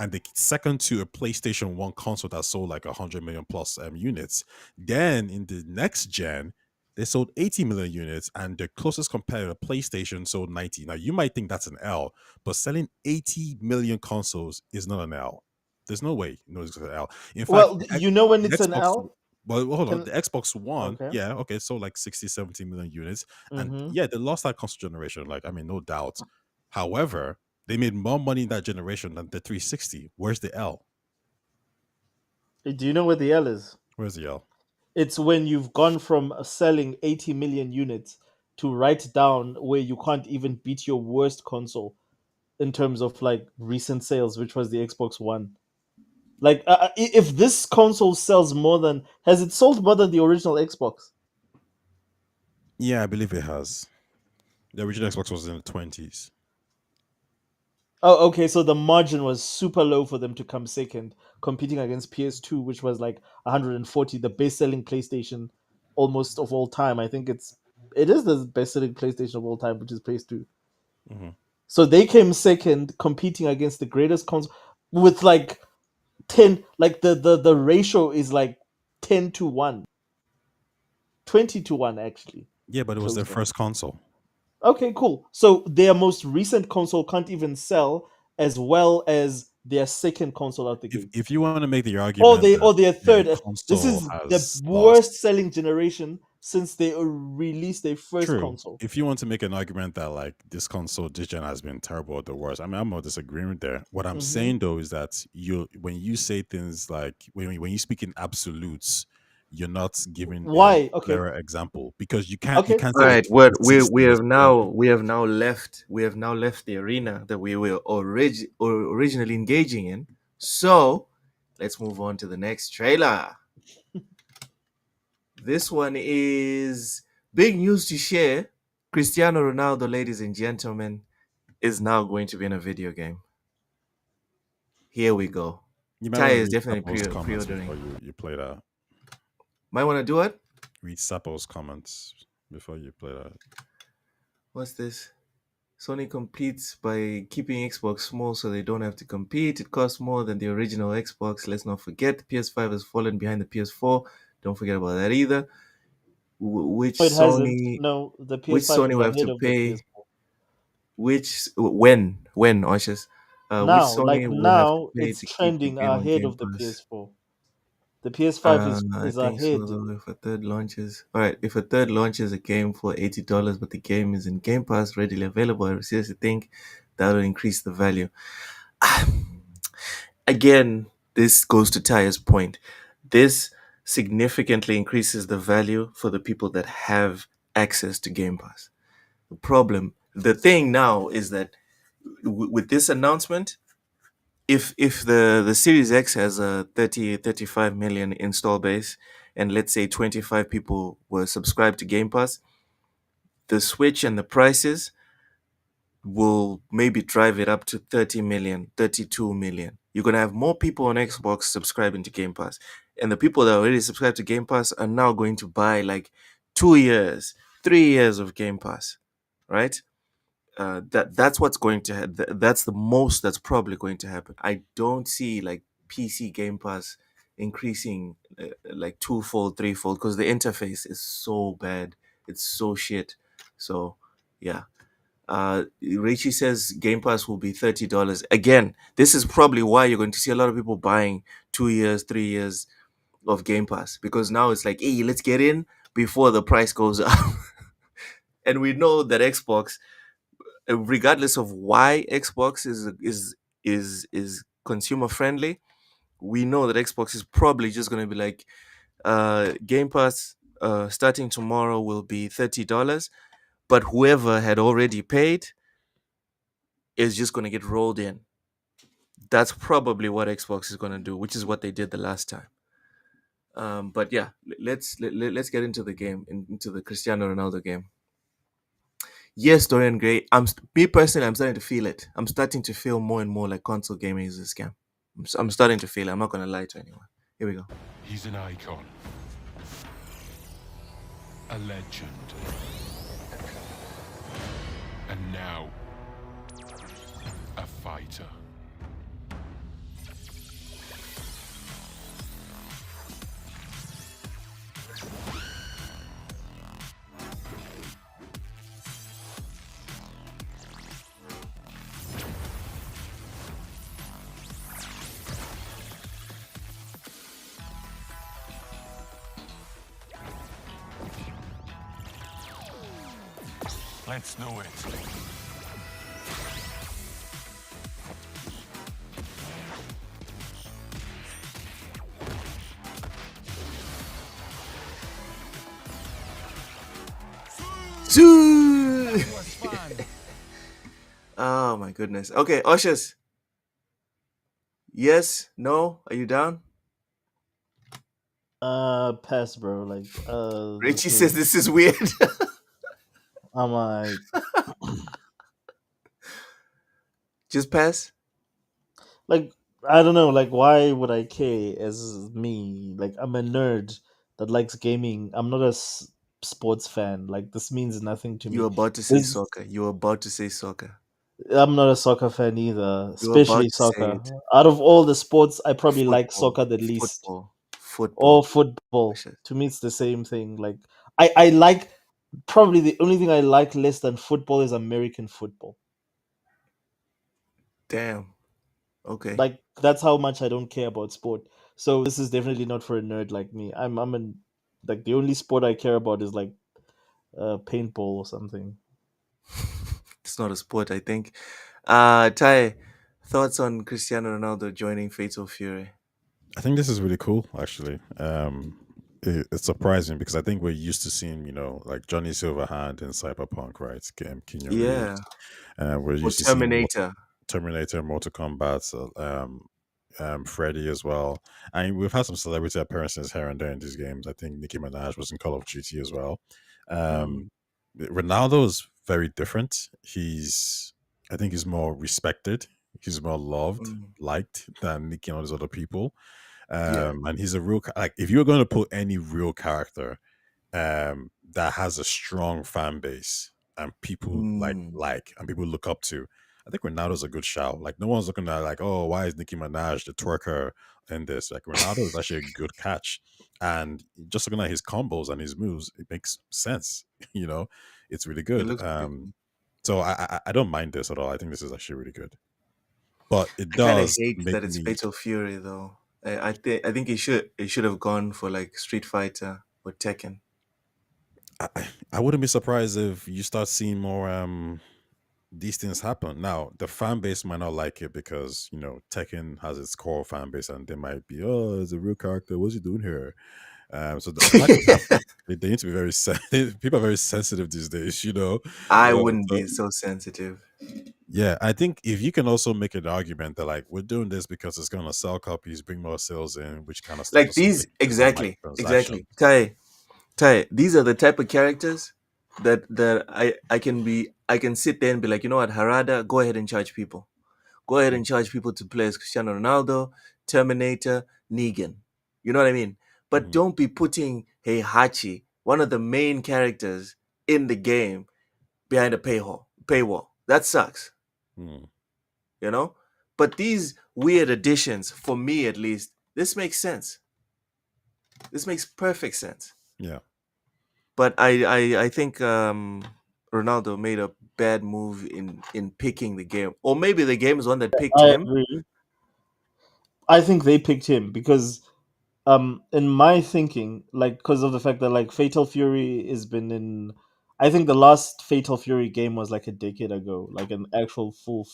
And the second to a PlayStation 1 console that sold like 100 million plus units. Then in the next gen, they sold 80 million units, and their closest competitor, PlayStation, sold 90. Now, you might think that's an L, but selling 80 million consoles is not an L. There's no way it's an L. In fact, Well, you know when the it's an Xbox, L? well, hold on. Can The Xbox One, okay. yeah, okay, so like 60, 70 million units. And Mm-hmm. yeah, they lost that console generation. Like, I mean, no doubt. However, they made more money in that generation than the 360. Where's the L? Do you know what the L is? Where's the L? It's when you've gone from selling 80 million units to right down where you can't even beat your worst console in terms of like recent sales, which was the Xbox One. Like, if this console sells more than has it sold more than the original Xbox? Yeah, I believe it has. The original Xbox was in the 20s. Oh, okay. So the margin was super low for them to come second, competing against PS2, which was like 140, the best-selling PlayStation almost of all time. I think it is the best-selling PlayStation of all time, which is PS2. Mm-hmm. So they came second, competing against the greatest console with like 10. Like the ratio is like 10-1, 20-1 actually. Yeah, but it was their Closer. first console. Okay, cool. So their most recent console can't even sell as well as their second console out the gate. If you want to make the argument, Or their third. This console is the has worst lost. selling generation since they released their first True. console. If you want to make an argument that like this gen has been terrible or the worst, I mean, I'm not disagreeing there. What I'm saying though is that when you say things like when you speak in absolutes, you're not giving Why? a Okay. clearer example because you can't. Okay. You can't All say right, that what 360 we was have now left the arena that we were originally engaging in. So let's move on to the next trailer. This one is big news to share. Cristiano Ronaldo, ladies and gentlemen, is now going to be in a video game. Here we go. You might Ty want to is read definitely Sapo's comments pre-ordering. before you play that. Might want to do it. Read Sapo's comments before you play that. What's this? Sony competes by keeping Xbox small so they don't have to compete. It costs more than the original Xbox. Let's not forget the PS5 has fallen behind the PS4. Don't forget about that either. Which No, it hasn't. Sony? No, the PS5 Which Sony is will have ahead to of the pay? PS4. When Oshas? Which Now, Sony like will have to now, pay it's to keep the trending game on ahead Game of the Pass? PS4. The PS5 I is think so. ahead. Though, if a third launches, all right. If a third launches a game for $80, but the game is in Game Pass, readily available, I seriously think that will increase the value. Again, this goes to Tyre's point. This significantly increases the value for the people that have access to Game Pass. The thing now is that with this announcement, if the Series X has a 35 million install base, and let's say 25 people were subscribed to Game Pass, the Switch and the prices will maybe drive it up to 30 million, 32 million. You're going to have more people on Xbox subscribing to Game Pass. And the people that already subscribed to Game Pass are now going to buy like 2 years, 3 years of Game Pass, right? That's what's going to that's the most that's probably going to happen. I don't see like PC Game Pass increasing like twofold, threefold, because the interface is so bad. It's so shit. So yeah. Richie says Game Pass will be $30. Again, this is probably why you're going to see a lot of people buying 2 years, 3 years of Game Pass, because now it's like, hey, let's get in before the price goes up. And we know that Xbox, regardless of why Xbox is consumer friendly, we know that Xbox is probably just going to be like, Game Pass starting tomorrow will be $30, but whoever had already paid is just going to get rolled in. That's probably what Xbox is going to do, which is what they did the last time. But yeah, let's get into the game, into the Cristiano Ronaldo game. Yes, Dorian Gray. Me personally, I'm starting to feel it. I'm starting to feel more and more like console gaming is a scam. I'm starting to feel it. I'm not going to lie to anyone. Here we go. He's an icon. A legend. And now, a fighter. Let's do it. Oh my goodness. Okay, Oshus. Yes? No? Are you down? Pass, bro. Like, Richie says this is weird. I'm like, just pass. Like, I don't know. Like, why would I care? As me, like, I'm a nerd that likes gaming. I'm not a sports fan. Like, this means nothing to me. You were about to say soccer. You were about to say soccer. I'm not a soccer fan either, You were about especially to say soccer. it. Out of all the sports, I probably like soccer the least. Football. Or football. To me, it's the same thing. Like, I like, probably the only thing I like less than football is American football. Damn. Okay. Like, that's how much I don't care about sport. So this is definitely not for a nerd like me. I'm like, the only sport I care about is like paintball or something. It's not a sport, I think. Ty, thoughts on Cristiano Ronaldo joining Fatal Fury? I think this is really cool, actually. It's surprising because I think we're used to seeing, like Johnny Silverhand in Cyberpunk, right? Keanu Yeah. Reeves. We're used to Terminator. Terminator, Mortal Kombat, Freddy as well. And we've had some celebrity appearances here and there in these games. I think Nicki Minaj was in Call of Duty as well. Ronaldo is very different. I think he's more respected. He's more loved, liked than Nicki and all these other people. And he's a real, like, if you're going to put any real character that has a strong fan base and people like and people look up to, I think Ronaldo's a good shout. Like, no one's looking at like, oh, why is Nicki Minaj the twerker in this? Like, Ronaldo is actually a good catch. And just looking at his combos and his moves, it makes sense. It's really good. So I don't mind this at all. I think this is actually really good. But it does hate make that it's Fatal Fury though. I think it should have gone for like Street Fighter or Tekken. I wouldn't be surprised if you start seeing more these things happen. Now, the fan base might not like it because, Tekken has its core fan base and they might be, oh, it's a real character. What's he doing here? So they need to be very people are very sensitive these days, I wouldn't be so sensitive. Yeah, I think if you can also make an argument that like we're doing this because it's gonna sell copies, bring more sales in, which kind of Like stimulates these, some exactly. microtransactions. Tai, these are the type of characters that I can sit there and be like, you know what, Harada, go ahead and charge people. Go ahead and charge people to play as Cristiano Ronaldo, Terminator, Negan. You know what I mean? But Mm-hmm. don't be putting Heihachi, one of the main characters in the game, behind a paywall. That sucks, Mm. you know? But these weird additions, for me at least, this makes sense. This makes perfect sense. Yeah. But I think Ronaldo made a bad move in picking the game, or maybe the game is one that picked I him. agree. I think they picked him because in my thinking, like because of the fact that like Fatal Fury has been in, I think the last Fatal Fury game was like a decade ago, like an actual full.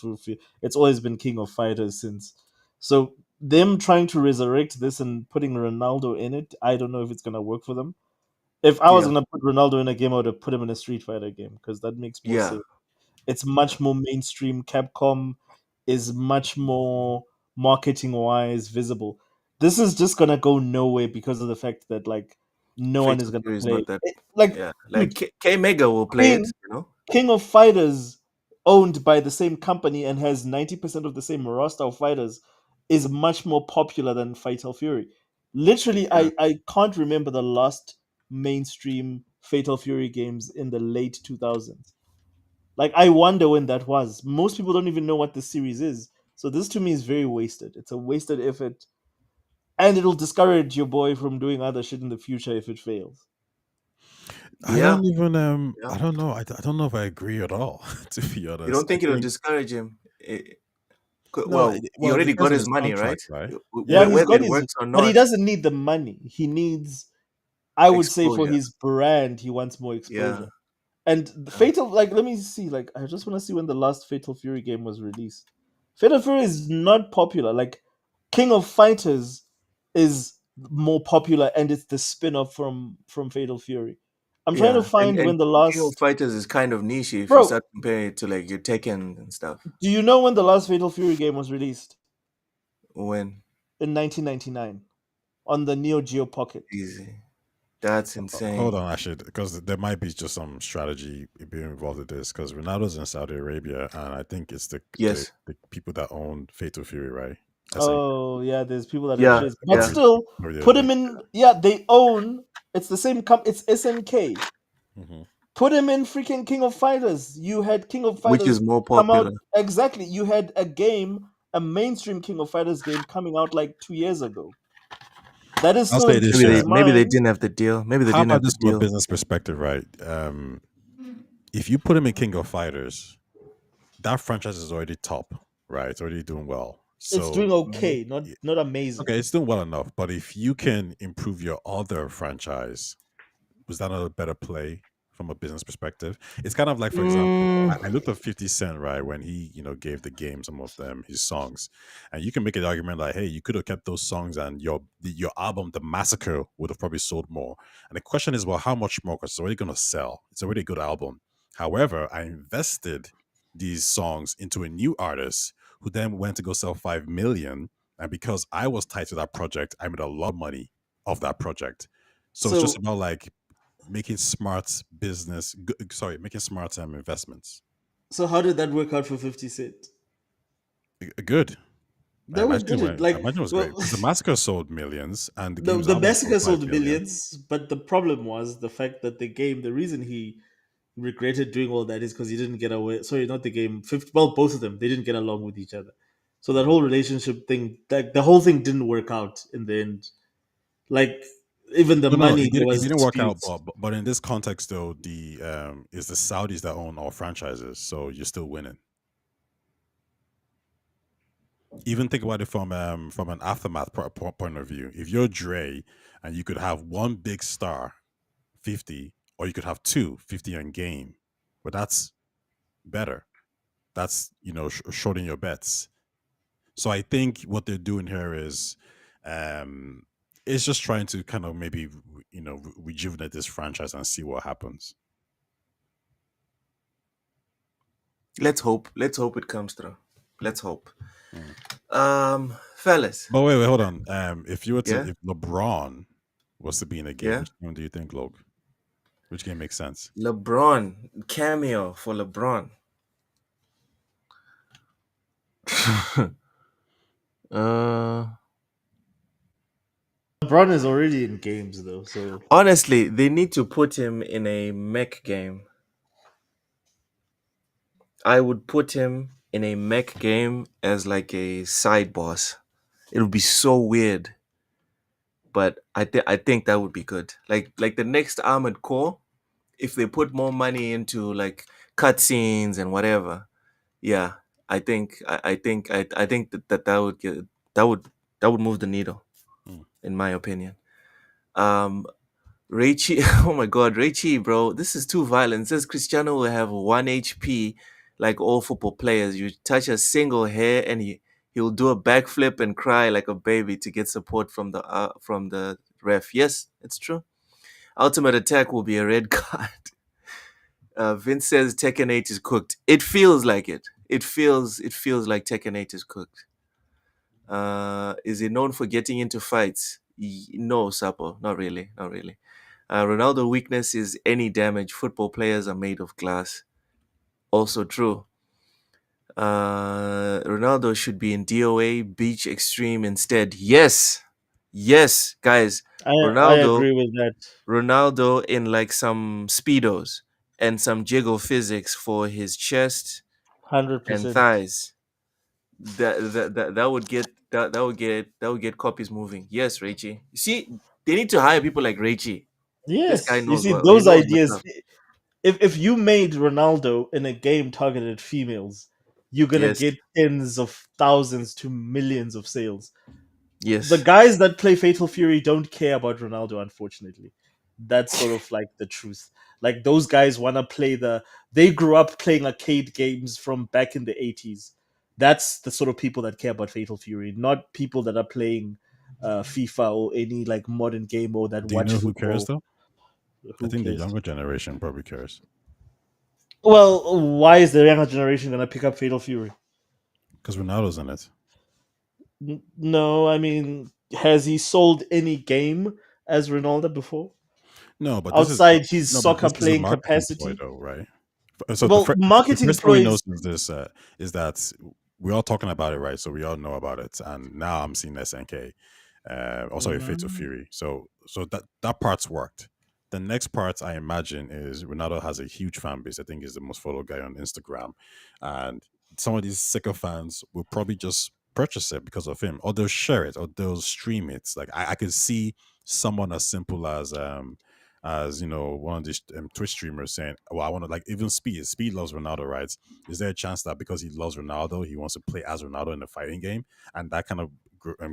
It's always been King of Fighters since. So them trying to resurrect this and putting Ronaldo in it, I don't know if it's gonna work for them. If I was Yeah, gonna put Ronaldo in a game, I would have put him in a Street Fighter game because that makes more yeah, sense. It's much more mainstream. Capcom is much more marketing wise visible. This is just gonna go nowhere because of the fact that like no one is Fatal gonna Fury is play not that. it. Like, Yeah, like dude, K Mega will play it. King You know. King of Fighters, owned by the same company and has 90% of the same roster of fighters, is much more popular than Fatal Fury. Literally, Yeah, I can't remember the last mainstream Fatal Fury games in the late 2000s. Like, I wonder when that was. Most people don't even know what the series is. So this to me is very wasted. It's a wasted effort, and it'll discourage your boy from doing other shit in the future if it fails. I yeah, don't even yeah. I don't know. I don't know if I agree at all, to be You honest. don't I think it'll think discourage him? no, Well, he well, it already got depends on his his money, right? contract, right? Yeah, Yeah. he's Whether got it his, works or but he not, doesn't need the money. He needs, I would say, for exposure. his brand, he wants more Yeah, exposure. And the yeah. Fatal, like, let me see, like, I just want to see when the last Fatal Fury game was released. Fatal Fury is not popular. Like, King of Fighters is more popular, and it's the spin-off from Fatal Fury. I'm trying to Yeah. find And when the King of last, Fighters is kind of niche if you bro. start comparing it to like your Tekken and stuff. Do you know when the last Fatal Fury game was released? When In 1999 on the Neo Geo Pocket. easy, that's Hold insane. on, actually, because there might be just some strategy being involved with this. Because Ronaldo's in Saudi Arabia, and I think it's Yes. the people that own Fatal Fury, right? SN. Oh yeah, there's people that have Yeah. shares, but Yeah. still Oh yeah, put him in. Yeah, they own. It's the same It's SNK. hmm Put him in freaking King of Fighters. You had King of Which is Fighters more come out popular. exactly. You had a game, a mainstream King of Fighters game coming out like 2 years ago. That is I'll still say in this, Maybe yeah. they people's maybe they minds. didn't have the deal. Maybe they How didn't about have the this from a deal. business perspective, right? If you put him in King of Fighters, that franchise is already top, right? It's already doing well. It's So doing Mhm. okay, not amazing. okay, it's doing well enough. But if you can improve your other franchise, was that not a better play from a business perspective? It's kind of like, for example, Mm, I looked at 50 Cent, right, when he, gave the game some of them his songs. And you can make an argument like, hey, you could have kept those songs and your album, The Massacre, would have probably sold more. And the question is, well, how much more? Because it's already gonna sell. It's already a good album. However, I invested these songs into a new artist who then went to go sell 5 million. And because I was tied to that project, I made a lot of money off that project. So it's just So about like making smart making smart investments. so how did that work out for 50 Cent? Good. I That was imagine it good. went. I Like, imagine it was great well, because the massacre sold millions and the the game's the album sold massacre five sold million. millions, but the problem was the fact that the reason he regretted doing all that is because he didn't get away. Sorry, not the game. 50, well, both of them, they didn't get along with each other. So that Mhm. whole relationship thing, like the whole thing, didn't work out in the end. Like even the No, no, money, there it was didn't work out. disputes. But in this context, though, the is the Saudis that own all franchises, so you're still winning. Even think about it from an aftermath point of view. If you're Dre and you could have one big star, 50, or you could have two, 50 on game, but that's better. That's shorting your bets. So I think what they're doing here is, um, it's just trying to kind of maybe rejuvenate this franchise and see what happens. Let's hope. Let's hope it comes through. Let's hope. Mm. Fellas. But wait, hold on. If you were to, Yeah. if LeBron was to be in a game, Yeah. which game do you think, Log? Which game makes sense? LeBron cameo for LeBron. uh, LeBron is already in games though, so honestly, they need to put him in a mech game. I would put him in a mech game as like a side boss. It would be so weird, but I think that would be good. Like the next Armored Core, if they put more money into like cutscenes and whatever, yeah, I think that would get that would that would move the needle, Mm. in my opinion. Um, Reichi, oh my God, Reichi, bro, this is too violent. It says Cristiano will have 1 HP, like all football players. You touch a single hair and he'll do a backflip and cry like a baby to get support from the ref. Yes, it's true. Ultimate attack will be a red card. Vince says Tekken 8 is cooked. It feels like it. It feels like Tekken 8 is cooked. Is he known for getting into fights? No, Sapo, not really, not really. Ronaldo weakness is any damage. Football players are made of glass. Also true. Ronaldo should be in DOA Beach Extreme instead. Yes, yes, guys. I Ronaldo, agree with that. Ronaldo in like some speedos and some jiggle physics for his chest and 100%. thighs. That would get that would get copies moving. Yes, Reichi. You see, they need to hire people like Reichi. This guy Yes, you knows see what he those knows what's ideas. up. If you made Ronaldo in a game targeted at females, you're gonna Yes, get tens of thousands to millions of sales. The yes. guys that play Fatal Fury don't care about Ronaldo, unfortunately. That's sort of like the truth. Like those guys want to play they grew up playing arcade games from back in the 80s. That's the sort of people that care about Fatal Fury, not people that are playing FIFA or any like modern game or that Do you watch know who cares football. though? I Who think the cares? younger generation probably cares Well, why is the younger generation gonna pick up Fatal Fury? because Ronaldo's in it. No, I mean, has he sold any game as Ronaldo before? No, but this is Outside his no, but soccer this is a playing marketing ploy, capacity? though, right? So Well, the marketing first thing we ploys. noticed is this is that we're all talking about it, right? So we all know about it, and now I'm seeing SNK, also a Fatal Mhm. Fury. So that part's worked. The next part I imagine is Ronaldo has a huge fan base. I think he's the most followed guy on Instagram, and some of these sicker fans will probably just purchase it because of him, or they'll share it, or they'll stream it. Like I could see someone as simple as one of these Twitch streamers saying, "Well, I want to like even Speed. Speed loves Ronaldo, right? Is there a chance that because he loves Ronaldo, he wants to play as Ronaldo in a fighting game, and that kind of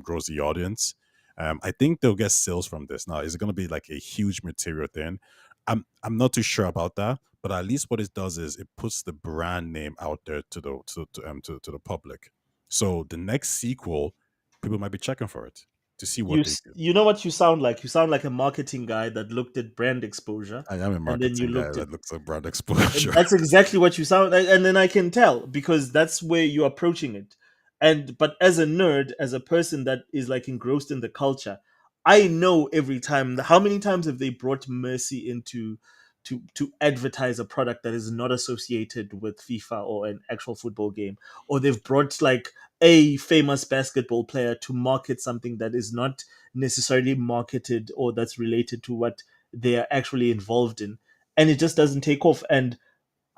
grows the audience?" I think they'll get sales from this. Now, is it going to be like a huge material thing? I'm not too sure about that, but at least what it does is it puts the brand name out there to the public. So the next sequel, people might be checking for it to see what they do. You know what you sound like? You sound like a marketing guy that looked at brand exposure, I am a and then you marketing guy looked at. that looks at brand exposure. That's exactly what you sound like, and then I can tell because that's where you're approaching it. And but as a nerd, as a person that is like engrossed in the culture, I know every time. How many times have they brought Mercy into to advertise a product that is not associated with FIFA or an actual football game, or they've brought like a famous basketball player to market something that is not necessarily marketed or that's related to what they are actually involved in, and it just doesn't take off. And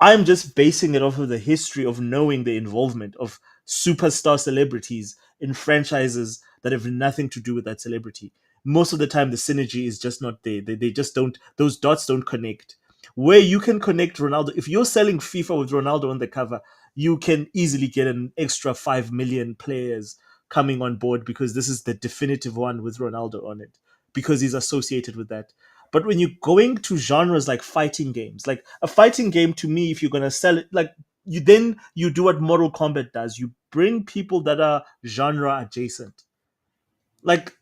I'm just basing it off of the history of knowing the involvement of superstar celebrities in franchises that have nothing to do with that celebrity. Most of the time, the synergy is just not there. They just don't, those dots don't connect. Where you can connect Ronaldo, if you're selling FIFA with Ronaldo on the cover, you can easily get an extra 5 million players coming on board because this is the definitive one with Ronaldo on it because he's associated with that. But when you're going to genres like fighting games, like a fighting game to me, if you're gonna sell it, like you do what Mortal Kombat does. You bring people that are genre adjacent. Like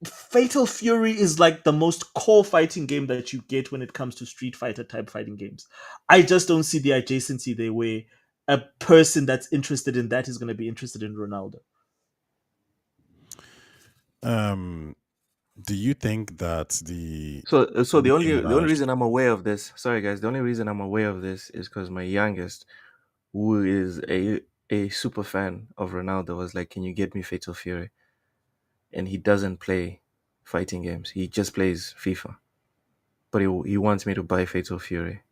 Fatal Fury is like the most core fighting game that you get when it comes to Street Fighter type fighting games. I just don't see the adjacency there where a person that's interested in that is going to be interested in Ronaldo. Do you think that So the Nicki only Minaj? reason I'm aware of this, sorry guys, the only reason I'm aware of this is because my youngest, who is a super fan of Ronaldo, was like, "Can you get me Fatal Fury?" And he doesn't play fighting games; he just plays FIFA. But he wants me to buy Fatal Fury.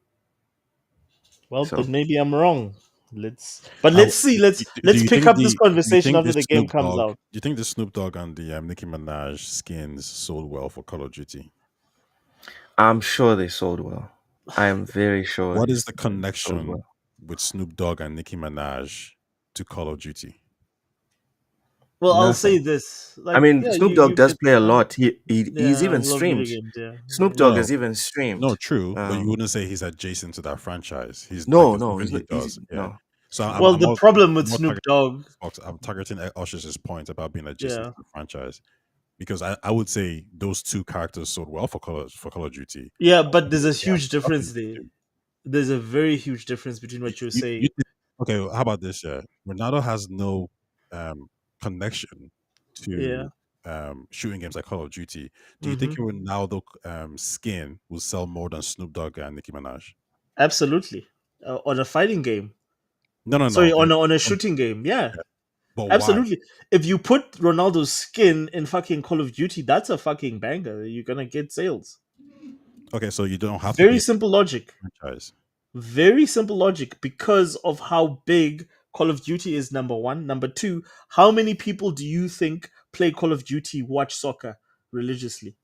Well, So then maybe I'm wrong. Let's I, see. do Let's you pick think up this the do you conversation think after the the game Snoop comes Dogg out. do you think the Snoop Dogg and the Nicki Minaj skins sold well for Call of Duty? I'm sure they sold well. I am very sure What is the they sold connection well. with Snoop Dogg and Nicki Minaj to Call of Duty? Well, I'll say Nothing. this. I Like, mean, yeah, Snoop Dogg you does get play a that. lot. He's Yeah, I even love video streamed. games. Yeah. Snoop Dogg No, has even no, streamed. true, but you wouldn't say he's adjacent to that franchise. He's like No, there's no, something he he's does. Yeah. no. So Well, the problem with I'm more Snoop Dogg, targeting Ushers' point about being adjacent yeah, to the franchise because I would say those two characters sold well for Call of Duty. yeah, but there's a They have huge difference nothing there. to do. There's a very huge difference between what you're You saying. think, okay, well, how about this? Yeah, Ronaldo has no connection Yeah. to shooting games like Call of Duty. Do you think Hmm. a Ronaldo skin will sell more than Snoop Dogg and Nicki Minaj? Absolutely. On a fighting game. No, no, Sorry, no. on a Um, shooting game. Yeah. yeah, but why? Absolutely. If you put Ronaldo's skin in fucking Call of Duty, that's a fucking banger. You're gonna get sales. Okay, so you don't have to Very be a simple logic. franchise. Very simple logic because of how big Call of Duty is, number one. Number two, how many people do you think play Call of Duty, watch soccer religiously?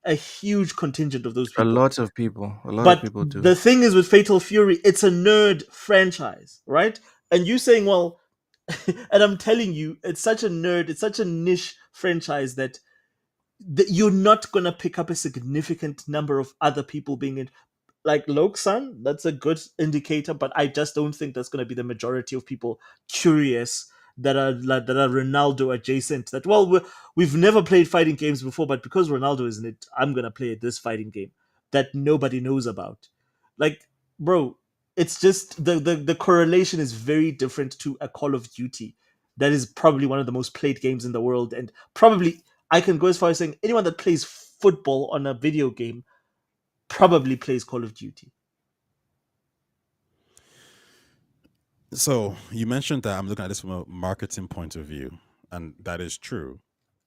A huge contingent of those A people. lot of people. A lot of But people do. the thing is with Fatal Fury, it's a nerd franchise, right? And you saying, well, and I'm telling you, it's such a nerd, it's such a niche franchise that you're not gonna pick up a significant number of other people being in. Like Loke-san, that's a good indicator, but I just don't think that's gonna be the majority of people curious that are Ronaldo adjacent. That well, we've never played fighting games before, but because Ronaldo is in it, I'm gonna play this fighting game that nobody knows about. Like, bro, it's just the correlation is very different to a Call of Duty. That is probably one of the most played games in the world, and probably I can go as far as saying anyone that plays football on a video game probably plays Call of Duty. So you mentioned that I'm looking at this from a marketing point of view, and that is true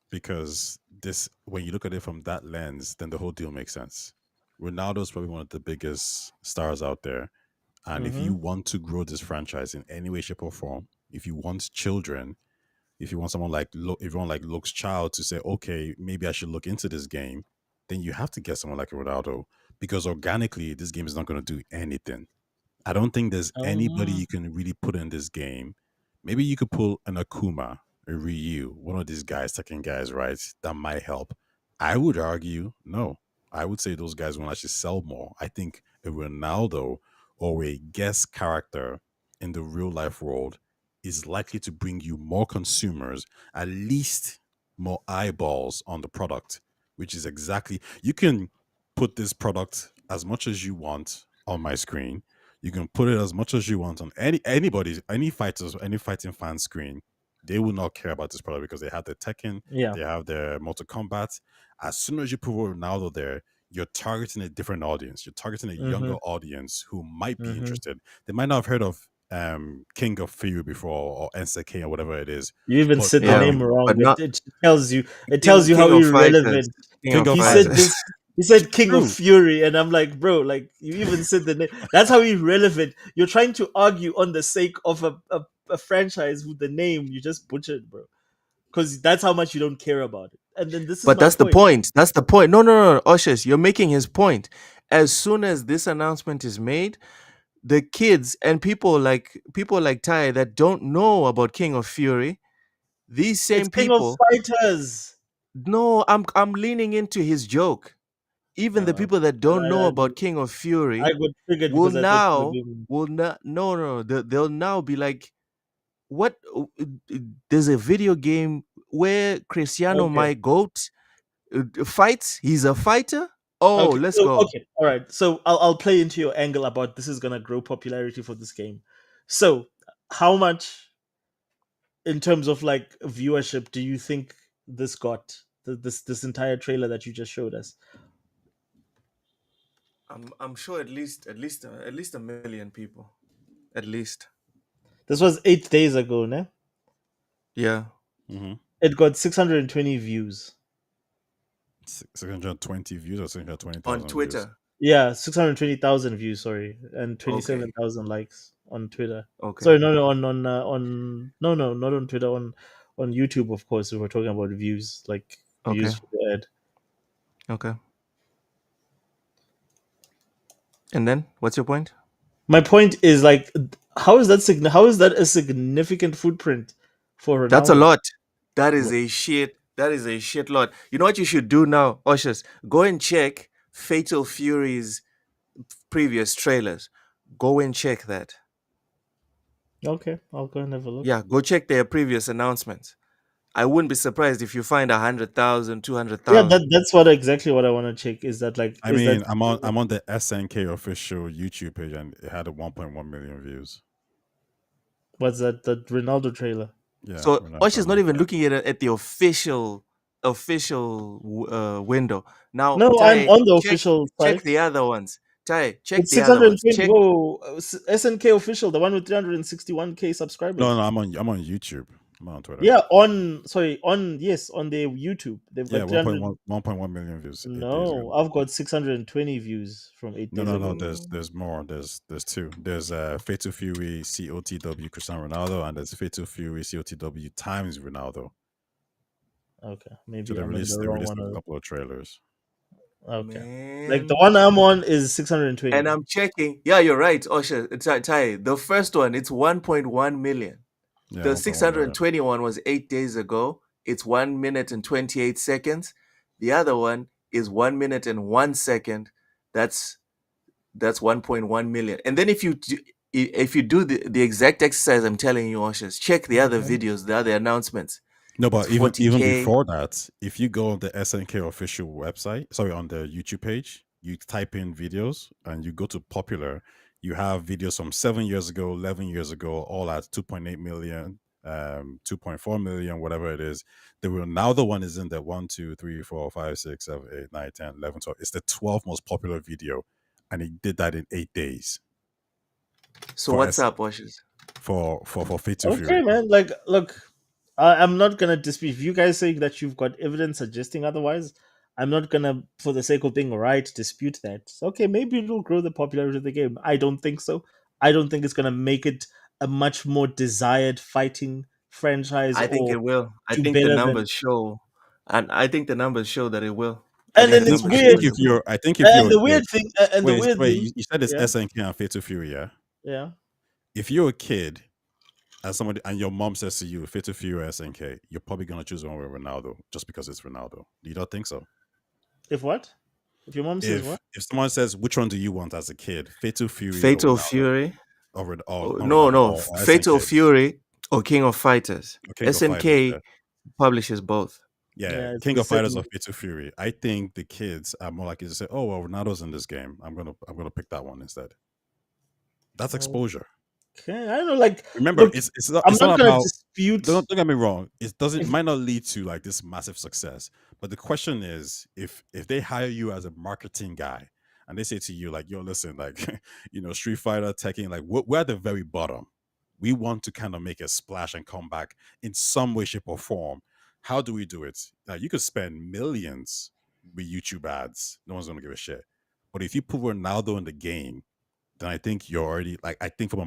because this, when you look at it from that lens, then the whole deal makes sense. Ronaldo is probably one of the biggest stars out there, and if you Mm-hmm. want to grow this franchise in any way, shape, or form, if you want children, if you want someone like if you want like Luke's child to say, okay, maybe I should look into this game, then you have to get someone like Ronaldo because organically this game is not going to do anything. I don't think there's anybody Um, you can really put in this game. Maybe you could pull an Akuma, a Ryu, one of these guys, second guys, right? That might help. I would argue, no. I would say those guys will actually sell more. I think a Ronaldo or a guest character in the real life world is likely to bring you more consumers, at least more eyeballs on the product, which is exactly, you can put this product as much as you want on my screen. You can put it as much as you want on any fighters, any fighting fan screen. They will not care about this product because they have their Tekken, yeah. they have their Mortal Kombat. As soon as you put Ronaldo there, you're targeting a different audience. You're targeting a Mm-hmm. younger audience who might be Mm-hmm. interested. They might not have heard of King of Fury before or NSK or whatever it is. You even But said the now Yeah, name wrong. but not It tells you. It King tells you King how of Fighters. irrelevant. King King of of He said Fighters. this. Fighters. He said King of True. Fury, and I'm like, bro, like you even said the name. That's how irrelevant. You're trying to argue on the sake of a franchise with the name you just butchered, bro. Because that's how much you don't care about it. And then this is But my that's the point. point. That's the point. No, no, no, Ushers, you're making his point. As soon as this announcement is made, the kids and people like Ty that don't know about King of Fury, these It's same King of people, Fighters. no, I'm leaning into his joke. Even the Uh, people that and don't know about King of I Fury got triggered will because I thought you were now being. will not no no no, they'll now be like, what, there's a video game where Cristiano, Okay. my goat, fights. He's a fighter. Oh, Okay. let's So go. all right. So I'll play into your angle about this is gonna grow popularity for this game. So how much in terms of like viewership do you think this got? This entire trailer that you just showed us. I'm sure at least a million people, at least. This was 8 days ago, ne? Yeah. Mm-hmm. It got 620 views. 620 views or 620,000 On views? Twitter. Yeah, 620,000 views. Sorry, and Okay. 27,000 likes on Twitter. Okay. Sorry, no, on no, not on Twitter. On YouTube, of course. We were talking about views, like views Okay. for the ad. Okay. And then, what's your point? My point is like, how is that how is that a significant footprint for Ronaldo? That's a lot. That is a shit. That is a shit lot. You know what you should do now, Oshus? Go and check Fatal Fury's previous trailers. Go and check that. Okay, I'll go and have a look. Yeah, go check their previous announcements. I wouldn't be surprised if you find 100,000, 200,000. Yeah, that's exactly what I want to check. Is that like? I mean, I'm on the SNK official YouTube page and it had a 1.1 million views. What's that? The Ronaldo trailer. Yeah. So Osh is not even looking at the official window. Now, No, Tai, I'm on the official site. Check the other ones. Tai, check It's the other ones. 620. Check. Whoa, SNK official, the one with 361k subscribers. No, I'm on YouTube. I'm not on Twitter. Yeah, on their YouTube. They've got 1.1 million views. No, I've got 620 views from 8 days ago. No. There's more. There's two. There's Fatal Fury COTW Cristiano Ronaldo, and there's Fatal Fury COTW times Ronaldo. Okay, maybe so they I'm released in the wrong one. a couple of trailers. Okay, Man. like the one I'm on is 620. And I'm checking. Yeah, you're right, Osha. Tai. The first one, it's 1.1 million. Yeah, The 621 was 8 days ago. It's 1 minute and 28 seconds. The other one is 1 minute and 1 second. That's 1.1 million. And then if you do the exact exercise I'm telling you, Oshas, check the other videos, the other announcements. No, but even before that, if you go on the SNK official website, on the YouTube page, you type in videos and you go to popular, you have videos from 7 years ago, 11 years ago, all at 2.8 million, 2.4 million, whatever it is. The Ronaldo one is in the 1, 2, 3, 4, 5, 6, 7, 8, 9, 10, 11, 12. It's the 12th most popular video, and he did that in 8 days. So what's up, Washes? For Fatal Fury. Okay, man. Like, look, I'm not gonna dispute. If you guys saying that you've got evidence suggesting otherwise, I'm not gonna, for the sake of being right, dispute that. Okay, maybe it'll grow the popularity of the game. I don't think so. I don't think it's gonna make it a much more desired fighting franchise. I think it will. I think the numbers show, and I think the numbers show that it will. And then it's weird. The weird thing. You said it's SNK and Fatal Fury, yeah. Yeah. If you're a kid and somebody and your mom says to you, Fatal Fury or SNK, you're probably gonna choose one with Ronaldo just because it's Ronaldo. You don't think so? If what? If your mom says what? If someone says, which one do you want as a kid? Fatal Fury. Fatal Fury. No. Fatal Fury or King of Fighters. SNK publishes both. Yeah, King of Fighters or Fatal Fury. I think the kids are more likely to say, "Oh, well, Ronaldo's in this game. I'm gonna pick that one instead." That's exposure. Okay, I don't know. Like, remember, look, it's not gonna about dispute. Don't get me wrong. It might not lead to like this massive success, but the question is, if they hire you as a marketing guy and they say to you like, "Yo, listen, like, Street Fighter, Tekken, like, we're at the very bottom. We want to kind of make a splash and come back in some way, shape, or form. How do we do it?" Now, you could spend millions with YouTube ads. No one's gonna give a shit. But if you put Ronaldo in the game, then I think you're already I think from a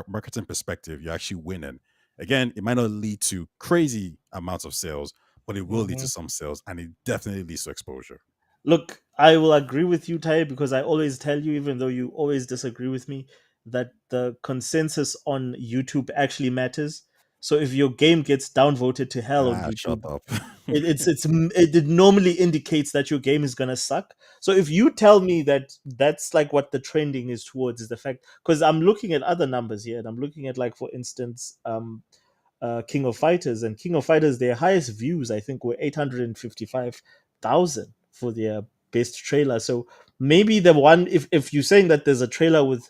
marketing perspective, you're actually winning. Again, it might not lead to crazy amounts of sales, but it will lead to some sales, and it definitely leads to exposure. Look, I will agree with you, Tai, because I always tell you, even though you always disagree with me, that the consensus on YouTube actually matters. So if your game gets downvoted to hell on YouTube, shut up. it normally indicates that your game is gonna suck. So if you tell me that that's like what the trending is towards, is the fact, because I'm looking at other numbers here, and I'm looking at, like, for instance, King of Fighters, and King of Fighters, their highest views I think were 855,000 for their best trailer. So maybe the one, if you're saying that there's a trailer with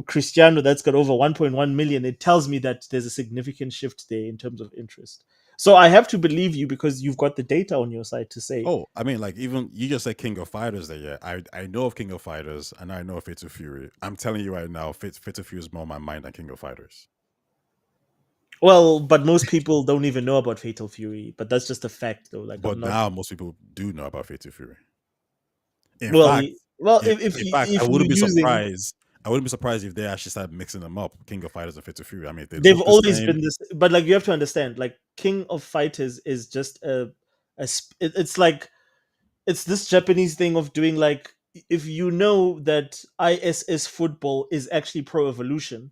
Cristiano that's got over 1.1 million, it tells me that there's a significant shift there in terms of interest. So I have to believe you because you've got the data on your side to say. Oh, I mean, like even you just said King of Fighters there. Yeah, I know of King of Fighters and I know of Fatal Fury. I'm telling you right now, Fatal Fury is more on my mind than King of Fighters. Well, but most people don't even know about Fatal Fury. But that's just a fact, though. Like, But I'm not. now most people do know about Fatal Fury. In Well, fact, I if wouldn't you're be using, surprised. I wouldn't be surprised if they actually start mixing them up, King of Fighters and Fatal Fury. I mean, if they they've look the always same. been this. But like, you have to understand, like, King of Fighters is just it's like it's this Japanese thing of doing like, if you know that ISS football is actually Pro Evolution,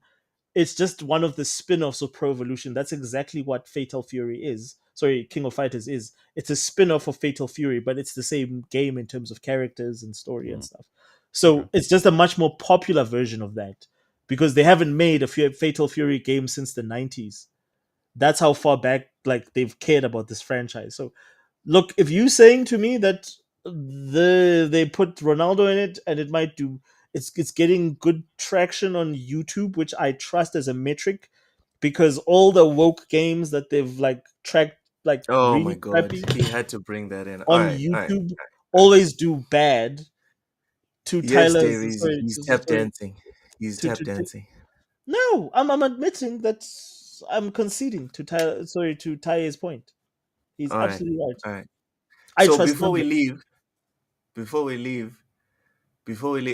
it's just one of the spin-offs of Pro Evolution. That's exactly what Fatal Fury is. Sorry, King of Fighters is. It's a spin-off of Fatal Fury, but it's the same game in terms of characters and story and stuff. So Okay. it's just a much more popular version of that because they haven't made a Fatal Fury game since the 90s. That's how far back like they've cared about this franchise. So look, if you saying to me that they put Ronaldo in it and it might do, it's getting good traction on YouTube, which I trust as a metric because all the woke games that they've like tracked like Oh my really God, crappy he had to bring that in. All on right, all right. YouTube always do bad to Yes, Tyler's Davies, sorry, he's tap sorry dancing. He's to, tap to, to dancing. no, I'm admitting that I'm conceding to Tyler, sorry, to Tyler's point. He's All right, absolutely right. all right. I So trust before we numbers. leave, before we leave,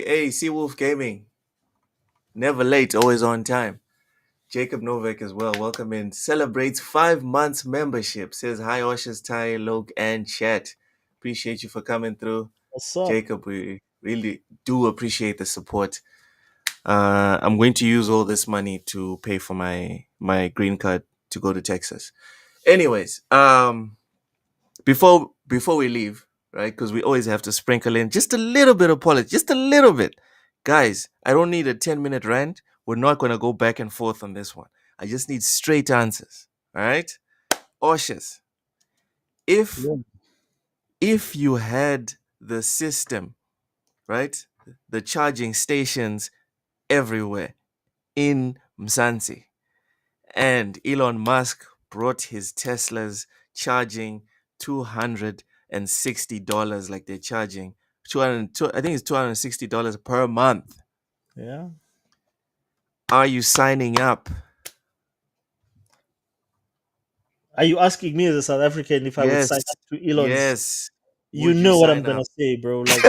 hey, Seawolf Gaming, never late, always on time. Jacob Novak as well. Welcome in. Celebrates 5 months membership. Says hi, Oshas, Ty, Loke, and Chat. Appreciate you for coming through. What's up? Jacob, we really do appreciate the support. I'm going to use all this money to pay for my green card to go to Texas. Anyways, before we leave, right? Because we always have to sprinkle in just a little bit of politics, just a little bit. Guys, I don't need a 10-minute rant. We're not going to go back and forth on this one. I just need straight answers. All right? Oshas, if Yeah. if you had the system, right? The charging stations everywhere in Mzansi, and Elon Musk brought his Teslas charging $260 like they're charging 200, I think it's $260 per month. Yeah. Are you signing up? Are you asking me as a South African if I would Yes. sign up to Elon's? Yes. You Would know what I'm sign gonna up? say, bro. Like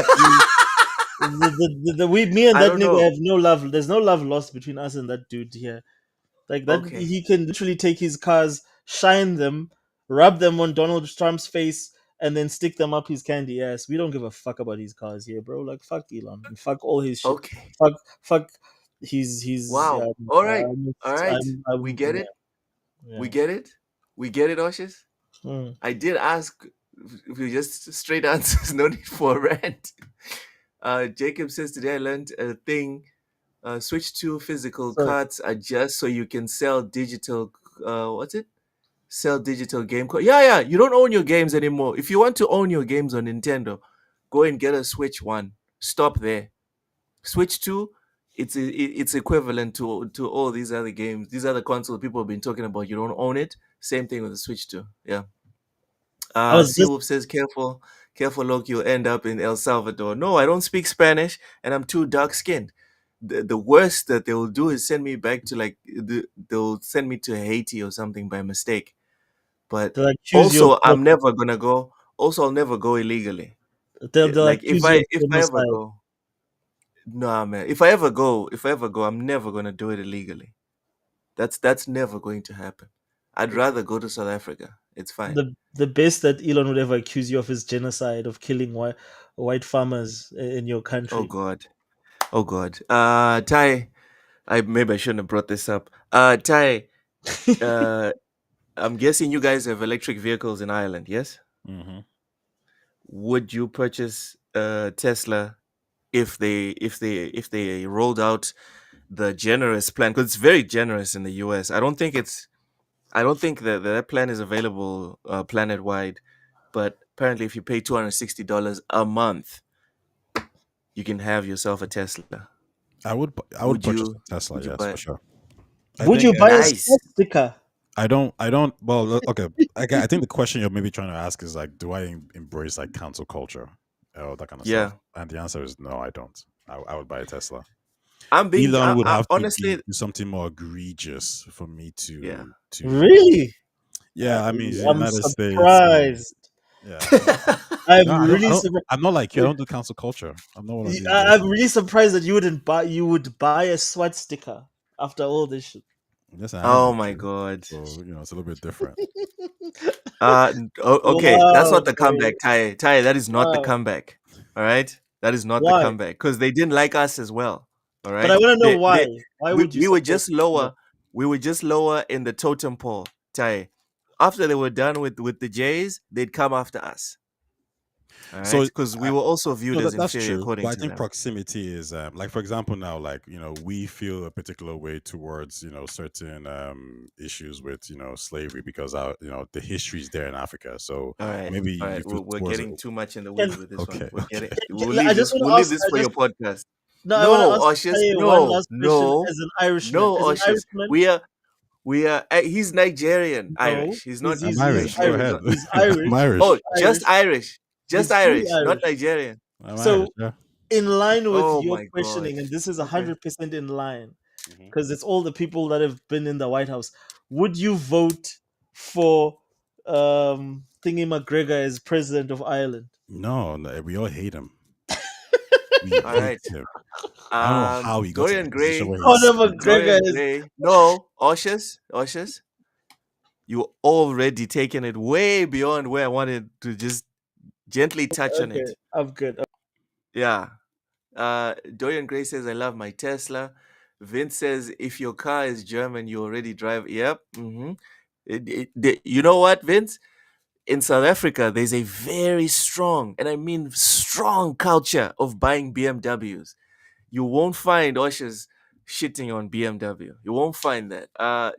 me and I that don't nigga know. have no love. There's no love lost between us and that dude here. Like that, Okay. he can literally take his cars, shine them, rub them on Donald Trump's face, and then stick them up his candy ass. We don't give a fuck about his cars here, bro. Like fuck Elon and fuck all his shit. Okay. Fuck his. Wow. All right. All right. We get yeah, it. yeah. We get it. We get it, Oshis. Mm. I did ask if you just straight answers, no need for a rant. Jacob says today I learned a thing. Switch to physical So cards are just so you can sell digital. What's it? Sell digital game cards. Yeah. You don't own your games anymore. If you want to own your games on Nintendo, go and get a Switch One. Stop there. Switch Two, it's equivalent to all these other games. These other consoles people have been talking about. You don't own it. Same thing with the Switch Two. Yeah. I was just Seawolf says, careful, Loki, you'll end up in El Salvador. No, I don't speak Spanish and I'm too dark skinned. The worst that they will do is send me back to they'll send me to Haiti or something by mistake. But they'll accuse you also, of I'm never gonna go. Also, I'll never go illegally. they'll Like if accuse you of I ever genocide. go, nah, man. If I ever go, I'm never gonna do it illegally. That's never going to happen. I'd rather go to South Africa. It's fine. The best that Elon would ever accuse you of is genocide, of killing white farmers in your Oh country. God. Oh God. Ty, I shouldn't have brought this up. Ty, I'm guessing you guys have electric vehicles in Ireland, yes? Mm-hmm. Would you purchase a Tesla if they rolled out the generous plan? Because it's very generous in the US. I don't think that plan is available planet wide, but apparently if you pay $260 a month, you can have yourself a Tesla. I would Would purchase you? a Tesla, Would you yes, buy for it? sure. I Would think you buy a Nice. sword sticker? I don't. Well, okay. I think the question you're maybe trying to ask is like, do I embrace like cancel culture, or that kind of Yeah. stuff? And the answer is no, I don't. I would buy a Tesla. I'm being. Elon would I have to honestly. do something more egregious for me Yeah. to. Really? Yeah, I mean, it's the I'm United States. surprised. Yeah, I'm no, really surprised. I'm not like you. I don't do cancel culture. I'm not one of these. I'm really surprised that you would buy a sweat sticker after all this shit. Listen, I am Oh rich, my god. so it's a little bit different. Okay, that's Wow, not the bro. comeback, Ty. Ty, that is not the Wow. comeback. All right, that is not the Why? comeback because they didn't like us as well. All But I right, want to know why. Why would you we were support just Elon? lower. We were just lower in the totem pole, Ty. After they were done with the Jays, they'd come after us. All So right, because we were also viewed as that's inferior true, but according I to think them. proximity is like, for example, now, like, we feel a particular way towards certain issues with slavery because our the history is there in Africa. So maybe All you right. feel We're towards getting too much in the Can, weeds with this one. okay, We're okay. getting. We'll I leave just this. want We'll to leave ask. this for your podcast. I want to No, ask Oshus. Taye one No, last question no, as an Irishman. no, As an Oshus. Irishman, We are. He's Nigerian, no, Irish. He's not. I'm he's Irish. He's Go Irish. ahead. not. He's I'm Irish. Oh, Irish. just Irish. Irish. Just He's fully Irish, not Irish. Nigerian. I'm Irish. So, Yeah. in line with Oh your my god. questioning, and this is Okay. 100% in line, Mhm. because it's all the people that have been in the White House. Would you vote for Thingy McGregor as president of Ireland? No, we all hate him. We All hate right. him. I don't know how he got to the Dorian position Gray. where he's. Conor McGregor Dorian is. Gray. No, Oshus. You already taken it way beyond where I wanted to just gently touch on Okay, it. I'm good. Yeah. Dorian Gray says, I love my Tesla. Vince says, if your car is German, you already drive. Yep. You know what, Vince? In South Africa, there's a very strong, and I mean strong culture of buying BMWs. You won't find Oshers shitting on BMW. You won't find that.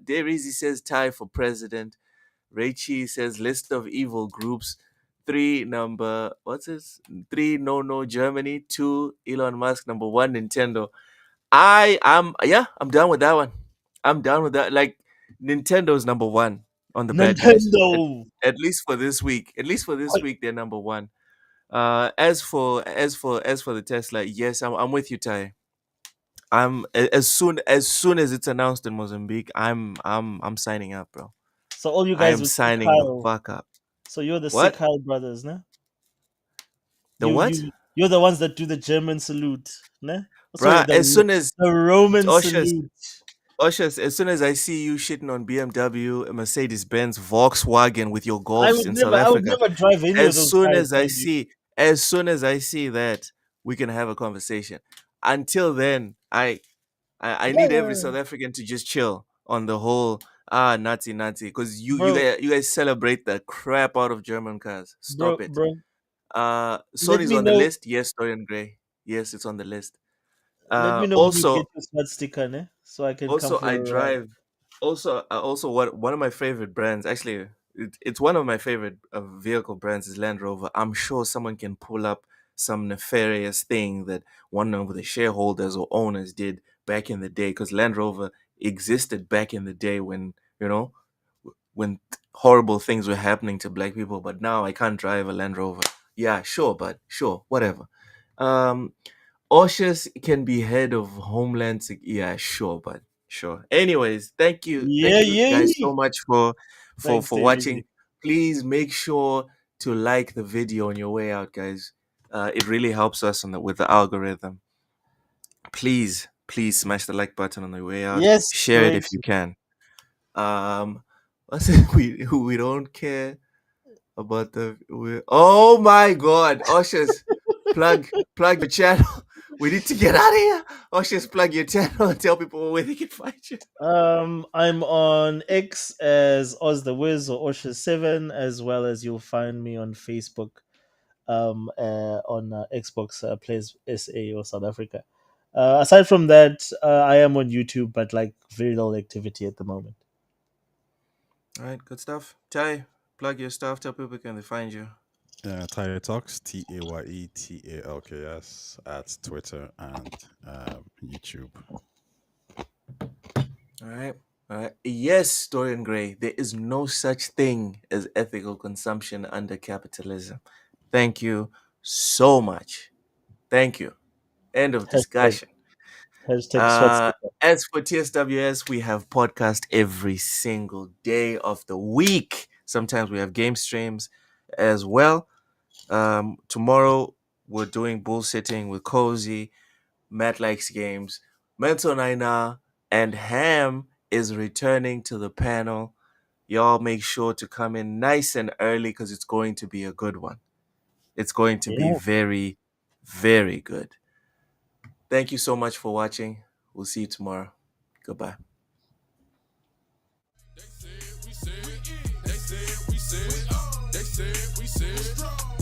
Derizi says, Ty for president. Raichi says, list of evil groups. 3, what's this? 3, no, Germany. 2, Elon Musk. Number 1, Nintendo. I'm done with that one. I'm done with that. Like, Nintendo's number 1 on the bad guys. Nintendo. At least for this week. At least for this week, they're number 1. As for the Tesla, yes, I'm with you, Ty. As soon as it's announced in Mozambique, I'm signing up, bro. So all you I guys am with signing the Sikh fuck up. So you're the What? Sikh brothers, ne? The what? You're the ones that do the German salute, ne? Bruh, as soon as the Roman Oshus, salute. as soon as I see you shitting on BMW, Mercedes Benz, Volkswagen with your I Golfs would in South never Africa, drive any of those cars. as soon as I see that, we can have a conversation. Until then, I need every South African to just chill on the whole Nazi, because you guys celebrate the crap out of German cars. Stop it. Bro. Sony's me on the know- list. Yes, Dorian Gray. Yes, it's on the list. Let me know when you get your smart sticker, ne? So I can Also, come I for a ride. drive. Also, what one of my favorite brands. Actually, it's one of my favorite vehicle brands is Land Rover. I'm sure someone can pull up some nefarious thing that one of the shareholders or owners did back in the day, because Land Rover existed back in the day when when horrible things were happening to black people. But now I can't drive a Land Rover. Yeah, sure, but sure, whatever. Oshus can be head of Homeland yeah, sure, but sure. Anyways, thank you guys so much for Thanks, watching. David. Please make sure to like the video on your way out, guys. It really helps us with the algorithm. Please smash the like button on the way out. Yes, share it if you can. What's it? We don't care about oh my god, Oshus, plug your channel. We need to get out of here. Oshus, plug your channel and tell people where they can find you. I'm on X as Oz the Wiz or Oshus7, as well as you'll find me on Facebook, on Xbox Plays SA or South Africa. Aside from that, I am on YouTube, but like very little activity at the moment. All right, good stuff. Ty, plug your stuff. Tell people can they find you. Taye Talks, TAYETALKS at Twitter and YouTube. All right. All right. Yes, Dorian Gray, there is no such thing as ethical consumption under capitalism. Thank you so much. Thank you. End of Hashtag, discussion. hashtag swastika. As for TSWS, we have podcast every single day of the week. Sometimes we have game streams as well. Tomorrow we're doing bullsitting with Cozy. Matt likes games. Mental Naina and Ham is returning to the panel. Y'all make sure to come in nice and early because it's going to be a good one. It's going to be Yeah. very, very good. Thank you so much for watching. We'll see you tomorrow. Goodbye. They said we said.